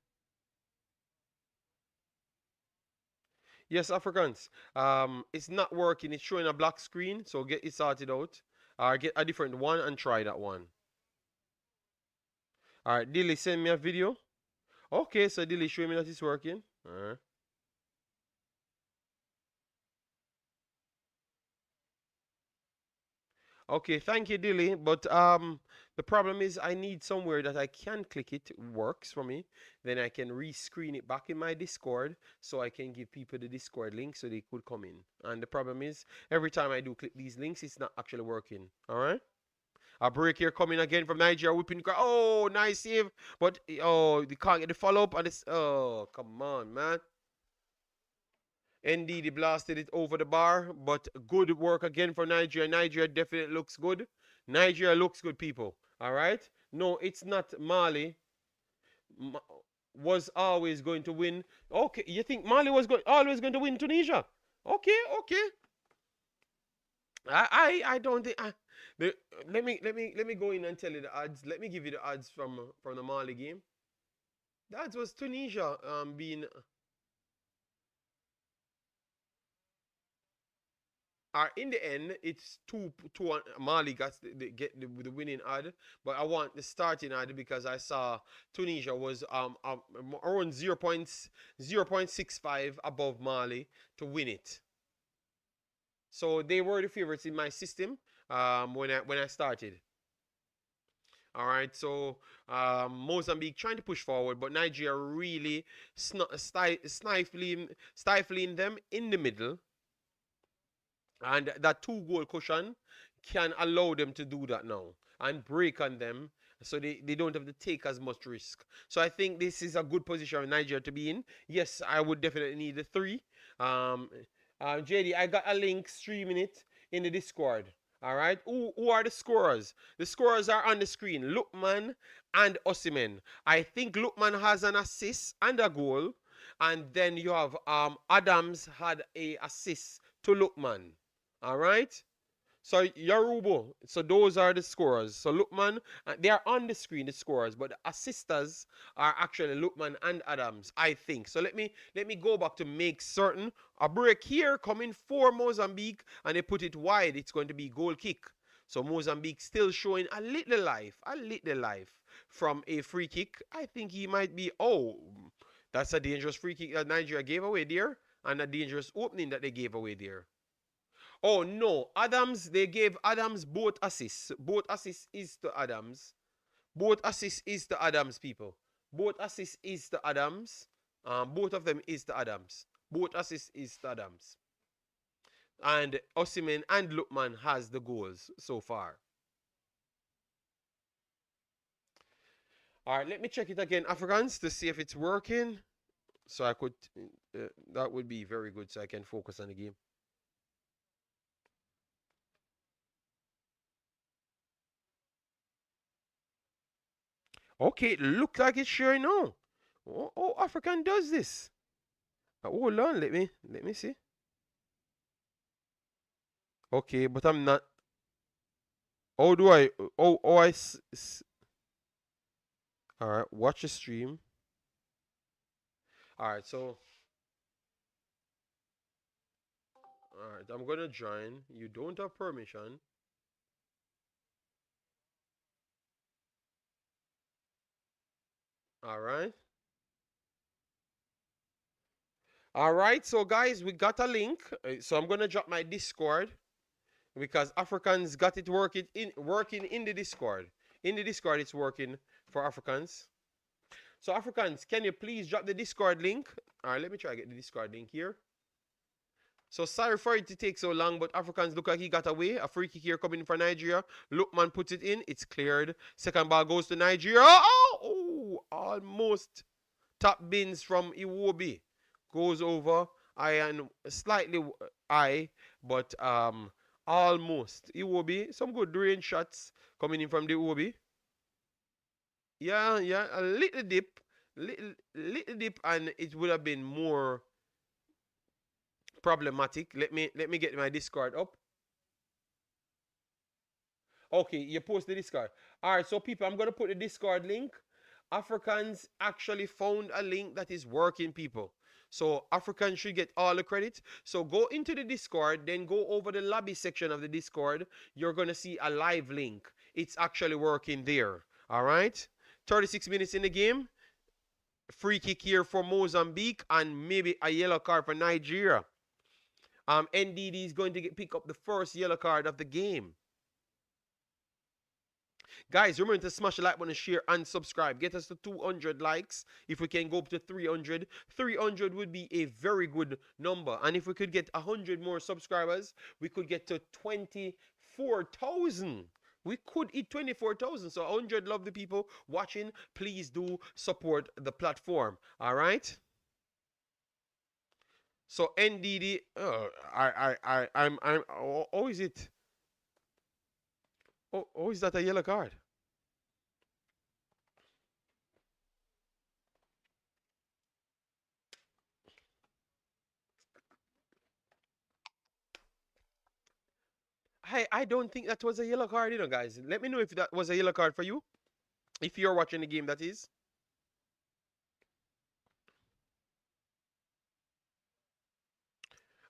Yes, Africans. It's not working. It's showing a black screen, so get it sorted out. Or get a different one and try that one. All right, Dilly, send me a video. Okay, so Dilly, show me that it's working. All right. Okay, thank you, Dilly. But the problem is I need somewhere that I can click it, works for me. Then I can re-screen it back in my Discord so I can give people the Discord link so they could come in. And the problem is every time I do click these links, it's not actually working. All right. A break here coming again from Nigeria, whipping. Oh, nice save, but oh, they can't get the follow up, and it's oh, come on, man. Indeed, he blasted it over the bar, but good work again for Nigeria. Nigeria definitely looks good. Nigeria looks good, people. All right. No, it's not Mali. Ma was always going to win. Okay, you think Mali was always going to win Tunisia? Okay, okay. I don't think. The, let me go in and tell you the odds. Let me give you the odds from the Mali game. That was Tunisia being in the end, it's 2-1. Mali got get the winning ad, but I want the starting ad because I saw Tunisia was around 0.65 above Mali to win it. So they were the favorites in my system when I started. All right, so Mozambique trying to push forward, but Nigeria really stifling them in the middle, and that 2 goal cushion can allow them to do that now and break on them, so they don't have to take as much risk. So I think this is a good position for Nigeria to be in. Yes, I would definitely need the three. Um, JD, I got a link streaming it in the Discord. All right, who are the scorers? The scorers are on the screen: Lookman and Osimhen. I think Lookman has an assist and a goal, and then you have Adams had a assist to Lookman. All right. So Yarubo. So those are the scorers. So Lookman, they are on the screen, the scorers, but the assisters are actually Lookman and Adams, I think. So let me go back to make certain. A break here coming for Mozambique, and they put it wide. It's going to be goal kick. So Mozambique still showing a little life from a free kick. I think he might be. Oh, that's a dangerous free kick that Nigeria gave away there, and a dangerous opening that they gave away there. Oh no, Adams, they gave Adams both assists. Both assists is to Adams. Both assists is to Adams, people. Both assists is to Adams. Both of them is to Adams. Both assists is to Adams. And Osimhen and Lookman has the goals so far. All right, let me check it again, Africans, to see if it's working. So I could, that would be very good so I can focus on the game. Okay, it looks like it's sharing now. Oh, African does this. Hold on, let me see. Okay, but I'm not. How do I? Oh, all right, watch the stream. All right, so all right, I'm gonna join. You don't have permission. All right. All right, so guys, we got a link. So I'm gonna drop my Discord because Africans got it working in the Discord. In the Discord, it's working for Africans. So Africans, can you please drop the Discord link? All right, let me try to get the Discord link here. So sorry for it to take so long, but Africans look like he got away. A free kick here coming for Nigeria. Lookman puts it in. It's cleared. Second ball goes to Nigeria. Almost top bins from Iwobi. Goes over. And slightly high, but almost. Iwobi, some good range shots coming in from the Iwobi. Yeah, yeah, a little dip, and it would have been more problematic. Let me get my Discord up. Okay, you post the Discord. All right, so people, I'm gonna put the Discord link. Africans actually found a link that is working, people. So Africans should get all the credit. So go into the Discord, then go over the lobby section of the Discord. You're gonna see a live link. It's actually working there. All right. 36 minutes in the game. Free kick here for Mozambique and maybe a yellow card for Nigeria. NDD is going to pick up the first yellow card of the game. Guys, remember to smash the like button, share, and subscribe. Get us to 200 likes. If we can go up to 300, 300 would be a very good number. And if we could get 100 more subscribers, we could get to 24,000. We could hit 24,000. So 100 lovely people watching. Please do support the platform. All right. So NDD, oh, is it? Oh, is that a yellow card? I don't think that was a yellow card, guys. Let me know if that was a yellow card for you. If you're watching the game, that is.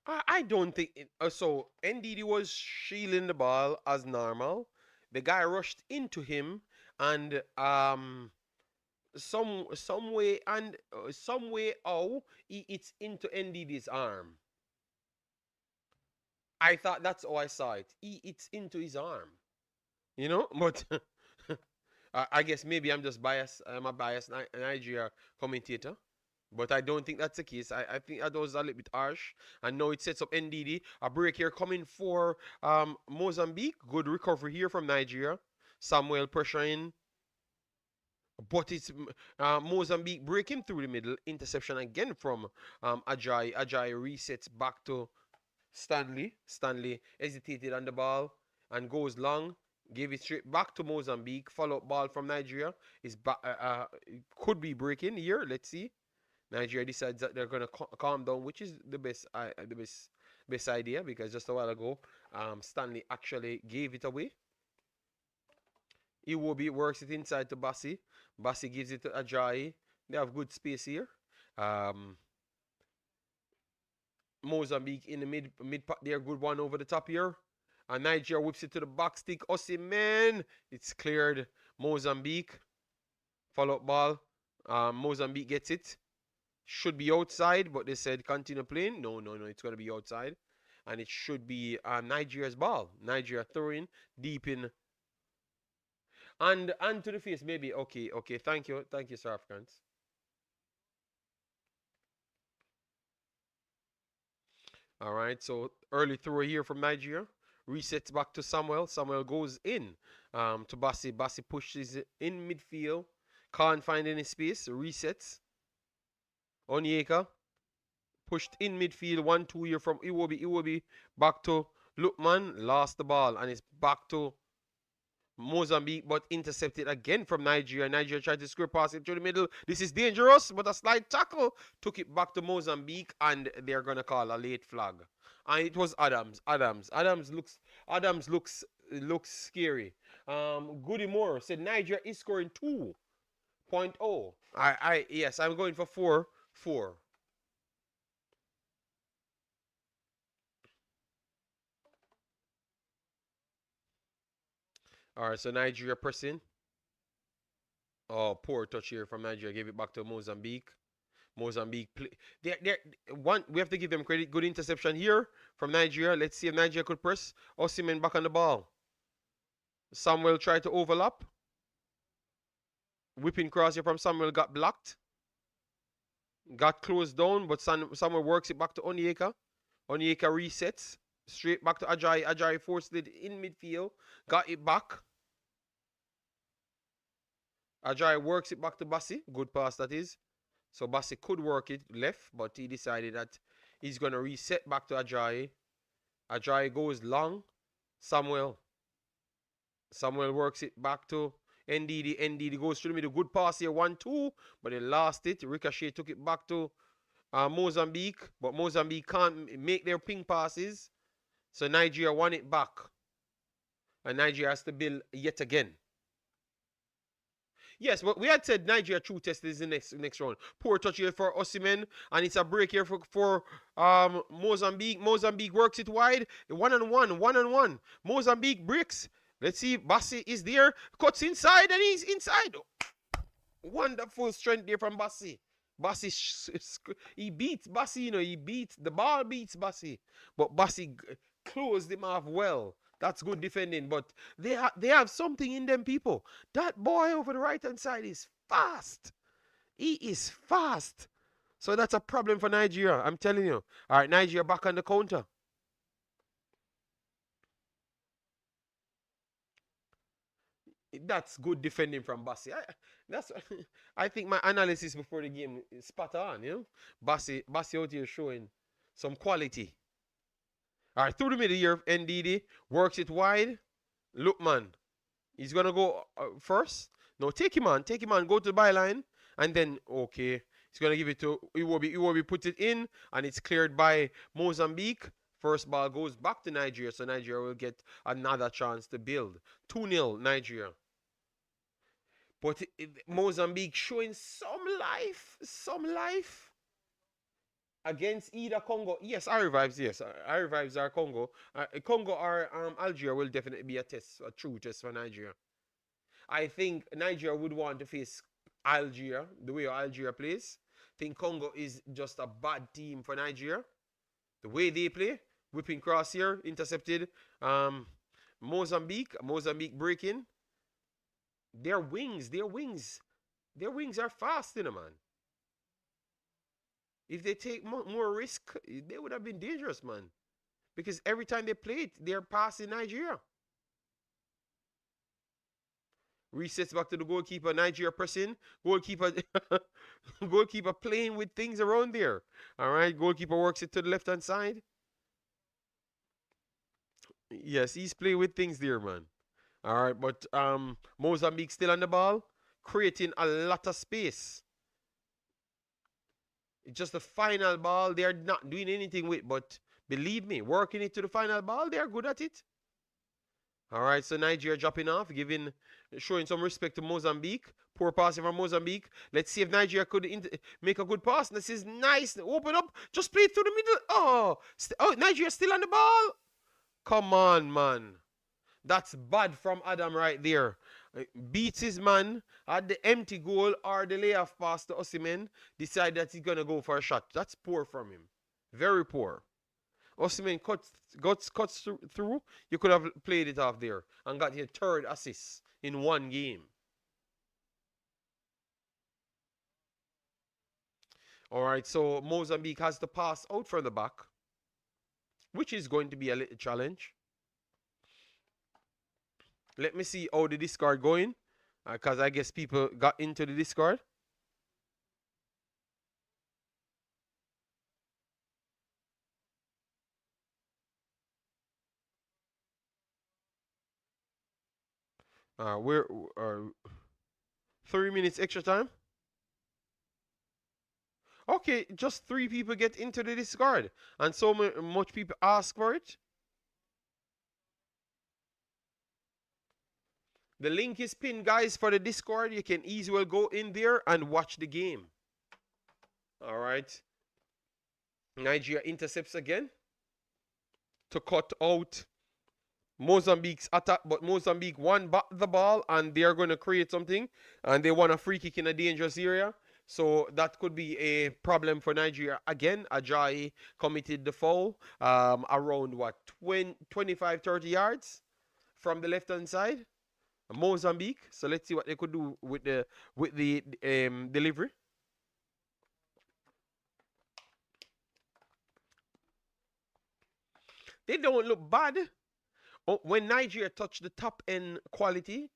I don't think so. NDD was shielding the ball as normal. The guy rushed into him, and some way and some way it's into NDD's arm. I thought that's how I saw it. It's into his arm, But I guess maybe I'm just biased. I'm a biased Nigeria commentator. But I don't think that's the case. I think that was a little bit harsh. And now it sets up NDD. A break here coming for Mozambique. Good recovery here from Nigeria. Samuel pressuring. But it's Mozambique breaking through the middle. Interception again from Ajay. Ajay resets back to Stanley. Stanley hesitated on the ball and goes long. Gave it straight back to Mozambique. Follow up ball from Nigeria. Is could be breaking here. Let's see. Nigeria decides that they're gonna calm down, which is the best idea, because just a while ago, Stanley actually gave it away. Iwobi works it inside to Bassi. Bassi gives it to Ajayi. They have good space here. Um, Mozambique in the mid part there, good one over the top here. And Nigeria whips it to the back stick. Osimhen, it's cleared. Mozambique, follow up ball. Mozambique gets it. Should be outside, but they said continue playing. No, it's gonna be outside, and it should be Nigeria's ball. Nigeria throwing deep in, and to the face maybe. Okay. Thank you, Sir Africans. All right, so early throw here from Nigeria. Resets back to Samuel. Samuel goes in to Bassi. Bassi pushes it in midfield. Can't find any space. Resets. Onyeka pushed in midfield. 1-2 here from Iwobi. Iwobi back to Lukman. Lost the ball, and it's back to Mozambique, but intercepted again from Nigeria. Nigeria tried to square pass it through the middle. This is dangerous, but a slight tackle took it back to Mozambique, and they're gonna call a late flag. And it was Adams. Adams looks scary. Goody Moore said Nigeria is scoring 2.0. Yes, I'm going for 4. All right, so Nigeria pressing. Oh, poor touch here from Nigeria. Gave it back to Mozambique. Mozambique play. They're one. We have to give them credit. Good interception here from Nigeria. Let's see if Nigeria could press. Osimhen back on the ball. Samuel tried to overlap. Whipping cross here from Samuel got blocked. Got closed down, but Samuel works it back to Onyeka. Onyeka resets. Straight back to Ajayi. Ajayi forced it in midfield. Got it back. Ajayi works it back to Bassi. Good pass that is. So Bassi could work it left, but he decided that he's going to reset back to Ajayi. Ajayi goes long. Samuel works it back to NDD. NDD goes through the middle. Good pass here. 1-2, but they lost it. Ricochet took it back to Mozambique, but Mozambique can't make their ping passes. So Nigeria won it back. And Nigeria has to build yet again. Yes, but we had said Nigeria true test is the next round. Poor touch here for Osimhen, and it's a break here for Mozambique. Mozambique works it wide. 1-on-1. Mozambique breaks. Let's see. Bassi is there. Cuts inside, and he's inside. Wonderful strength there from Bassi. Bassi, he beats Bassi, the ball beats Bassi. But Bassi closed him off well. That's good defending, but they have something in them, people. That boy over the right-hand side is fast. He is fast. So that's a problem for Nigeria, I'm telling you. All right, Nigeria back on the counter. That's good defending from Bassi. I think my analysis before the game is spot on, Bassi out here showing some quality. All right, through the middle here, NDD works it wide. Lukman, he's gonna go first. No, take him on, go to the byline, and then okay, he's gonna give it to Iwobi. Iwobi puts it in, and it's cleared by Mozambique. First ball goes back to Nigeria, so Nigeria will get another chance to build. 2-0 Nigeria. But Mozambique showing some life. against either Congo. Yes, our revives. Yes, our revives are Congo. Congo or Algeria will definitely be a test, a true test for Nigeria. I think Nigeria would want to face Algeria the way Algeria plays. I think Congo is just a bad team for Nigeria. The way they play, whipping cross here, intercepted. Um, Mozambique breaking. Their wings, their wings, their wings are fast, you know, man. If they take more risk, they would have been dangerous, man. Because every time they play it, they're passing Nigeria. Resets back to the goalkeeper. Nigeria pressing. Goalkeeper, goalkeeper playing with things around there. All right, goalkeeper works it to the left hand side. Yes, he's playing with things there, man. All right, but Mozambique still on the ball, creating a lot of space. It's just the final ball they're not doing anything with, but believe me, working it to the final ball, they're good at it. All right, so Nigeria dropping off, showing some respect to Mozambique. Poor passing from Mozambique. Let's see if Nigeria could make a good pass. This is nice. Open up. Just play it through the middle. Oh, Nigeria still on the ball. Come on, man. That's bad from Adam right there. Beats his man at the empty goal or the layoff pass to Osimhen. Decide that he's going to go for a shot. That's poor from him. Very poor. Osimhen cuts through. You could have played it off there and got your third assist in one game. All right, so Mozambique has to pass out from the back, which is going to be a little challenge. Let me see how the discard going, because I guess people got into the discard. We're 3 minutes extra time. Okay, just 3 people get into the discard, and so much people ask for it. The link is pinned, guys, for the Discord. You can easily go in there and watch the game. All right. Nigeria intercepts again to cut out Mozambique's attack, but Mozambique won back the ball and they're going to create something, and they want a free kick in a dangerous area. So that could be a problem for Nigeria. Again, Ajayi committed the foul around what, 25, 30 yards from the left hand side. Mozambique. So let's see what they could do with the delivery. They don't look bad. When Nigeria touch the top end quality,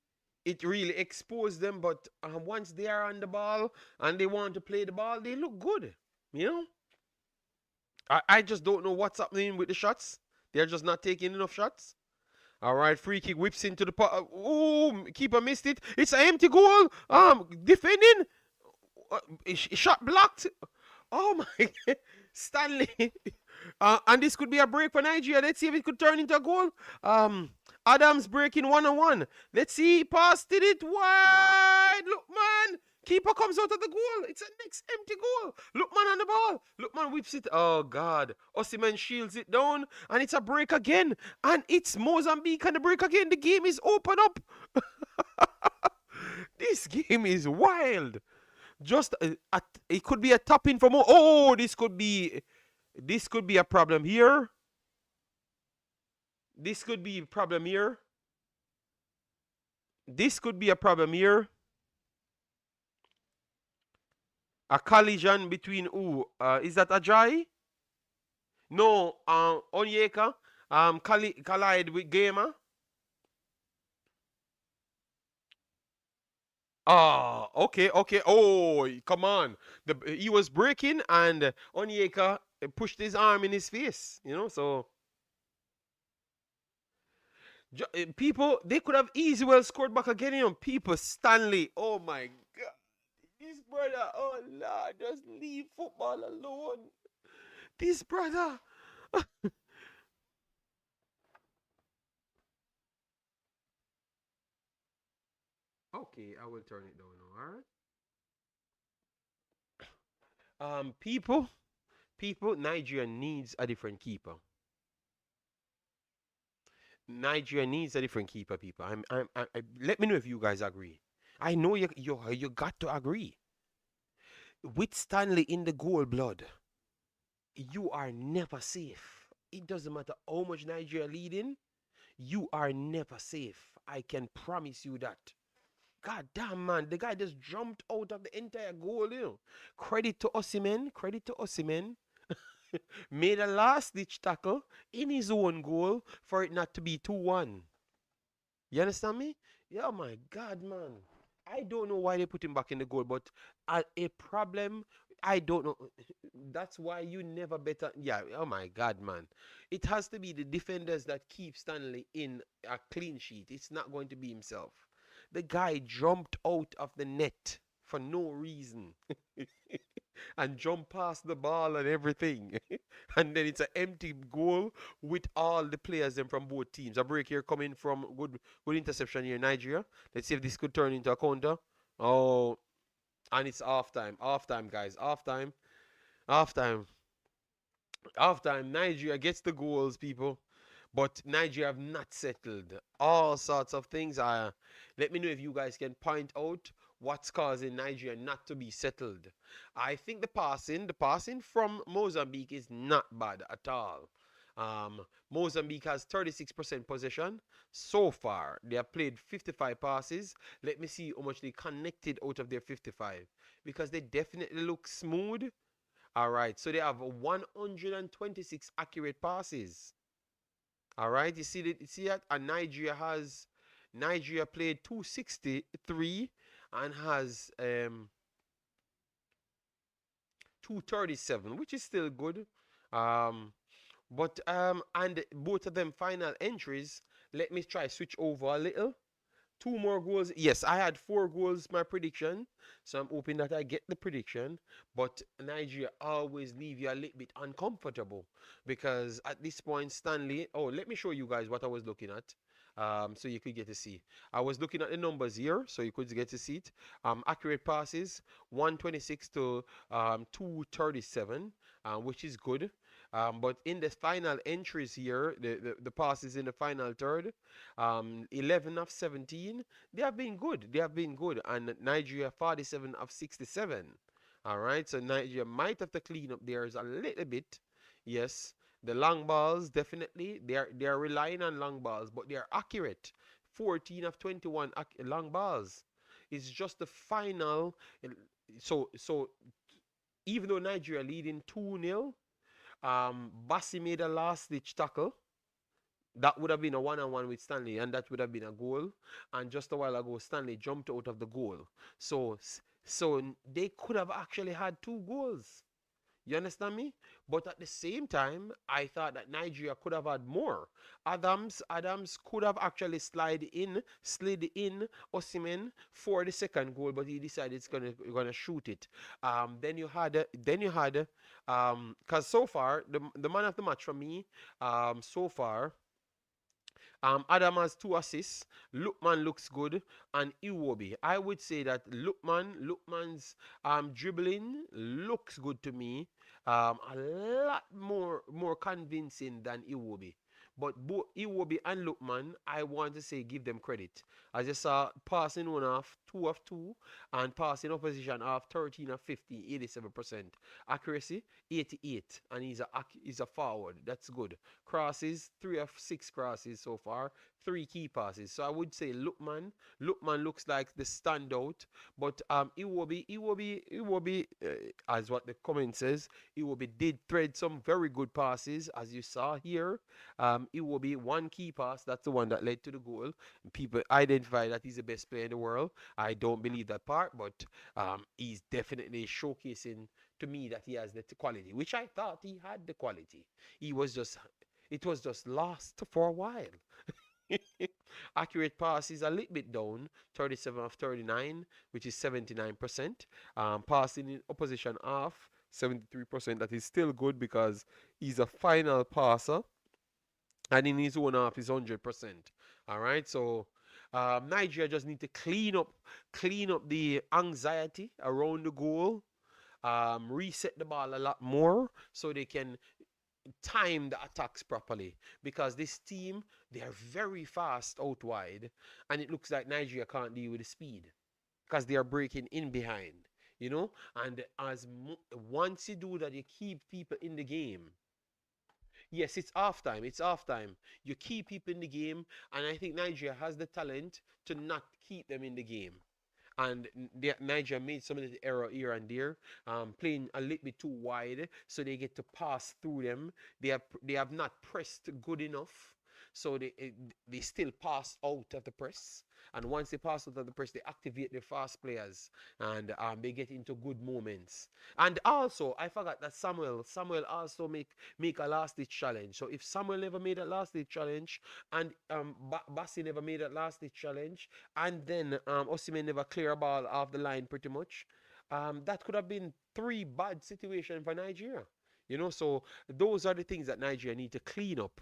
it really exposed them. But once they are on the ball and they want to play the ball, they look good. You know, I just don't know what's happening with the shots. They're just not taking enough shots. All right, free kick whips into the pot. Oh, keeper missed it. It's an empty goal. Defending. Shot blocked. Oh my, Stanley. And this could be a break for Nigeria. Let's see if it could turn into a goal. Adams breaking 1-on-1. Let's see. Passed it wide. Look, man. Keeper comes out of the goal. It's a next empty goal. Lookman on the ball. Lookman whips it. Oh, God. Osimhen shields it down. And it's a break again. And it's Mozambique on the break again. The game is open up. This game is wild. Just it could be a tap in for more. Oh, this could be a problem here. This could be a problem here. This could be a problem here. A collision between who? Is that Ajayi? No, Onyeka. Collide with Gamer. Ah, okay. Oh, come on. He was breaking and Onyeka pushed his arm in his face, so people, they could have easily well scored back again, people. Stanley, oh my God. This brother, oh Lord, just leave football alone. This brother. Okay, I will turn it down now, all right? People, People, Nigeria needs a different keeper. Nigeria needs a different keeper, people. Let me know if you guys agree. I know you got to agree. With Stanley in the goal, blood, you are never safe. It doesn't matter how much Nigeria leading, you are never safe. I can promise you that. God damn, man, the guy just jumped out of the entire goal. Credit to Osimhen. Credit to Osimhen. Made a last ditch tackle in his own goal for it not to be 2-1. You understand me? Yeah, my God, man. I don't know why they put him back in the goal, but a problem, I don't know. That's why you never better. Yeah, oh my God, man. It has to be the defenders that keep Stanley in a clean sheet. It's not going to be himself. The guy jumped out of the net for no reason and jumped past the ball and everything. And then it's an empty goal with all the players them from both teams. A break here coming from good interception here in Nigeria. Let's see if this could turn into a counter. Oh, and it's half time. Half time, guys. Half time. Half time. Half time. Nigeria gets the goals, people. But Nigeria have not settled. All sorts of things are. Let me know if you guys can point out what's causing Nigeria not to be settled. I think the passing from Mozambique is not bad at all. Mozambique has 36% possession so far. They have played 55 passes. Let me see how much they connected out of their 55 because they definitely look smooth. All right, so they have 126 accurate passes. All right, you see that? And Nigeria played 263 and has 237, which is still good. Um, but and both of them final entries. Let me try switch over a little. Two more goals. Yes, I had 4 goals, my prediction. So I'm hoping that I get the prediction. But Nigeria always leave you a little bit uncomfortable because at this point, Stanley. Oh, let me show you guys what I was looking at. So you could get to see. I was looking at the numbers here, so you could get to see it. Accurate passes, 126 to 237, which is good. But in the final entries here, the passes in the final third, 11 of 17, they have been good. They have been good. And Nigeria, 47 of 67. All right, so Nigeria might have to clean up theirs a little bit. Yes, the long balls definitely they are relying on long balls, but they are accurate. 14 of 21 long balls. It's just the final. So even though Nigeria leading 2-0, Bassi made a last ditch tackle. That would have been a one-on-one with Stanley, and that would have been a goal. And just a while ago, Stanley jumped out of the goal. So they could have actually had 2 goals. You understand me? But at the same time, I thought that Nigeria could have had more. Adams could have actually slid in Osimhen for the second goal, but he decided it's gonna shoot it. Cause so far the man of the match for me, so far. Adam has 2 assists. Lookman looks good, and Iwobi. I would say that Lookman's dribbling looks good to me. A lot more convincing than Iwobi. But both Iwobi and Lookman, I want to say give them credit. As you saw, passing one off, 2 of 2, and passing opposition off 13 of 50, 87%. Accuracy, 88, and he's a forward. That's good. Crosses, 3 of 6 crosses so far, 3 key passes. So I would say Lookman looks like the standout, but Iwobi, as what the comment says, Iwobi did thread some very good passes, as you saw here. Iwobi, 1 key pass, that's the one that led to the goal. People identify that he's the best player in the world. I don't believe that part, but he's definitely showcasing to me that he has the quality, which I thought he had the quality. It was just lost for a while. Accurate pass is a little bit down, 37 of 39, which is 79%. Passing in opposition off, 73%. That is still good because he's a final passer, and in his own half is 100%. All right, so Nigeria just need to clean up the anxiety around the goal. reset the ball a lot more so they can time the attacks properly, because this team, they are very fast out wide, and it looks like Nigeria can't deal with the speed because they are breaking in behind, you know. And once you do that, you keep people in the game. Yes, it's half time. It's half time. You keep people in the game, and I think Nigeria has the talent to not keep them in the game. And Nigeria made some of the error here and there, playing a little bit too wide, so they get to pass through them. They have not pressed good enough, so they still pass out of the press. And once they pass out of the press, they activate their fast players, and they get into good moments. And also, I forgot that Samuel also make a last ditch challenge. So if Samuel never made a last ditch challenge, and Bassi never made a last ditch challenge, and then Osimhen never clear a ball off the line pretty much, that could have been three bad situations for Nigeria. You know, so those are the things that Nigeria need to clean up.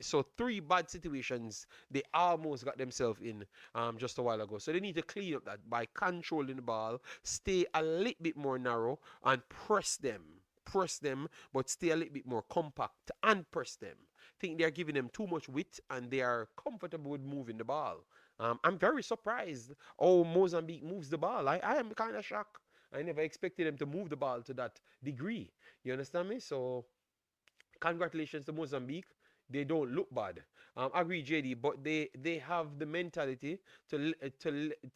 So three bad situations they almost got themselves in just a while ago. So they need to clean up that by controlling the ball, stay a little bit more narrow, and press them. Press them, but stay a little bit more compact and press them. I think they're giving them too much width, and they are comfortable with moving the ball. I'm very surprised how Mozambique moves the ball. I am kind of shocked. I never expected them to move the ball to that degree. You understand me? So congratulations to Mozambique. They don't look bad. I agree, JD, but they have the mentality to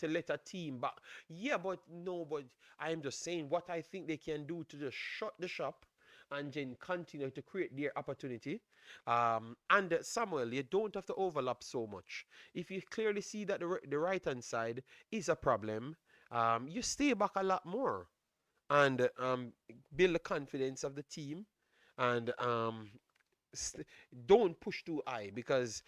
let a team back. Yeah, but no, but I am just saying what I think they can do to just shut the shop and then continue to create their opportunity. And Samuel, you don't have to overlap so much. If you clearly see that the right hand side is a problem, you stay back a lot more and build the confidence of the team, and don't push too high, because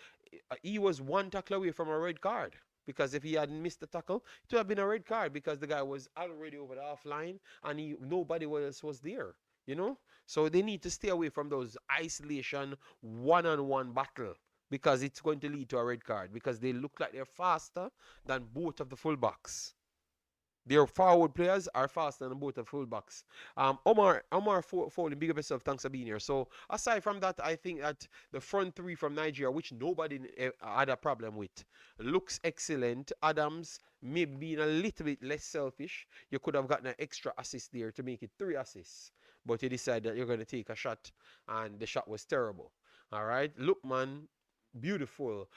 he was one tackle away from a red card. Because if he hadn't missed the tackle, it would have been a red card, because the guy was already over the half line, and nobody else was there. You know, so they need to stay away from those isolation one-on-one battle, because it's going to lead to a red card, because they look like they're faster than both of the fullbacks. Their forward players are faster than both the fullbacks. Omar Foley, big up yourself. Thanks for being here. So aside from that, I think that the front three from Nigeria, which nobody had a problem with, looks excellent. Adams maybe being a little bit less selfish. You could have gotten an extra assist there to make it 3 assists, but you decided that you're going to take a shot, and the shot was terrible. All right, look, man, beautiful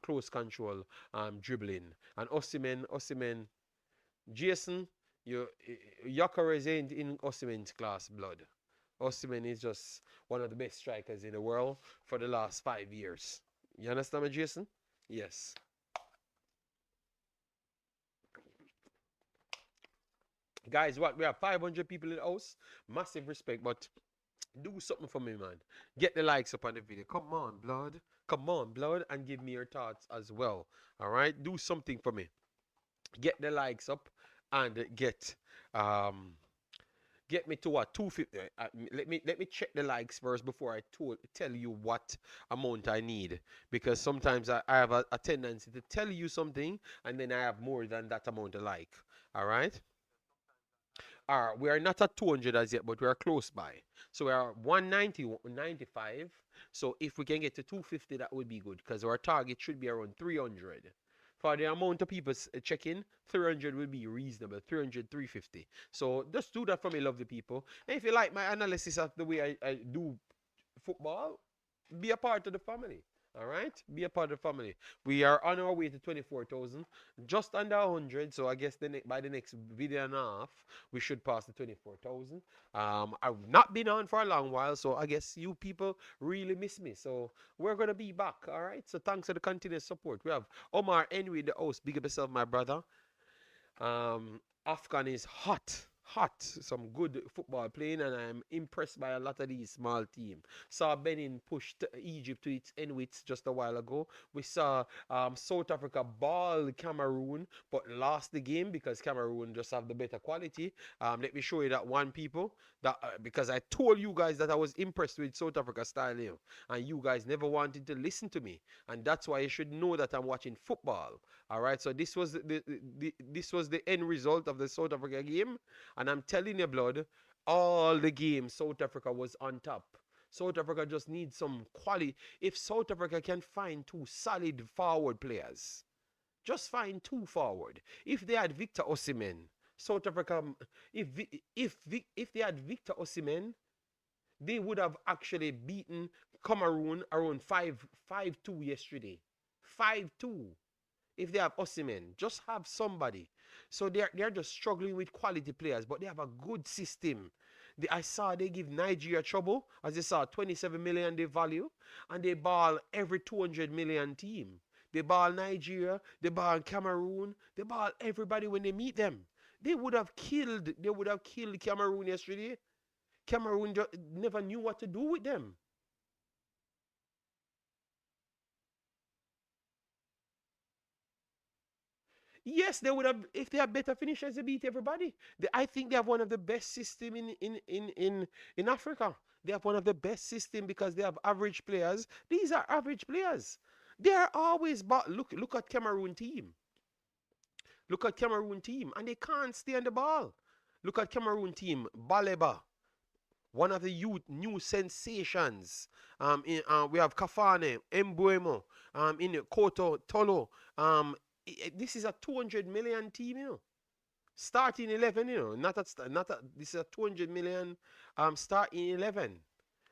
close control dribbling. And Osimhen, Jason, Yokeres ain't in Osimhen's class, blood. Osimhen is just one of the best strikers in the world for the last 5 years. You understand me, Jason? Yes. Guys, what? We have 500 people in the house. Massive respect, but do something for me, man. Get the likes up on the video. Come on, blood. Come on, blood, and give me your thoughts as well. All right, do something for me. Get the likes up, and um get me to what, 250. Let me check the likes first before I tell you what amount I need, because sometimes I have a tendency to tell you something, and then I have more than that amount of like. All right. We are not at 200 as yet, but we are close by. So we are 190, 95. So if we can get to 250, that would be good, because our target should be around 300. For the amount of people checking, 300 will be reasonable. 300, 350. So just do that for me, lovely people. And if you like my analysis of the way I do football, be a part of the family. All right, be a part of the family. We are on our way to 24,000, just under 100. So I guess by the next video and a half, we should pass the 24,000. I've not been on for a long while, so I guess you people really miss me. So we're gonna be back. All right. So thanks for the continuous support. We have Omar Henry, the host. Big up yourself, my brother. Afcon is hot. hot, some good football playing, and I'm impressed by a lot of these small teams. Saw Benin pushed Egypt to its end wits just a while ago. We saw South Africa ball Cameroon, but lost the game because Cameroon just have the better quality. Let me show you that one, people. That because I told you guys that I was impressed with South Africa style here, and you guys never wanted to listen to me, and that's why you should know that I'm watching football. All right, so this was the end result of the South Africa game, and I'm telling you, blood, all the games South Africa was on top. South Africa just needs some quality. If South Africa can find two solid forward players, just find two forward. If they had Victor Osimhen, South Africa, if if they had Victor Osimhen, they would have actually beaten Cameroon around 5-2 yesterday. 5-2. If they have Osimhen, just have somebody. So they're just struggling with quality players, but they have a good system. I saw they give Nigeria trouble, as they saw 27 million they value, and they ball every 200 million team. They ball Nigeria, they ball Cameroon, they ball everybody when they meet them. They would have killed Cameroon yesterday. Cameroon never knew what to do with them. Yes, they would have if they have better finishers. They beat everybody. I think they have one of the best system in Africa. They have one of the best system because they have average players. These are average players. They are always look at Cameroon team. Look at Cameroon team, and they can't stay on the ball. Look at Cameroon team. Baleba, one of the youth new sensations. We have Kafane, Embuemo, in Koto, Tolo. This is a 200 million team, you know. Starting 11, you know, this is a 200 million starting 11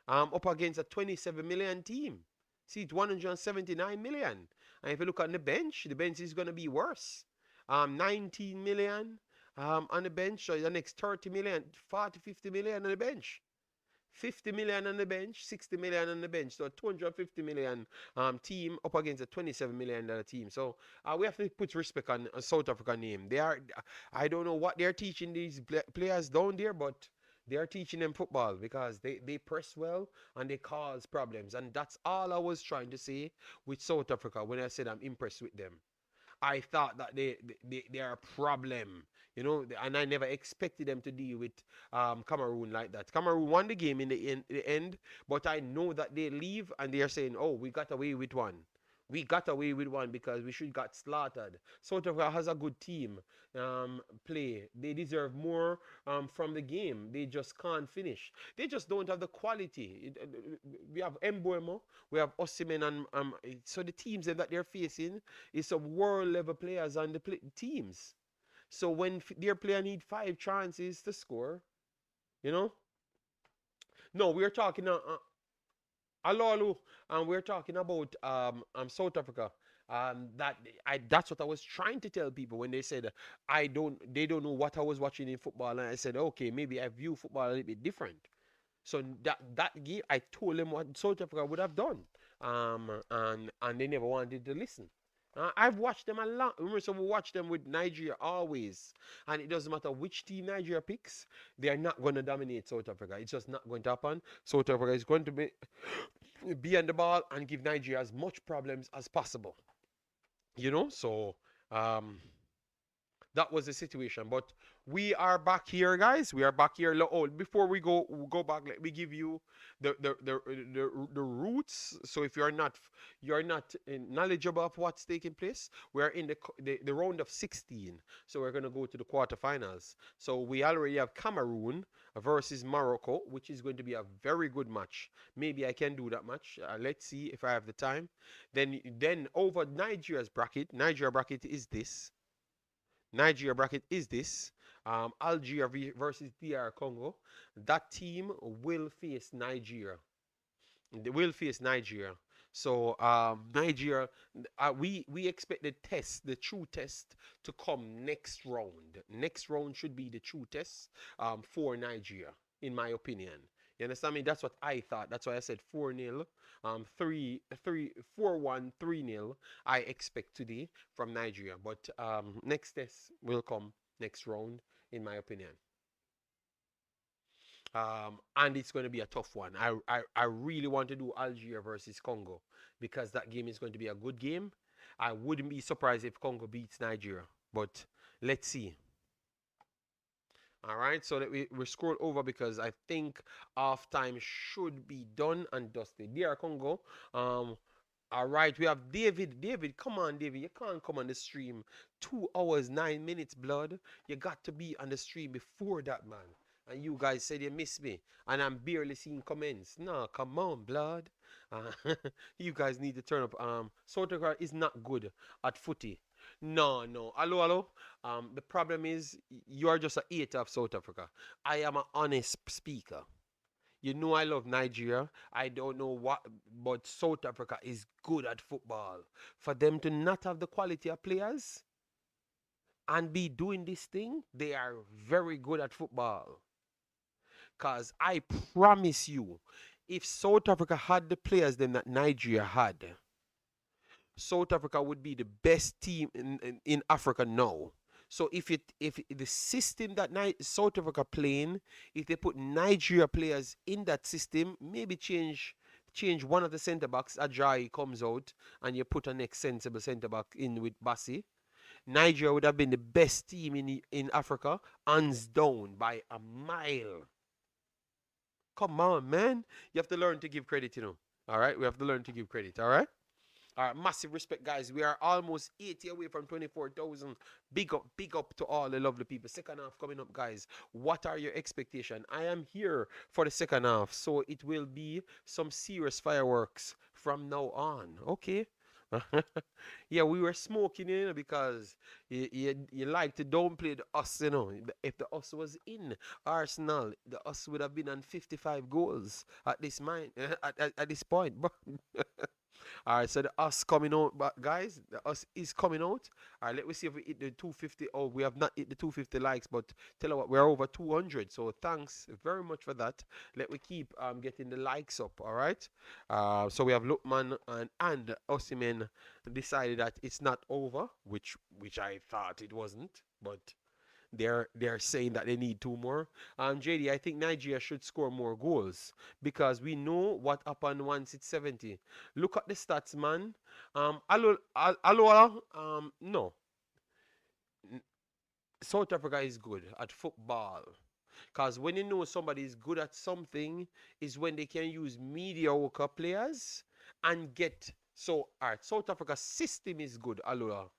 up against a 27 million team. See, it's 179 million. And if you look at the bench is going to be worse. 19 million on the bench, so the next 30 million, 40, 50 million on the bench. 50 million on the bench, 60 million on the bench. So 250 million team up against a 27 million team. So we have to put respect on a South African name. I don't know what they're teaching these players down there, but they are teaching them football because they press well and they cause problems. And that's all I was trying to say with South Africa when I said I'm impressed with them. I thought that they are a problem, you know, and I never expected them to deal with Cameroon like that. Cameroon won the game in the end, but I know that they leave and they are saying, "Oh, we got away with one. We got away with one because we should got slaughtered." South Africa has a good team play. They deserve more from the game. They just can't finish. They just don't have the quality. We have Mbuemo, we have Osimhen, and so the teams that they're facing is some world level players on the teams. So when their player need 5 chances to score, you know. No, we're talking. Hello, and we're talking about South Africa. That's what I was trying to tell people when they said they don't know what I was watching in football, and I said, okay, maybe I view football a little bit different. So that game, I told them what South Africa would have done, and they never wanted to listen. I've watched them a lot. Remember, so we watch them with Nigeria always, and it doesn't matter which team Nigeria picks, they are not going to dominate South Africa. It's just not going to happen. South Africa is going to be on the ball and give Nigeria as much problems as possible. You know, so um, that was the situation. But we are back here, guys. We are back here. Oh, before we go back, let me give you the roots. So if you're not knowledgeable of what's taking place, we are in the round of 16. So we're gonna go to the quarterfinals. So we already have Cameroon versus Morocco, which is going to be a very good match. Maybe I can do that match. Let's see if I have the time. Then over Nigeria's bracket. Nigeria bracket is this. Nigeria bracket is this. Algeria versus DR Congo. That team will face Nigeria. They will face Nigeria. So Nigeria, we expect the true test, to come next round. Next round should be the true test for Nigeria, in my opinion. You understand me? That's what I thought. That's why I said 4-0, 4-1, 3-0. I expect today from Nigeria. But next test will come next round, in my opinion. And it's going to be a tough one. I really want to do Algeria versus Congo because that game is going to be a good game. I wouldn't be surprised if Congo beats Nigeria, but let's see. All right, so that we scroll over because I think half time should be done and dusted. Dear Congo, um, all right, we have David. David, come on, David. You can't come on the stream 2 hours, 9 minutes, blood. You got to be on the stream before that, man. And you guys said you miss me, and I'm barely seeing comments. No, come on, blood. You guys need to turn up. South Africa is not good at footy. No, no. Hello, hello. The problem is you are just a hater of South Africa. I am an honest speaker. You know I love Nigeria. I don't know what, but South Africa is good at football. For them to not have the quality of players and be doing this thing, they are very good at football. Cause I promise you, if South Africa had the players then that Nigeria had, South Africa would be the best team in Africa now. So if the system that South Africa playing, if they put Nigeria players in that system, maybe change one of the centre backs, Ajayi comes out, and you put a next sensible centre back in with Bassi. Nigeria would have been the best team in Africa, hands down by a mile. Come on, man. You have to learn to give credit, All right, we have to learn to give credit. All right. All right, massive respect, guys. We are almost 80 away from 24,000. Big up to all the lovely people. Second half coming up, guys. What are your expectations? I am here for the second half, so it will be some serious fireworks from now on. Okay. Yeah, we were smoking, because you like to downplay the us, If the us was in Arsenal, the us would have been on 55 goals at this at this point, bro. All right, so the us coming out, but guys, the us is coming out. All right, let me see if we hit the 250. Oh, we have not hit the 250 likes, but tell you what, we're over 200. So thanks very much for that. Let me keep getting the likes up. All right. So we have Lookman and Osimhen decided that it's not over, which I thought it wasn't, but they're saying that they need two more. JD, I think Nigeria should score more goals because we know what happened once it's 70. Look at the stats, man. No. South Africa is good at football. Because when you know somebody is good at something, is when they can use mediocre players and get. So, all right, South Africa's system is good, Alola.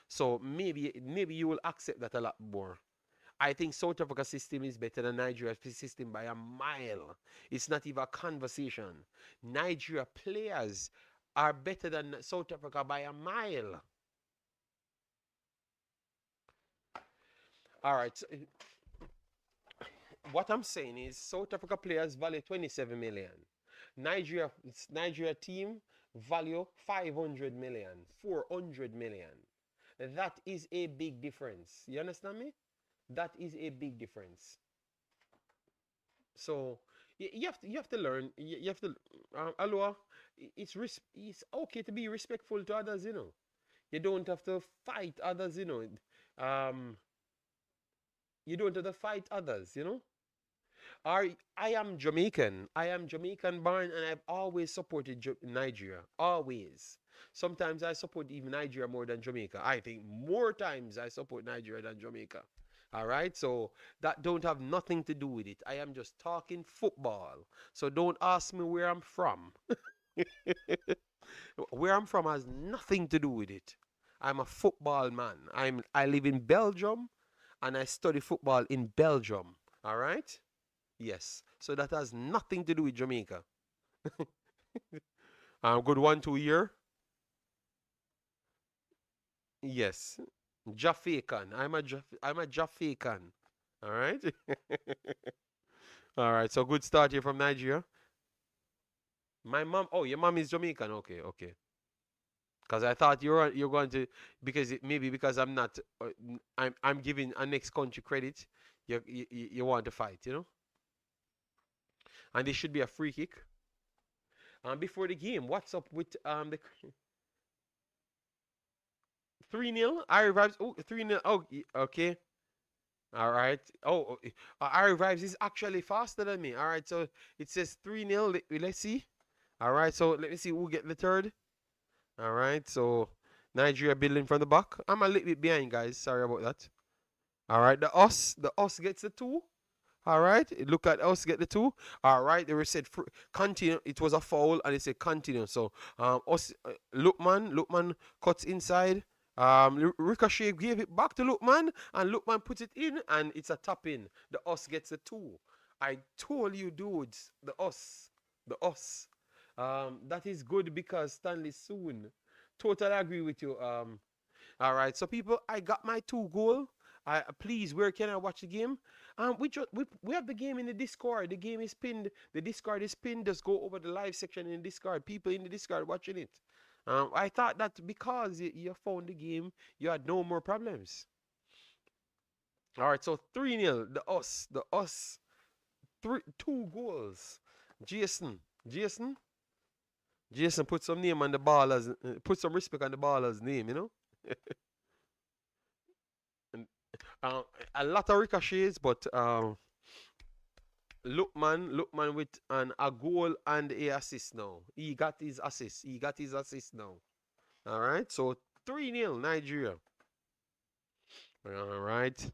So maybe you will accept that a lot more. I think South Africa's system is better than Nigeria's system by a mile. It's not even a conversation. Nigeria players are better than South Africa by a mile. All right. So, what I'm saying is South Africa players value 27 million. Nigeria team value 500 million, 400 million. That is a big difference. You understand me? That is a big difference. So you have to learn. You have to. Aloha, it's okay to be respectful to others. You don't have to fight others. Um, you don't have to fight others. I am Jamaican. I am Jamaican born, and I've always supported Nigeria. Always. Sometimes I support even Nigeria more than Jamaica. I think more times I support Nigeria than Jamaica. All right, so that don't have nothing to do with it. I am just talking football. So don't ask me where I'm from. Where I'm from has nothing to do with it. I'm a football man. I live in Belgium and I study football in Belgium. All right? Yes. So that has nothing to do with Jamaica. Good 1 2 year. Yes. Jafaican. I'm a Jafaican. All right. All right. So good start here from Nigeria. My mom. Oh, your mom is Jamaican. Okay. Okay. Because I thought you're going to maybe because I'm not I'm giving a next country credit. You want to fight. And this should be a free kick. Before the game, what's up with the 3-0? I revived. Oh, 3-0. Oh, okay. All right. Oh, our Vibes is actually faster than me. All right. So it says 3-0. Let's see. All right. So let me see who get the third. All right. So Nigeria building from the back. I'm a little bit behind, guys. Sorry about that. All right. The us gets the two. All right. Look at us get the two. All right. They were said continue. It was a foul and they said continue. So us Lookman cuts inside. Ricochet gave it back to Lookman and Lookman put it in and it's a tap in. The us gets the two. I told you, dudes. The us. That is good because Stanley soon. Totally agree with you. All right, so people, I got my 2 goal. Please, where can I watch the game? We have the game in the Discord. The game is pinned. The Discord is pinned. Just go over the live section in the Discord. People in the Discord watching it. I thought that because you found the game, you had no more problems. All right, so 3-0. The us. 2 goals. Jason, Jason, Jason, put some name on the baller's. Put some respect on the baller's name. And, uh, a lot of ricochets, but Lookman with a goal and a assist now. He got his assist. He got his assist now. All right, so 3-0 Nigeria. All right.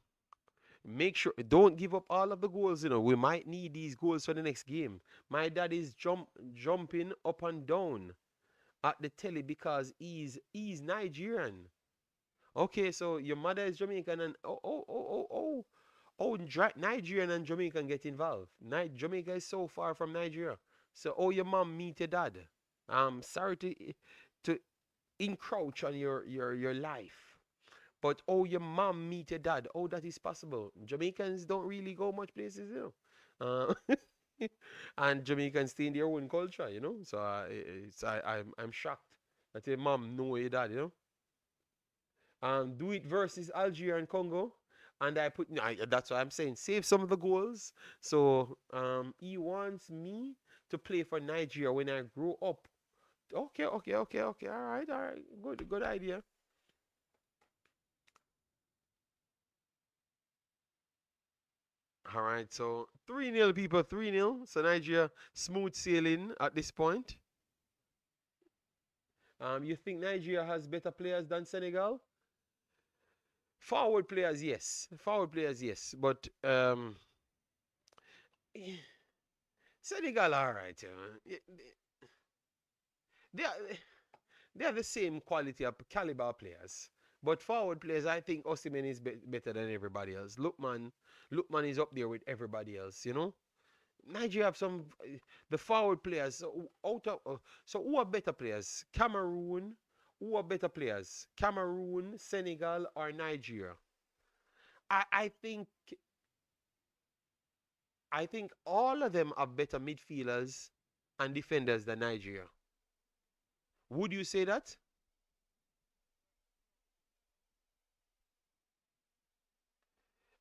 Make sure don't give up all of the goals. We might need these goals for the next game. My dad is jumping up and down at the telly because he's Nigerian. Okay, so your mother is Jamaican and Nigerian and Jamaican get involved. Jamaica is so far from Nigeria. So your mom meet your dad. I'm sorry to encroach on your life. But your mom meet your dad. That is possible. Jamaicans don't really go much places. And Jamaicans stay in their own culture. So I'm shocked that your mom know your dad. Do it versus Algeria and Congo. And that's why I'm saying save some of the goals. So he wants me to play for Nigeria when I grow up. Okay. All right. Good idea. All right. So 3-0 people, 3-0. So Nigeria smooth sailing at this point. You think Nigeria has better players than Senegal? Forward players, yes. Forward players, yes. But Senegal, all right. They are, they are the same quality of caliber players. But forward players, I think Osimhen is better than everybody else. Lookman is up there with everybody else. Nigeria have the forward players. So who are better players? Cameroon. Who are better players? Cameroon, Senegal, or Nigeria? I think all of them are better midfielders and defenders than Nigeria. Would you say that?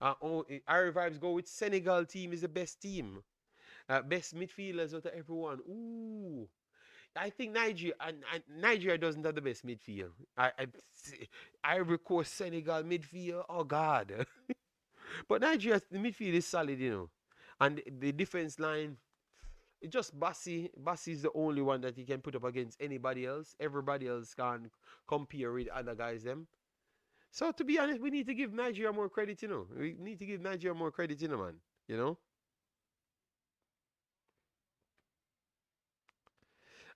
Our vibes go with Senegal team is the best team. Best midfielders out of everyone. Ooh. I think Nigeria doesn't have the best midfield. Ivory Coast, Senegal midfield. Oh God. But Nigeria's the midfield is solid. And the defense line, it's just Bassi. Bassi is the only one that he can put up against anybody else. Everybody else can compare with other guys them. So to be honest, we need to give Nigeria more credit. We need to give Nigeria more credit, man. You know.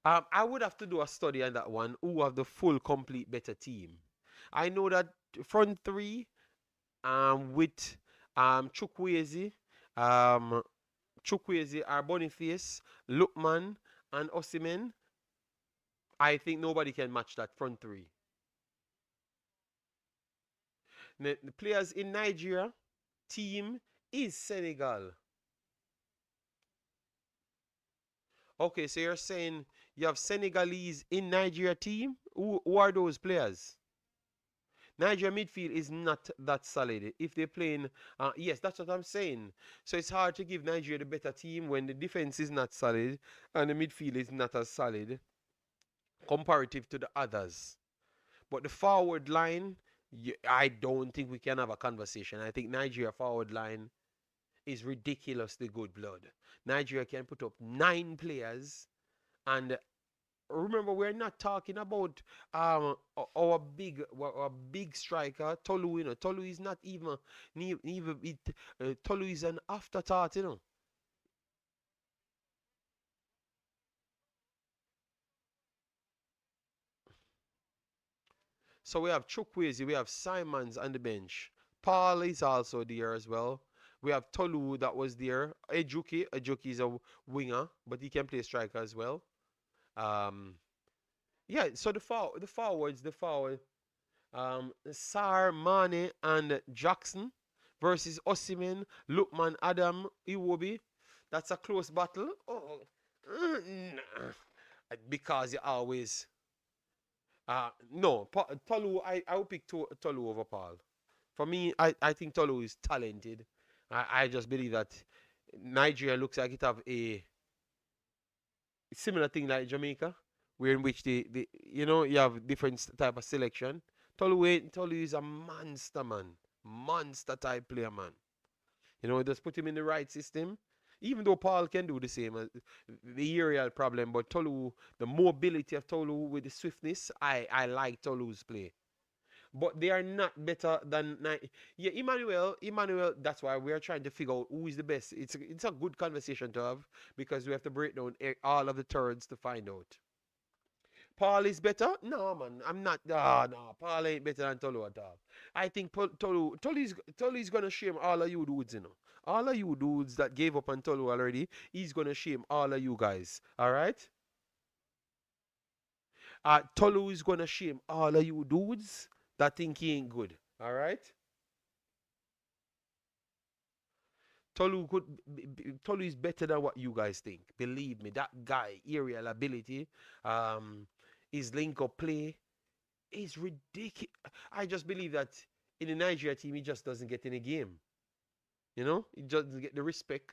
I would have to do a study on that one. Who have the full, complete, better team? I know that front three, with Chukwueze, um, Boniface, Lookman, and Osimhen. I think nobody can match that front three. The players in Nigeria team is Senegal. Okay, so you're saying you have Senegalese in Nigeria team? Who are those players? Nigeria midfield is not that solid. If they're playing, yes, that's what I'm saying. So it's hard to give Nigeria the better team when the defense is not solid and the midfield is not as solid comparative to the others. But the forward line I don't think we can have a conversation. I think Nigeria forward line is ridiculously good blood. Nigeria can put up 9 players, and remember, we're not talking about our big striker Tolu. Tolu is not even Tolu is an afterthought. So we have Chukwueze, we have Simons on the bench. Paul is also there as well. We have Tolu that was there. Ejuki is a winger, but he can play striker as well. Um, yeah. So the forward, Sar, Mane, and Jackson versus Osimhen, Lukman, Adam, Iwobi. That's a close battle. Oh, nah. Because you always no, Tolu. I will pick Tolu over Paul. For me, I think Tolu is talented. I just believe that Nigeria looks like it have a similar thing like Jamaica, where in which you have different type of selection. Tolu is a monster man, monster type player man. Just put him in the right system. Even though Paul can do the same, the aerial problem, but Tolu, the mobility of Tolu with the swiftness, I like Tolu's play. But they are not better than yeah, Emmanuel. That's why we are trying to figure out who is the best. It's a good conversation to have because we have to break down all of the turns to find out. Paul is better? No, man. I'm not. No. Paul ain't better than Tolu at all. I think Tolu is gonna shame all of you dudes. All of you dudes that gave up on Tolu already. He's gonna shame all of you guys. All right. Tolu is gonna shame all of you dudes that think he ain't good. All right. Tolu is better than what you guys think. Believe me, that guy, aerial ability, um, his link up play is ridiculous. I just believe that in the Nigeria team, he just doesn't get in a game. He doesn't get the respect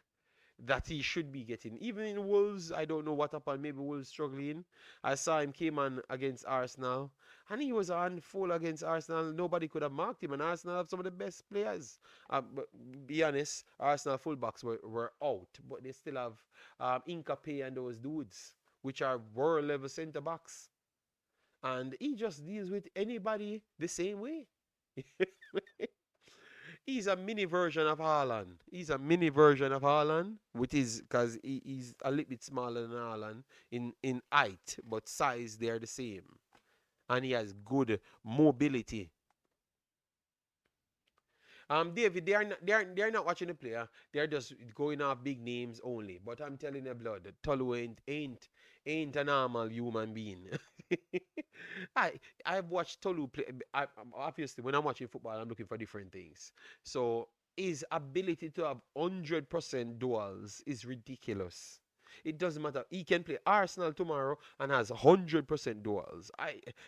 that he should be getting. Even in Wolves, I don't know what happened. Maybe Wolves struggling. I saw him came on against Arsenal, and he was on full against Arsenal. Nobody could have marked him, and Arsenal have some of the best players. But be honest, Arsenal fullbacks were out, but they still have Incape and those dudes, which are world level centre backs, and he just deals with anybody the same way. He's a mini version of Haaland. He's a mini version of Haaland, which is because he's a little bit smaller than Haaland in height, but size they're the same. And he has good mobility. David, they are not watching the player. They're just going off big names only. But I'm telling you, blood, Tolu ain't a normal human being. I I've watched Tolu play. Obviously, when I'm watching football, I'm looking for different things. So his ability to have 100% duels is ridiculous. It doesn't matter. He can play Arsenal tomorrow and has 100% duels.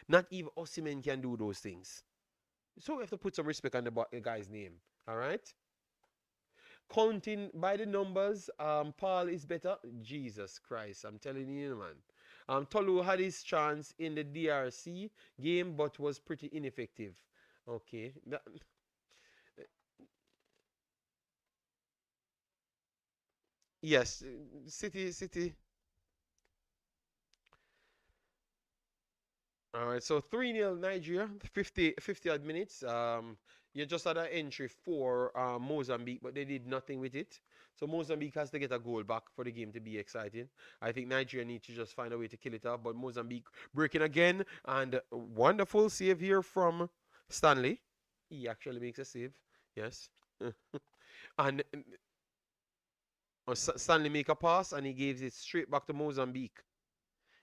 Not even Osimhen can do those things. So we have to put some respect on the guy's name. All right. Counting by the numbers, Paul is better. Jesus Christ, I'm telling you, man. Tolu had his chance in the DRC game, but was pretty ineffective. Okay. Yes, City. All right, so 3-0 Nigeria, 50 odd minutes. You just had an entry for Mozambique, but they did nothing with it. So Mozambique has to get a goal back for the game to be exciting. I think Nigeria needs to just find a way to kill it off, but Mozambique breaking again, and wonderful save here from Stanley. He actually makes a save, yes. And Stanley make a pass, and he gives it straight back to Mozambique.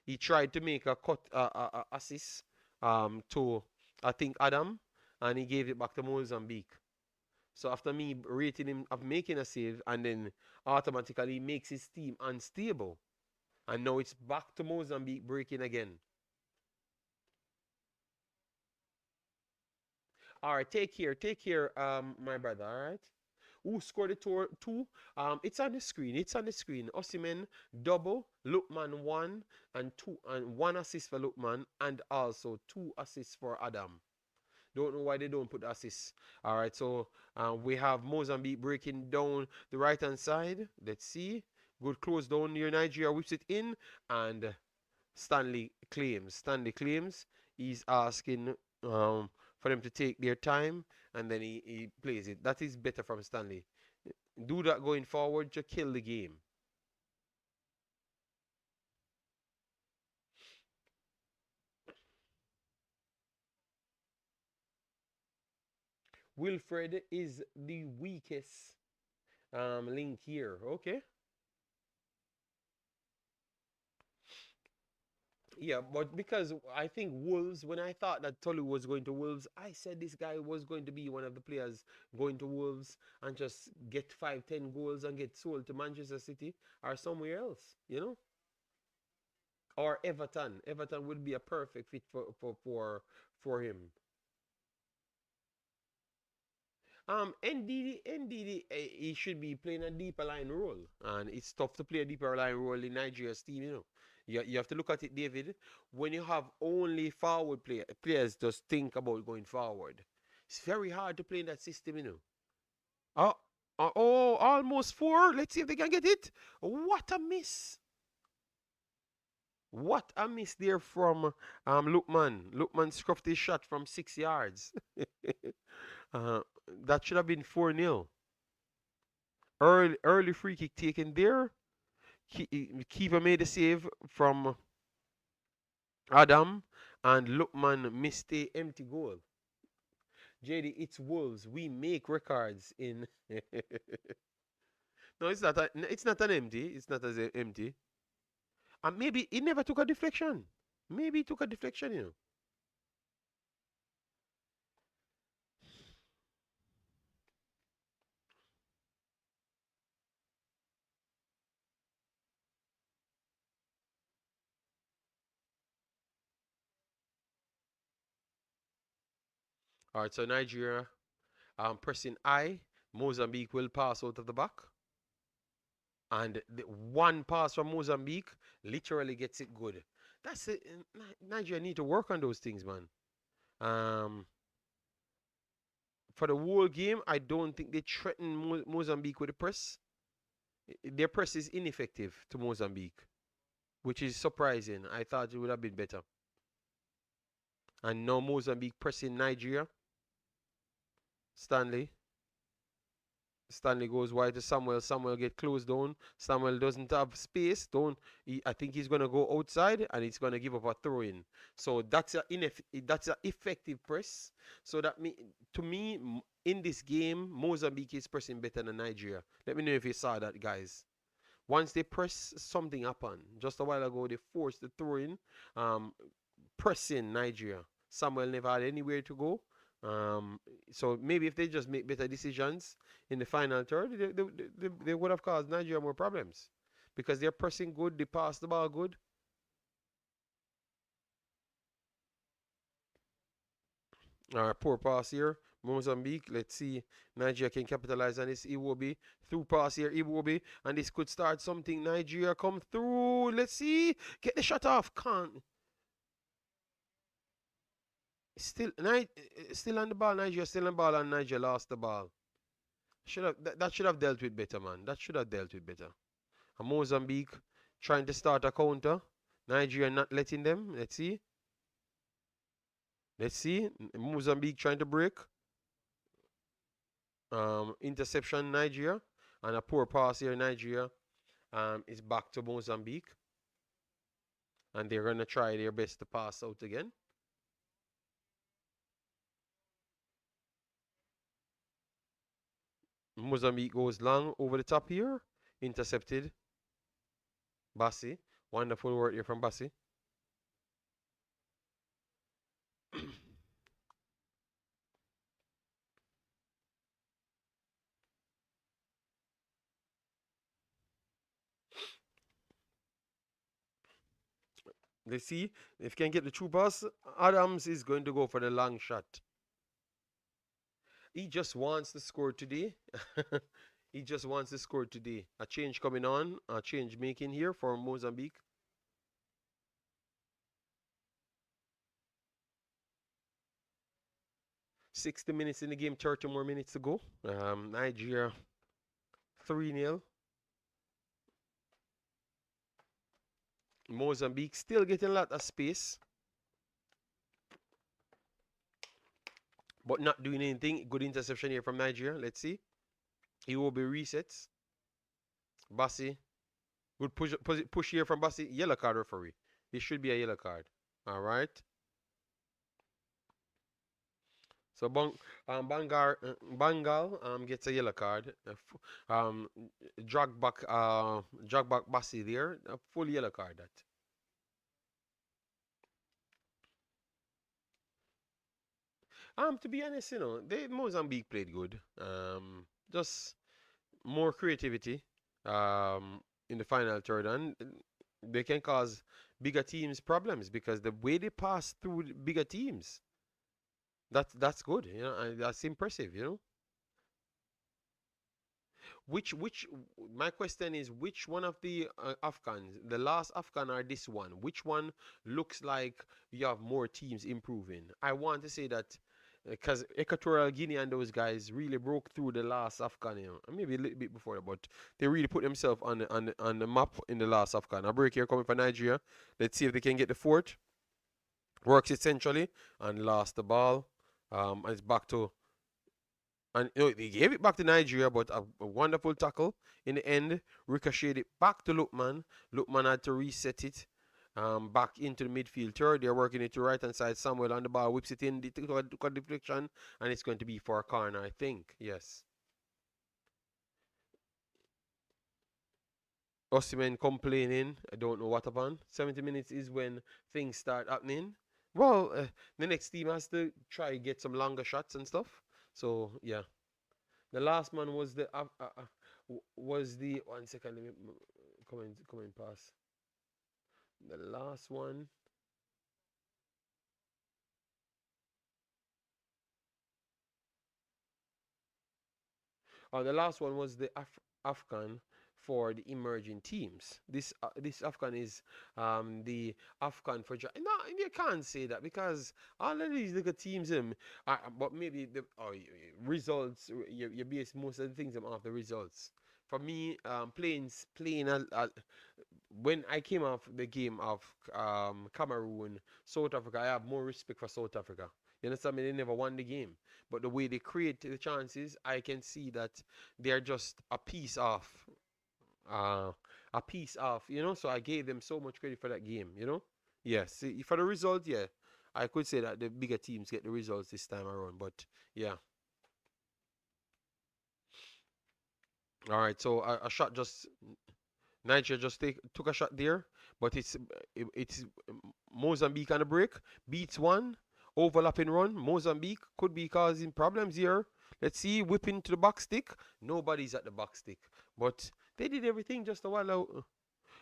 He tried to make a cut assist to I think Adam, and he gave it back to Mozambique. So after me rating him of making a save, and then automatically he makes his team unstable, and now it's back to Mozambique breaking again. All right, take care, my brother. All right. Who scored the two? It's on the screen. It's on the screen. Osimhen double, Lookman one, and one assist for Lookman, and also two assists for Adam. Don't know why they don't put assists. All right, so we have Mozambique breaking down the right hand side. Let's see. Good close down near Nigeria, whips it in, and Stanley claims he's asking for them to take their time, and then he plays it. That is better from Stanley. Do that going forward to kill the game. Wilfred is the weakest link here. Okay. Yeah, but because I think Wolves, when I thought that Tolu was going to Wolves, I said this guy was going to be one of the players going to Wolves and just get 5, 10 goals and get sold to Manchester City or somewhere else, you know? Or Everton. Everton would be a perfect fit for him. NDD, he should be playing a deeper line role, and it's tough to play a deeper line role in Nigeria's team. You have to look at it, David. When you have only forward players just think about going forward. It's very hard to play in that system. Oh, oh, almost four. Let's see if they can get it. What a miss! What a miss there from Lookman. Lookman scuffed his shot from 6 yards. uh, that should have been 4-0. Early free kick taken there. Keeper made a save from Adam, and Lookman missed a empty goal. JD, it's Wolves. We make records in. No, it's not. It's not an empty. It's not as empty. And maybe he never took a deflection. Maybe he took a deflection. All right, so Nigeria pressing I. Mozambique will pass out of the back. And the one pass from Mozambique literally gets it good. That's it. Nigeria need to work on those things, man. Um, for the whole game, I don't think they threaten Mozambique with the press. Their press is ineffective to Mozambique, which is surprising. I thought it would have been better. And now Mozambique pressing Nigeria. Stanley. Stanley goes wide to Samuel. Samuel get closed down. Samuel doesn't have space. Don't. I think he's gonna go outside and he's gonna give up a throw in. So that's that's an effective press. So to me, in this game, Mozambique is pressing better than Nigeria. Let me know if you saw that, guys. Once they press, something happened. Just a while ago, they forced the throw in, pressing Nigeria. Samuel never had anywhere to go. So maybe if they just make better decisions in the final third, they would have caused Nigeria more problems because they're pressing good, they pass the ball good. Poor pass here. Mozambique, let's see. Nigeria can capitalize on this. Iwobi through pass here. Iwobi, and this could start something. Nigeria come through. Let's see. Get the shot off. Can't. Still on the ball. Nigeria still on the ball, and Nigeria lost the ball. That should have dealt with better, man. That should have dealt with better. And Mozambique trying to start a counter. Nigeria not letting them. Let's see. Let's see. Mozambique trying to break. Interception Nigeria. And a poor pass here. Nigeria is back to Mozambique. And they're going to try their best to pass out again. Mozambique goes long over the top here. Intercepted. Bassi. Wonderful work here from Bassi. Let's see if can get the true pass. Adams is going to go for the long shot. He just wants to score today. He just wants to score today. A change coming on, a change making here for Mozambique. 60 minutes in the game, 30 more minutes to go. Nigeria 3-0. Mozambique still getting a lot of space, but not doing anything. Good interception here from Nigeria. Let's see. He will be resets. Bassi. Good push here from Bassi. Yellow card, referee. It should be a yellow card. All right. So Bangal gets a yellow card. Um, drag back Bassi there. A full yellow card. That. To be honest, Mozambique played good. Just more creativity. In the final third, and they can cause bigger teams problems because the way they pass through the bigger teams, that's good. And that's impressive. Which my question is, which one of the Afghans, the last Afghan or this one, which one looks like you have more teams improving? I want to say that because Equatorial Guinea and those guys really broke through the last Afghan, maybe a little bit before that, but they really put themselves on the map in the last Afghan. A break here coming for Nigeria. Let's see if they can get the fourth. Works essentially and lost the ball. And it's back to. And they gave it back to Nigeria, but a wonderful tackle in the end. Ricocheted it back to Lukman. Lukman had to reset it back into the midfield third. They're working it to right hand side. Samuel on the ball whips it in. Took a deflection, and it's going to be for a corner, I think. Yes. Osimhen complaining. I don't know what happened. 70 minutes is when things start happening. Well, the next team has to try get some longer shots and stuff. So yeah. The last man was the 1 second. Let me come in pass. The last one. Oh, the last one was the Afcon for the emerging teams. This Afcon is the Afcon for no, you can't say that because all of these little teams but maybe the results you base most of the things off the results. For me, playing when I came off the game of Cameroon, South Africa, I have more respect for South Africa. You understand me? They never won the game. But the way they create the chances, I can see that they're just a piece off. A piece off, So I gave them so much credit for that game. Yes, for the result, yeah. I could say that the bigger teams get the results this time around. But yeah. All right, so a shot just Nigeria just took a shot there, but it's Mozambique on the break, beats one, overlapping run. Mozambique could be causing problems here. Let's see, whipping to the back stick. Nobody's at the back stick, but they did everything just a while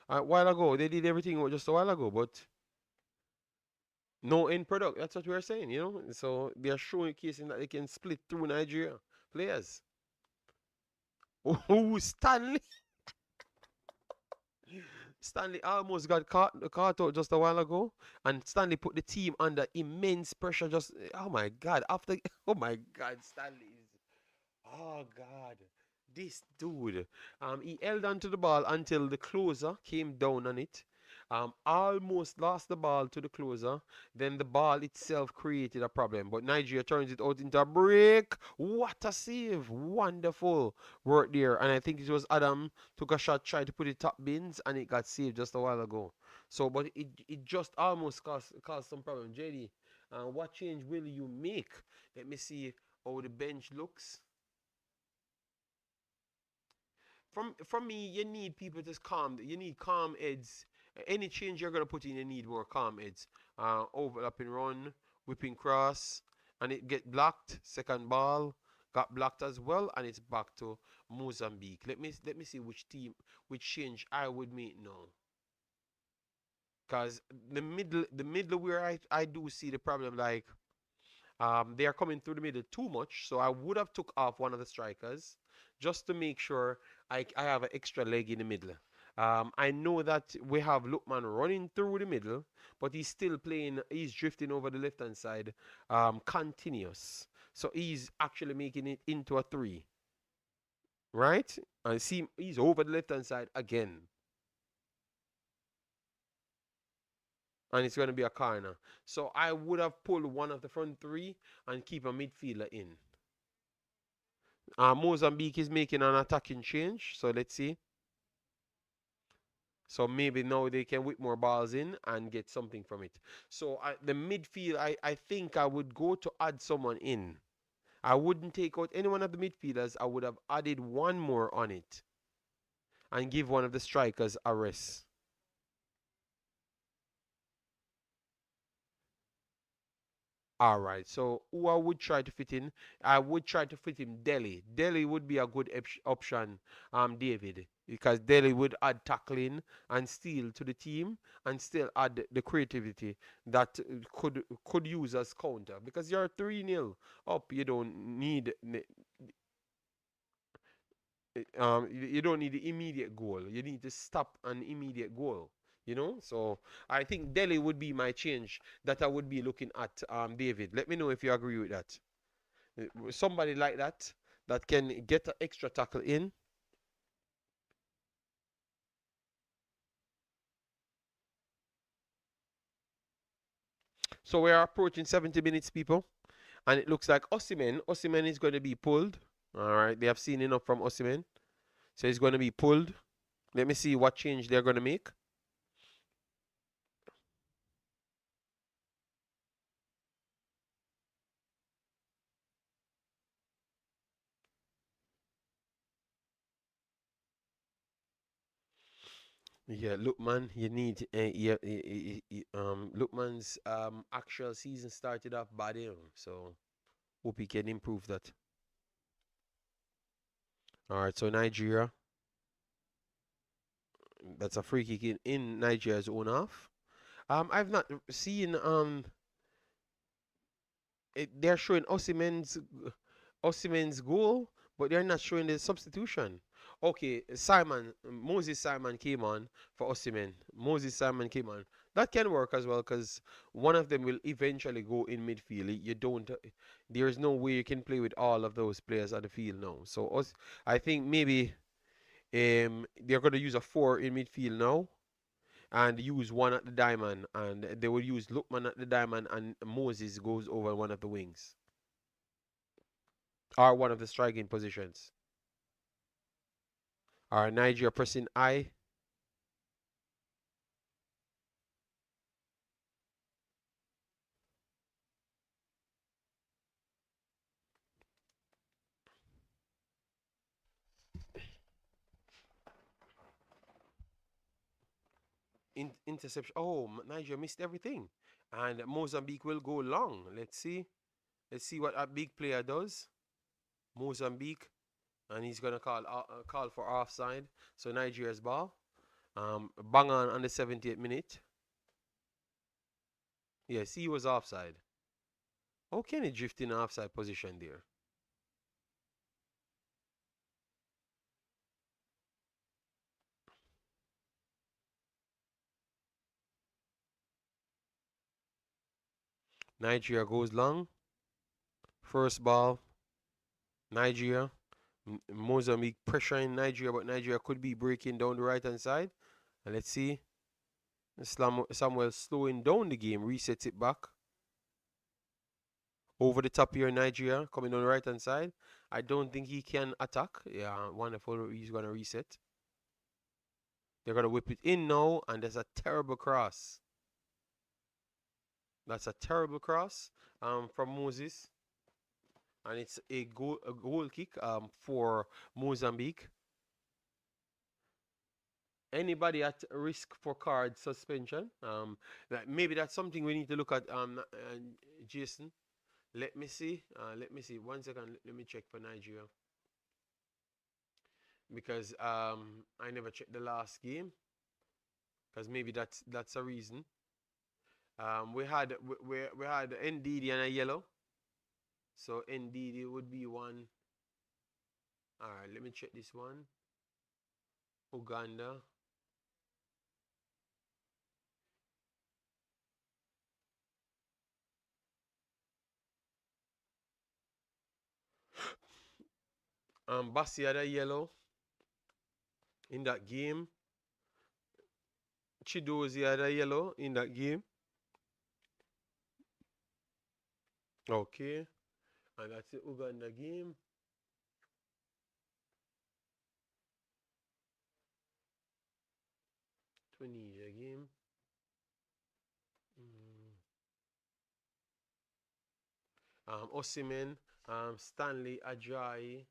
ago. They did everything just a while ago, but no end product. That's what we're saying. So they are showcasing that they can split through Nigeria players. Oh, Stanley. Stanley almost got caught out just a while ago, and Stanley put the team under immense pressure. Just oh my God! After oh my God, Stanley is oh God, this dude. He held onto the ball until the closer came down on it. Almost lost the ball to the closer. Then the ball itself created a problem, but Nigeria turns it out into a break. What a save! Wonderful work there. And I think it was Adam took a shot, tried to put it top bins, and it got saved just a while ago. So, but it just almost caused some problem. JD, what change will you make? Let me see how the bench looks. From me, you need people to calm. You need calm heads. Any change you're gonna put in, you need more calm heads. Overlapping run, whipping cross, and it get blocked. Second ball got blocked as well, and it's back to Mozambique. Let me see which change I would make now. Cause the middle where I do see the problem, like they are coming through the middle too much, so I would have took off one of the strikers just to make sure I have an extra leg in the middle. I know that we have Lookman running through the middle, but he's still playing. He's drifting over the left hand side, continuous. So he's actually making it into a three, right? And see, he's over the left hand side again. And it's going to be a corner. So I would have pulled one of the front three and keep a midfielder in. Mozambique is making an attacking change. So let's see. So maybe now they can whip more balls in and get something from it. So the midfield, I think I would go to add someone in. I wouldn't take out any one of the midfielders. I would have added one more on it and give one of the strikers a rest. All right. So who I would try to fit in? I would try to fit in Delhi. Delhi would be a good option, David, because Delhi would add tackling and steal to the team and still add the creativity that could use as counter. Because you're 3-0 up, you don't need you don't need the immediate goal. You need to stop an immediate goal. So I think Delhi would be my change that I would be looking at. David, let me know if you agree with that. Somebody like that can get an extra tackle in. So we are approaching 70 minutes, people, and it looks like Osimhen is going to be pulled. All right, they have seen enough from Osimhen, so he's going to be pulled. Let me see what change they're going to make. Yeah, Lookman, you need Lookman's actual season started off bad, so hope he can improve that. All right, so Nigeria, that's a free kick in Nigeria's own half. I've not seen they're showing Osimhen's goal, but they're not showing the substitution. Okay, Moses Simon came on for Osimhen. Moses Simon came on. That can work as well because one of them will eventually go in midfield. You don't. There is no way you can play with all of those players on the field now. So I think maybe they're going to use a four in midfield now and use one at the diamond, and they will use Lookman at the diamond, and Moses goes over one of the wings or one of the striking positions. Or Nigeria pressing I. Interception. Oh, Nigeria missed everything. And Mozambique will go long. Let's see. Let's see what a big player does. Mozambique. And he's going to call for offside. So Nigeria's ball. Bang on the 78th minute. Yes, he was offside. How can he drift in offside position there? Nigeria goes long. First ball. Nigeria. Mozambique pressuring Nigeria, but Nigeria could be breaking down the right hand side. And let's see. Samuel slowing down the game, resets it back. Over the top here, Nigeria coming on the right hand side. I don't think he can attack. Yeah, wonderful. He's going to reset. They're going to whip it in now, and there's a terrible cross. That's a terrible cross from Moses. And it's a goal kick for Mozambique. Anybody at risk for card suspension? Maybe that's something we need to look at, Jason. Let me see. Let me see. 1 second. Let me check for Nigeria because I never checked the last game because maybe that's a reason. We had NDD and a yellow, so NDD would be one. All right, let me check this one. Uganda. Bassi had a yellow in that game. Chidozi had a yellow in that game. Okay. And that's the Uganda game. Tunisia game. Osimhen, Stanley Ajayi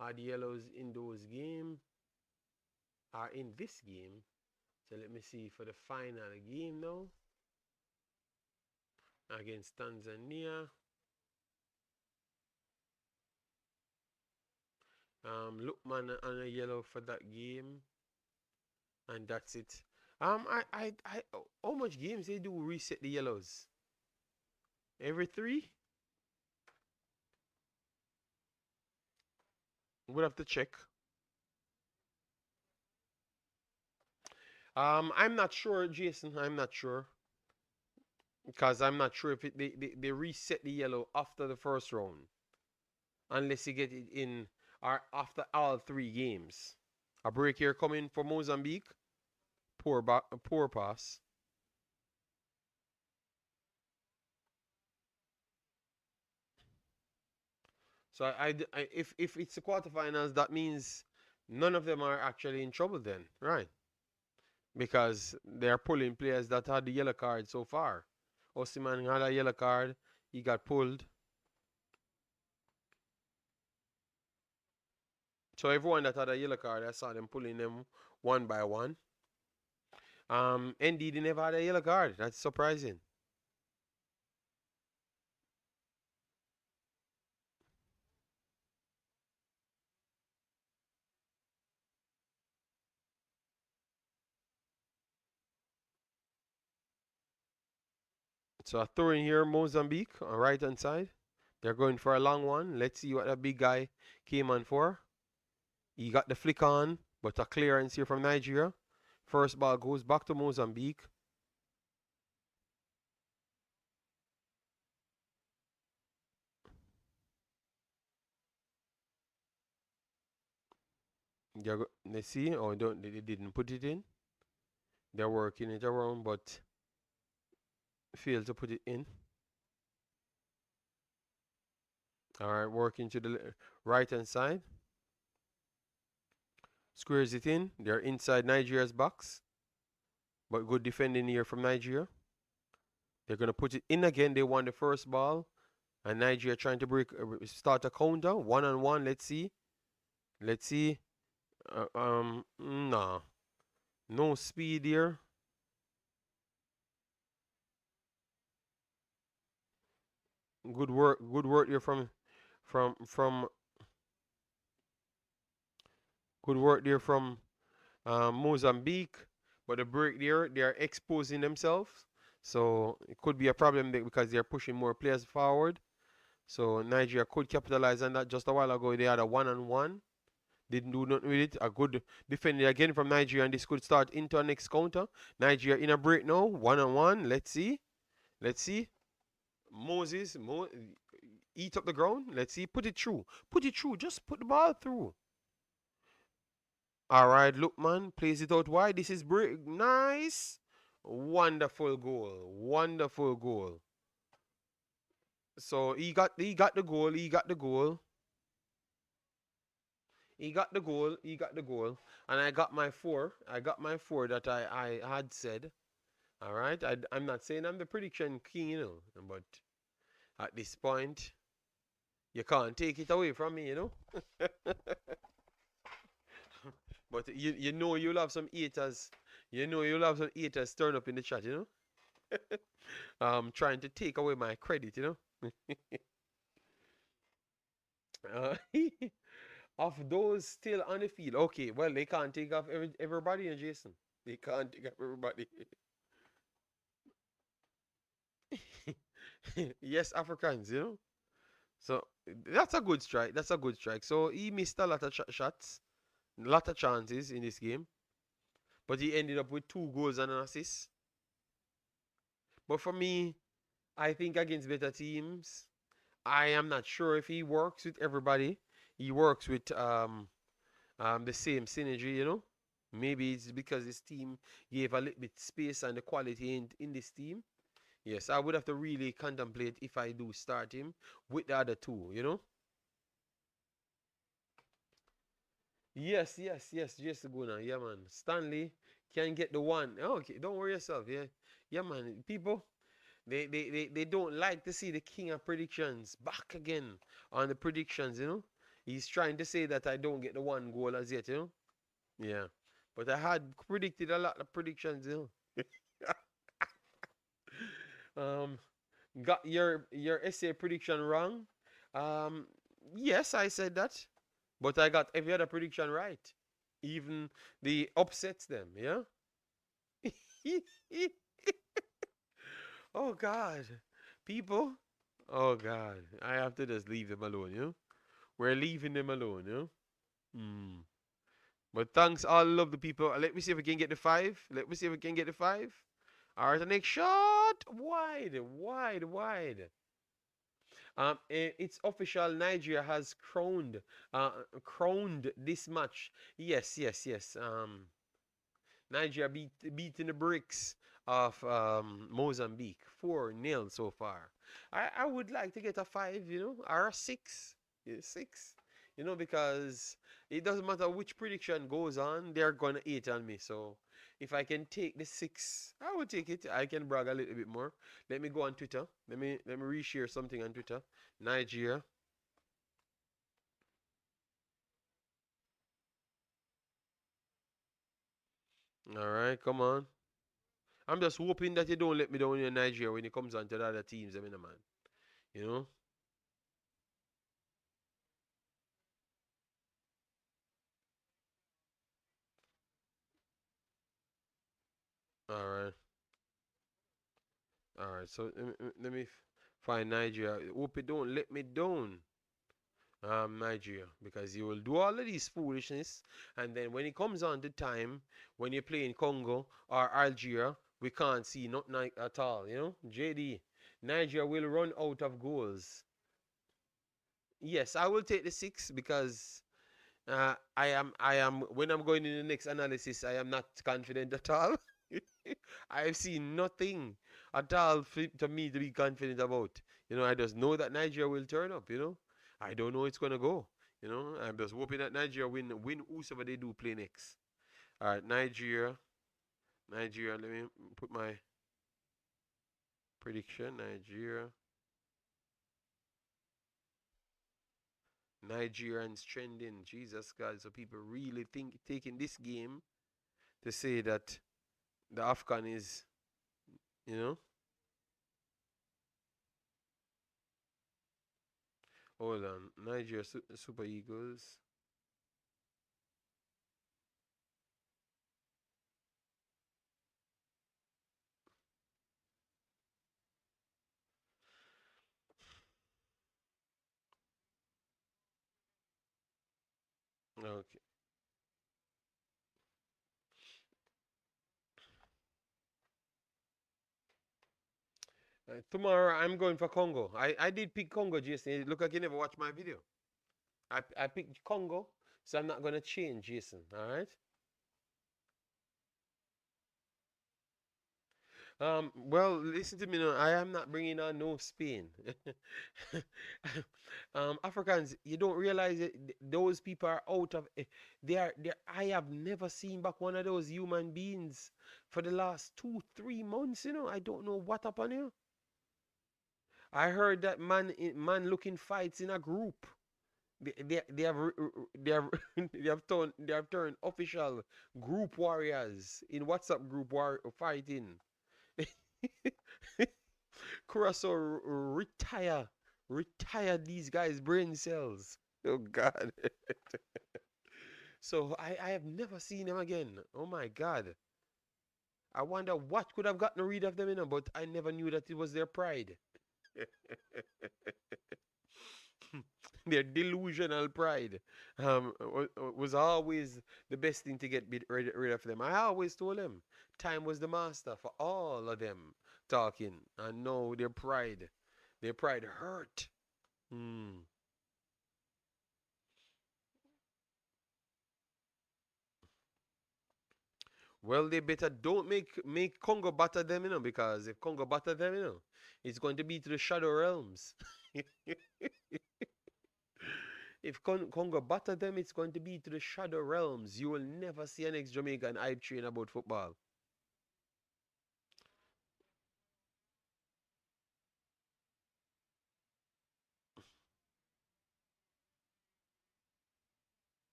are the yellows in those games. Are in this game. So let me see for the final game now. Against Tanzania. Lookman on a yellow for that game. And that's it. How much games they do reset the yellows? Every 3? We'll have to check. I'm not sure, Jason. I'm not sure. Because I'm not sure if they reset the yellow after the first round. Unless you get it in or after all 3 games. A break here coming for Mozambique. Poor pass. So if it's the quarterfinals, that means none of them are actually in trouble then, right? Because they're pulling players that had the yellow card so far. Osimhen had a yellow card, he got pulled. So everyone that had a yellow card, I saw them pulling them one by one. Indeed, he never had a yellow card. That's surprising. So I throw in here Mozambique on right hand side. They're going for a long one. Let's see what that big guy came on for. He got the flick on, but a clearance here from Nigeria. First ball goes back to Mozambique. Let's see. Oh, they didn't put it in. They're working it around, but failed to put it in. All right, working to the right hand side. Squares it in. They're inside Nigeria's box, but good defending here from Nigeria. They're gonna put it in again. They won the first ball, and Nigeria trying to start a counter 1-on-1. Let's see. Let's see. Nah, no speed here. Good work here from good work there from Mozambique. But the break there, they are exposing themselves. So it could be a problem there because they're pushing more players forward. So Nigeria could capitalize on that. Just a while ago, they had a 1-on-1. Didn't do nothing with it. A good defender again from Nigeria, and this could start into a next counter. Nigeria in a break now, 1-on-1. Let's see. Let's see. Moses, eat up the ground. Let's see. Put it through. Put it through. Just put the ball through. All right, look, man. Plays it out wide. This is break. Nice. Wonderful goal. Wonderful goal. So he got the goal. He got the goal. He got the goal. He got the goal. And I got my 4. I got my 4 that I had said. All right. I'm not saying I'm the prediction king, but at this point, you can't take it away from me, But you know you'll have some haters. You know you'll have some haters turn up in the chat, trying to take away my credit, Uh, of those still on the field. Okay, well they can't take off everybody, Jason. They can't take off everybody. Yes, Africans, So that's a good strike. That's a good strike. So he missed a lot of shots, a lot of chances in this game, but he ended up with 2 goals and an assist. But for me, I think against better teams, I am not sure if he works with everybody. he works with the same synergy, you know. Maybe it's because his team gave a little bit space and the quality in this team. Yes, I would have to really contemplate if I do start him with the other two, you know. Yes, yes, yes, just go now. Yeah, man. Stanley can get the one. Oh, okay, don't worry yourself. Yeah, yeah, man. People, they don't like to see the king of predictions back again on the predictions, you know. He's trying to say that I don't get the one goal as yet, you know. Yeah, but I had predicted a lot of predictions, you know. Got your essay prediction wrong. Um, yes, I said that, but I got every other prediction right, even the upsets them. Yeah. Oh God, people. Oh God, I have to just leave them alone. You know, we're leaving them alone. You know. Hmm. But thanks, all love the people. Let me see if we can get the five. Let me see if we can get the five. All right, the next shot, wide, wide, wide. It's official. Nigeria has crowned this match. Yes, yes, yes. Nigeria beating the bricks of Mozambique 4-0 so far. I would like to get a five, you know, or a six. Yeah, six. You know, because it doesn't matter which prediction goes on, they're gonna eat on me. So if I can take the six, I would take it. I can brag a little bit more. Let me go on Twitter. Let me reshare something on Twitter. Nigeria. All right, come on. I'm just hoping that you don't let me down in Nigeria when it comes on to the other teams, I mean, man. You know? All right. All right. So let me find Nigeria. Hope you don't let me down, Nigeria, because you will do all of these foolishness, and then when it comes on to time, when you're playing Congo or Algeria, we can't see nothing at all. You know, JD, Nigeria will run out of goals. Yes, I will take the six because I am when I'm going in the next analysis, I am not confident at all. I've seen nothing at all to me to be confident about. You know, I just know that Nigeria will turn up. You know, I don't know it's gonna go. You know, I'm just hoping that Nigeria win whosoever they do play next. All right, Nigeria, Nigeria. Let me put my prediction. Nigerians trending. Jesus God, so people really think taking this game to say that the Afcon is, you know. Hold on. Nigeria Super Eagles. Okay. Tomorrow I'm going for Congo. I did pick Congo, Jason. Look like you never watched my video. I picked Congo, so I'm not gonna change, Jason. All right. Well, listen to me now. I am not bringing on no Spain. Africans, you don't realize it. Those people are out of. They are. I have never seen back one of those human beings for the last 2, 3 months. You know, I don't know what happened here. I heard that man looking fights in a group. They have they have they have turned official group warriors in WhatsApp group fighting. Curacao retire these guys' brain cells. Oh God. So I have never seen them again. Oh my God. I wonder what could have gotten rid of them, you know, but I never knew that it was their pride. Their delusional pride was always the best thing to get rid of them. I always told them time was the master for all of them talking. And no, their pride hurt. Hmm. Well, they better don't make Congo batter them, because if Congo batter them, it's going to be to the shadow realms. If Congo batter them, it's going to be to the shadow realms. You will never see an ex-Jamaican hype train about football.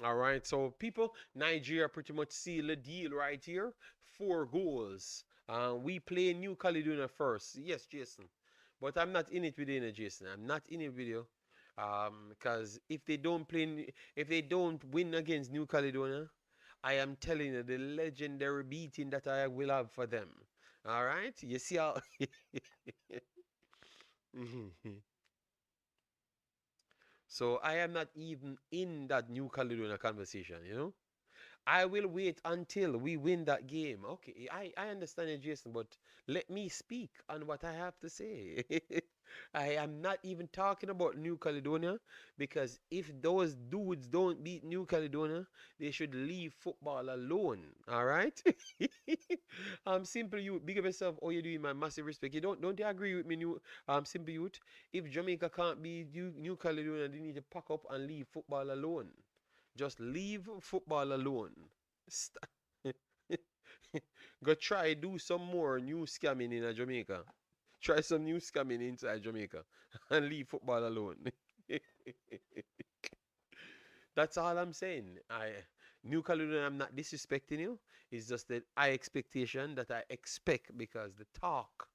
All right, so people, Nigeria pretty much seal the deal right here. 4 goals. We play New Caledonia first. Yes, Jason. But I'm not in it with you, Jason. I'm not in it with you. Because if they don't win against New Caledonia, I am telling you the legendary beating that I will have for them. All right, you see how. So I am not even in that New Caledonia conversation. I will wait until we win that game. Okay, I understand it, Jason, but let me speak on what I have to say. I am not even talking about New Caledonia because if those dudes don't beat New Caledonia, they should leave football alone. All right? Simple youth, big of yourself. Oh, you doing my massive respect. You don't you agree with me, simple youth? If Jamaica can't beat New Caledonia, they need to pack up and leave football alone. Just leave football alone. St- Go try do some more new scamming in Jamaica. Try some new scamming inside Jamaica and leave football alone. That's all I'm saying. New Caledonia, I'm not disrespecting you. It's just that I expectation that I expect because the talk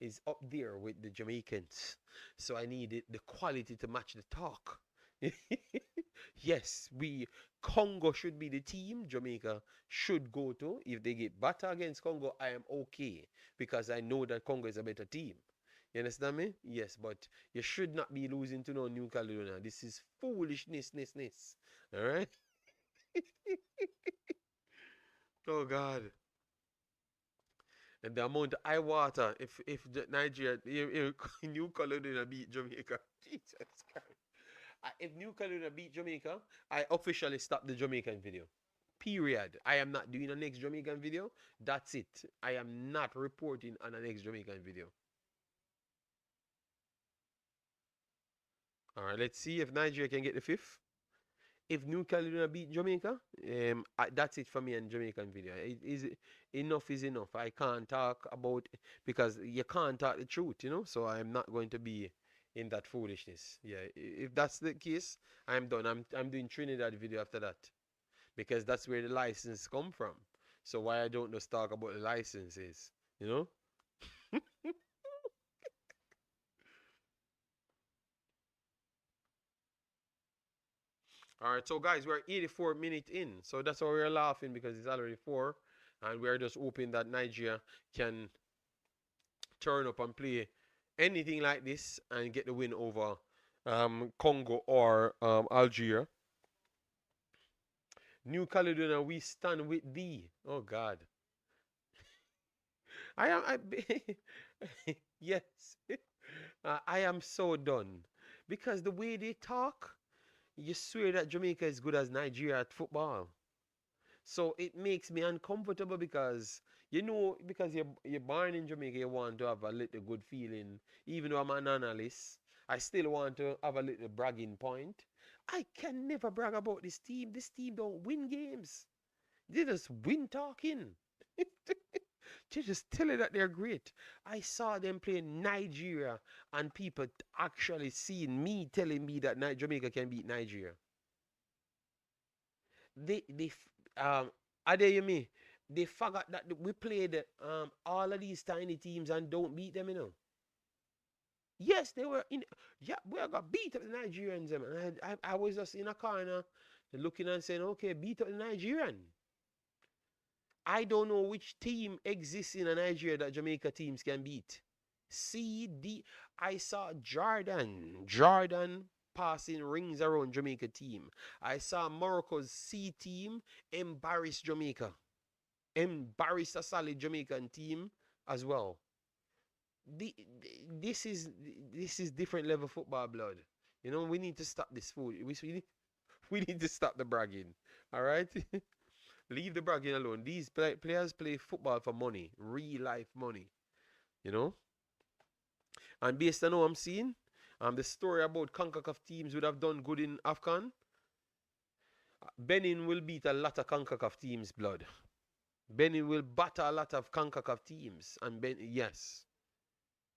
is up there with the Jamaicans. So I needed the quality to match the talk. Yes, we Congo should be the team Jamaica should go to. If they get better against Congo, I am okay because I know that Congo is a better team. You understand me? Yes, but you should not be losing to no New Caledonia. This is foolishness. All right? Oh God. And the amount of eye water if Nigeria if New Caledonia beat Jamaica. Jesus Christ. If New Caledonia beat Jamaica, I officially stop the Jamaican video. Period. I am not doing a next Jamaican video. That's it. I am not reporting on a next Jamaican video. All right, let's see if Nigeria can get the fifth. If New Caledonia beat Jamaica, that's it for me and Jamaican video. Enough is enough. I can't talk about because you can't talk the truth. So I'm not going to be in that foolishness. Yeah, if that's the case, I'm done. I'm doing Trinidad video after that because that's where the license come from. So why I don't just talk about the licenses, you know? All right, so guys, we're 84 minutes in, so that's why we're laughing because it's already 4, and we're just hoping that Nigeria can turn up and play anything like this and get the win over Congo or Algeria. New Caledonia, we stand with thee. Oh God, I am. Yes, I am so done because the way they talk, you swear that Jamaica is good as Nigeria at football. So it makes me uncomfortable because because you're born in Jamaica, you want to have a little good feeling. Even though I'm an analyst, I still want to have a little bragging point. I can never brag about this team. This team don't win games. They just win talking. They just tell you that they're great. I saw them play Nigeria and people actually seeing me telling me that Jamaica can beat Nigeria. They Adeyemi, they forgot that we played all of these tiny teams and don't beat them. Yes, they were in. Yeah, we got beat up the Nigerians, and I was just in a corner looking and saying, okay, beat up the Nigerian. I don't know which team exists in a Nigeria that Jamaica teams can beat. C D. I saw Jordan passing rings around Jamaica team. I saw Morocco's C team embarrass Jamaica, embarrass a solid Jamaican team as well. The, this is different level football, blood. We need to stop this fool. We need to stop the bragging. All right? Leave the bragging alone. These players play football for money, real life money, you know? And based on what I'm seeing, the story about Concacaf teams would have done good in Afcon. Benin will beat a lot of Concacaf teams, blood. Benin will batter a lot of Concacaf teams. And yes.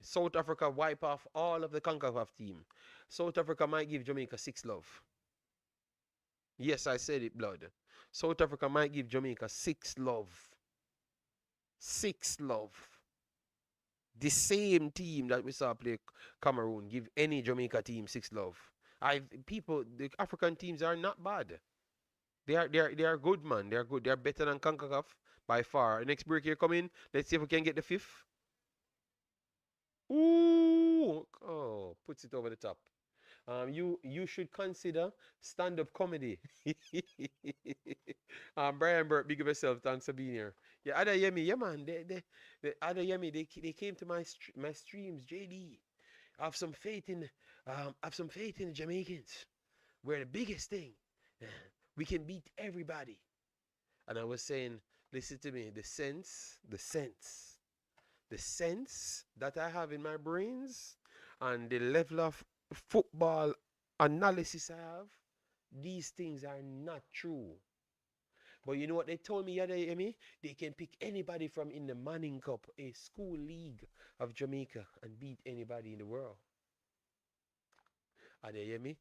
South Africa wipe off all of the Concacaf team. South Africa might give Jamaica 6 love. Yes, I said it, blood. South Africa might give Jamaica 6 love. 6 love. The same team that we saw play Cameroon give any Jamaica team 6 love. The African teams are not bad. They are good, man. They are good. They are better than CONCACAF by far. Next break here coming. Let's see if we can get the 5th. Ooh, oh, puts it over the top. You should consider stand-up comedy. Brian Burt, big of yourself. Thanks for being here. Yeah, Ada Yemi, yeah man. Ada Yemi, they came to my streams. JD, have some faith in the Jamaicans. We're the biggest thing. We can beat everybody. And I was saying, listen to me. The sense that I have in my brains, and the level of football analysis I have, these things are not true. But you know what they told me yesterday, Emmy? They can pick anybody from in the Manning Cup, a school league of Jamaica, and beat anybody in the world. Are they hear me?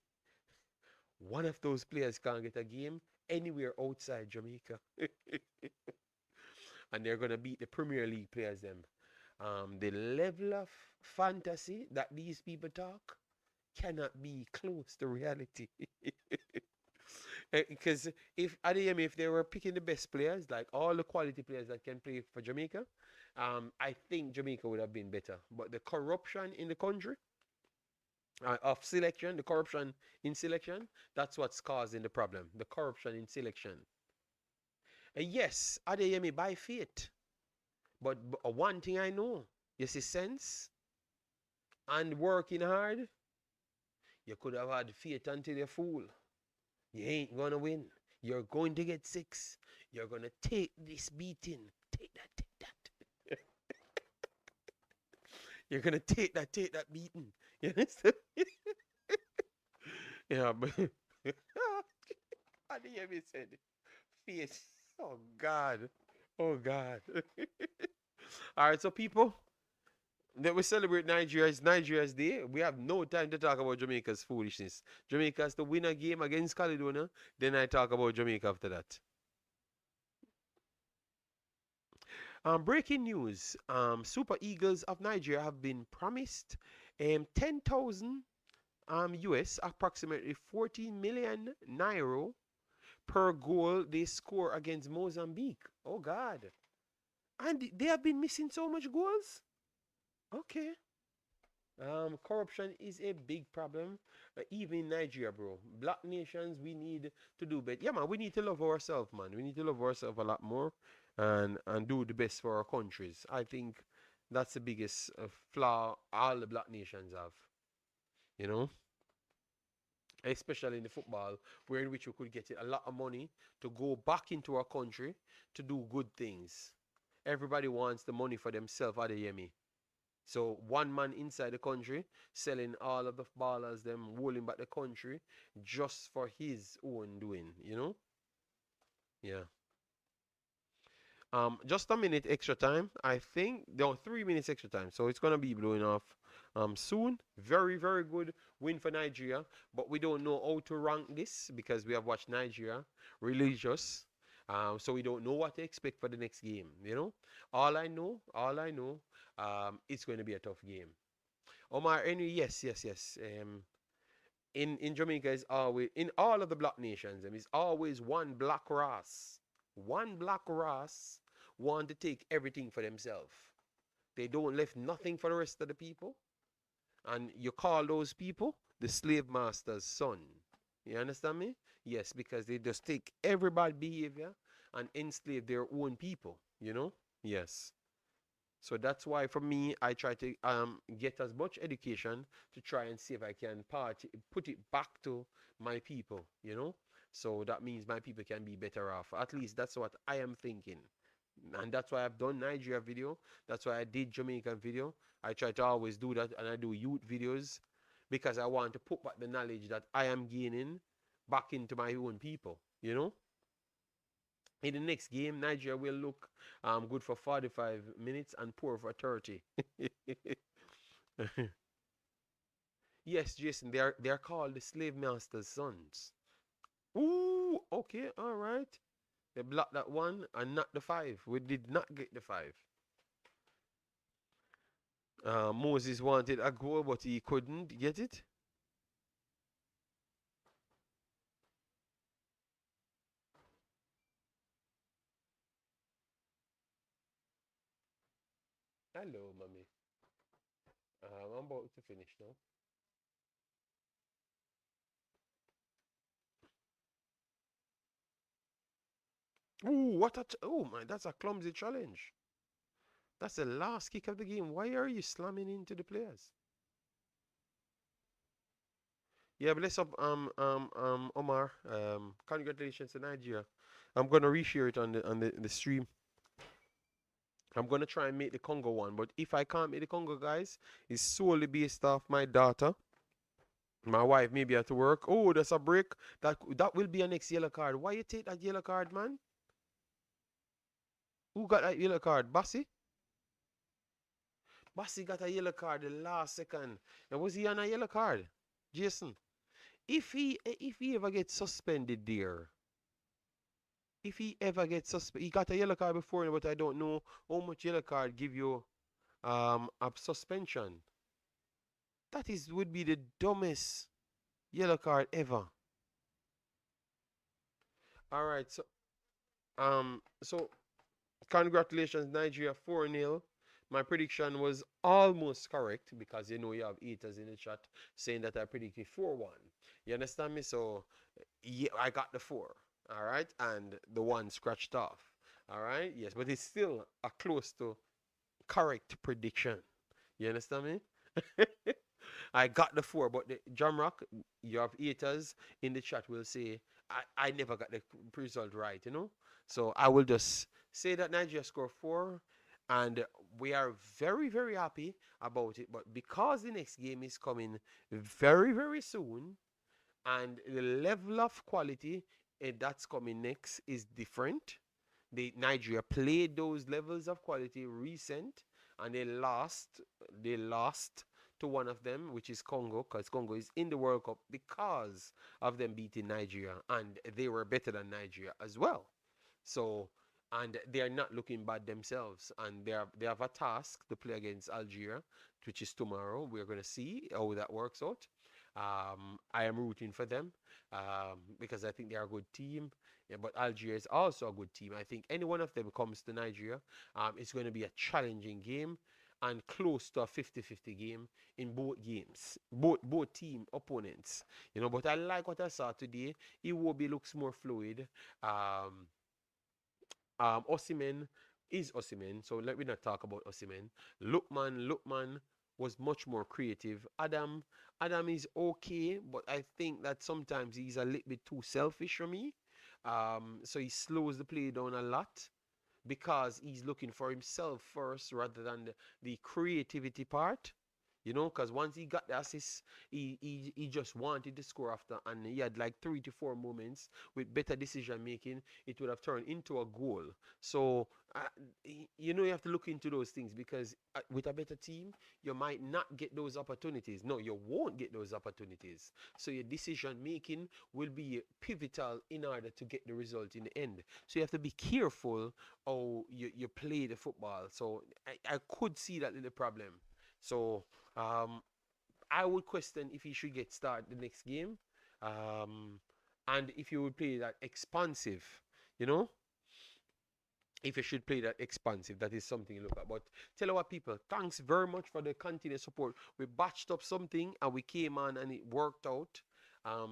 One of those players can't get a game anywhere outside Jamaica. And they're going to beat the Premier League players them. The level of fantasy that these people talk cannot be close to reality. Because if they were picking the best players, like all the quality players that can play for Jamaica, I think Jamaica would have been better. But the corruption in the country of selection, the corruption in selection, that's what's causing the problem. The corruption in selection. Yes, Adeyemi by faith. But one thing I know, you see sense and working hard, you could have had faith until you're fool. You ain't gonna win. You're going to get 6. You're gonna take this beating. Take that. You're gonna take that beating. You understand? Yeah, but Adeyemi said faith. Oh God. Oh God. Alright, so people, that we celebrate Nigeria's Day. We have no time to talk about Jamaica's foolishness. Jamaica has to win a game against Caledonia. Then I talk about Jamaica after that. Breaking news. Super Eagles of Nigeria have been promised 10,000 US, approximately 14 million naira per goal they score against Mozambique. Oh God. And they have been missing so much goals? Okay. Corruption is a big problem, even in Nigeria, bro. Black nations, we need to do better. Yeah, man, we need to love ourselves, man. We need to love ourselves a lot more, and do the best for our countries. I think that's the biggest flaw all the black nations have. You know, especially in the football, where in which we could get a lot of money to go back into our country to do good things. Everybody wants the money for themselves, are they hear me? So one man inside the country selling all of the ballers, them rolling back the country just for his own doing, you know? Yeah. Just a minute extra time. I think there are 3 minutes extra time, so it's gonna be blowing off soon. Very, very good win for Nigeria, but we don't know how to rank this because we have watched Nigeria religious. So we don't know what to expect for the next game, you know? All I know, it's going to be a tough game. Omar Henry, yes. In Jamaica is always, in all of the black nations, there is always one black race. One black race want to take everything for themselves. They don't left nothing for the rest of the people. And you call those people the slave master's son. You understand me? Yes, because they just take every bad behavior and enslave their own people, you know? Yes. So that's why for me, I try to get as much education to try and see if I can put it back to my people, you know? So that means my people can be better off. At least that's what I am thinking. And that's why I've done Nigeria video. That's why I did Jamaican video. I try to always do that, and I do youth videos because I want to put back the knowledge that I am gaining back into my own people, you know? In the next game, Nigeria will look good for 45 minutes and poor for 30. Yes, Jason, they are called the slave master's sons. Ooh, okay, all right. They blocked that one and not the five. We did not get the five. Moses wanted a goal, but he couldn't get it. Hello, mommy. I'm about to finish now. Ooh, what a oh my! That's a clumsy challenge. That's the last kick of the game. Why are you slamming into the players? Yeah, bless up, Omar. Congratulations to Nigeria. I'm gonna reshare it on the stream. I'm gonna try and make the Congo one, but if I can't make the Congo, guys, it's solely based off my daughter. My wife may be at work. Oh, that's a break. That will be a next yellow card. Why you take that yellow card, man? Who got that yellow card? Bassi? Bassi got a yellow card the last second. And was he on a yellow card? Jason. If he ever gets suspended there, if he ever gets suspended, he got a yellow card before, but I don't know how much yellow card give you a suspension. That is would be the dumbest yellow card ever. All right, so congratulations, Nigeria 4-0. My prediction was almost correct because you know you have haters in the chat saying that I predicted 4-1. You understand me? So yeah, I got the 4. All right, and the 1 scratched off. All right, yes, but it's still a close to correct prediction. You understand me? I got the 4, but the Jamrock, you have haters in the chat will say I never got the result right, you know. So I will just say that Nigeria scored 4, and we are very very happy about it. But because the next game is coming very very soon, and the level of quality that's coming next is different. Nigeria played those levels of quality recent, and they lost to one of them, which is Congo, because Congo is in the World Cup because of them beating Nigeria, and they were better than Nigeria as well. So, and they are not looking bad themselves, and they have a task to play against Algeria, which is tomorrow. We're gonna see how that works out. I am rooting for them because I think they are a good team. Yeah, but Algeria is also a good team. I think any one of them comes to Nigeria, it's going to be a challenging game and close to a 50-50 game in both games, both team opponents. But I like what I saw today. Iwobi looks more fluid. Osimhen is Osimhen, so let me not talk about Osimhen. Lookman was much more creative. Adam is okay, but I think that sometimes he's a little bit too selfish for me. So he slows the play down a lot because he's looking for himself first rather than the creativity part. Because once he got the assist, he just wanted to score after, and he had like 3 to 4 moments with better decision making. It would have turned into a goal. So, you have to look into those things because with a better team, you might not get those opportunities. No, you won't get those opportunities. So, your decision making will be pivotal in order to get the result in the end. So, you have to be careful how you play the football. So, I could see that little problem. So, um, I would question if he should get started the next game, um, and if you would play that expansive, you know, if you should play that expansive, that is something you look at. But tell our people, thanks very much for the continued support. We batched up something and we came on and it worked out.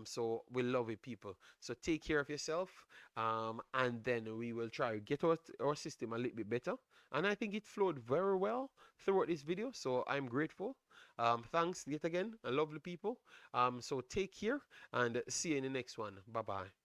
So we love it, people. So take care of yourself, and then we will try to get our system a little bit better. And I think it flowed very well throughout this video. So I'm grateful. Thanks yet again, lovely people. So take care and see you in the next one. Bye bye.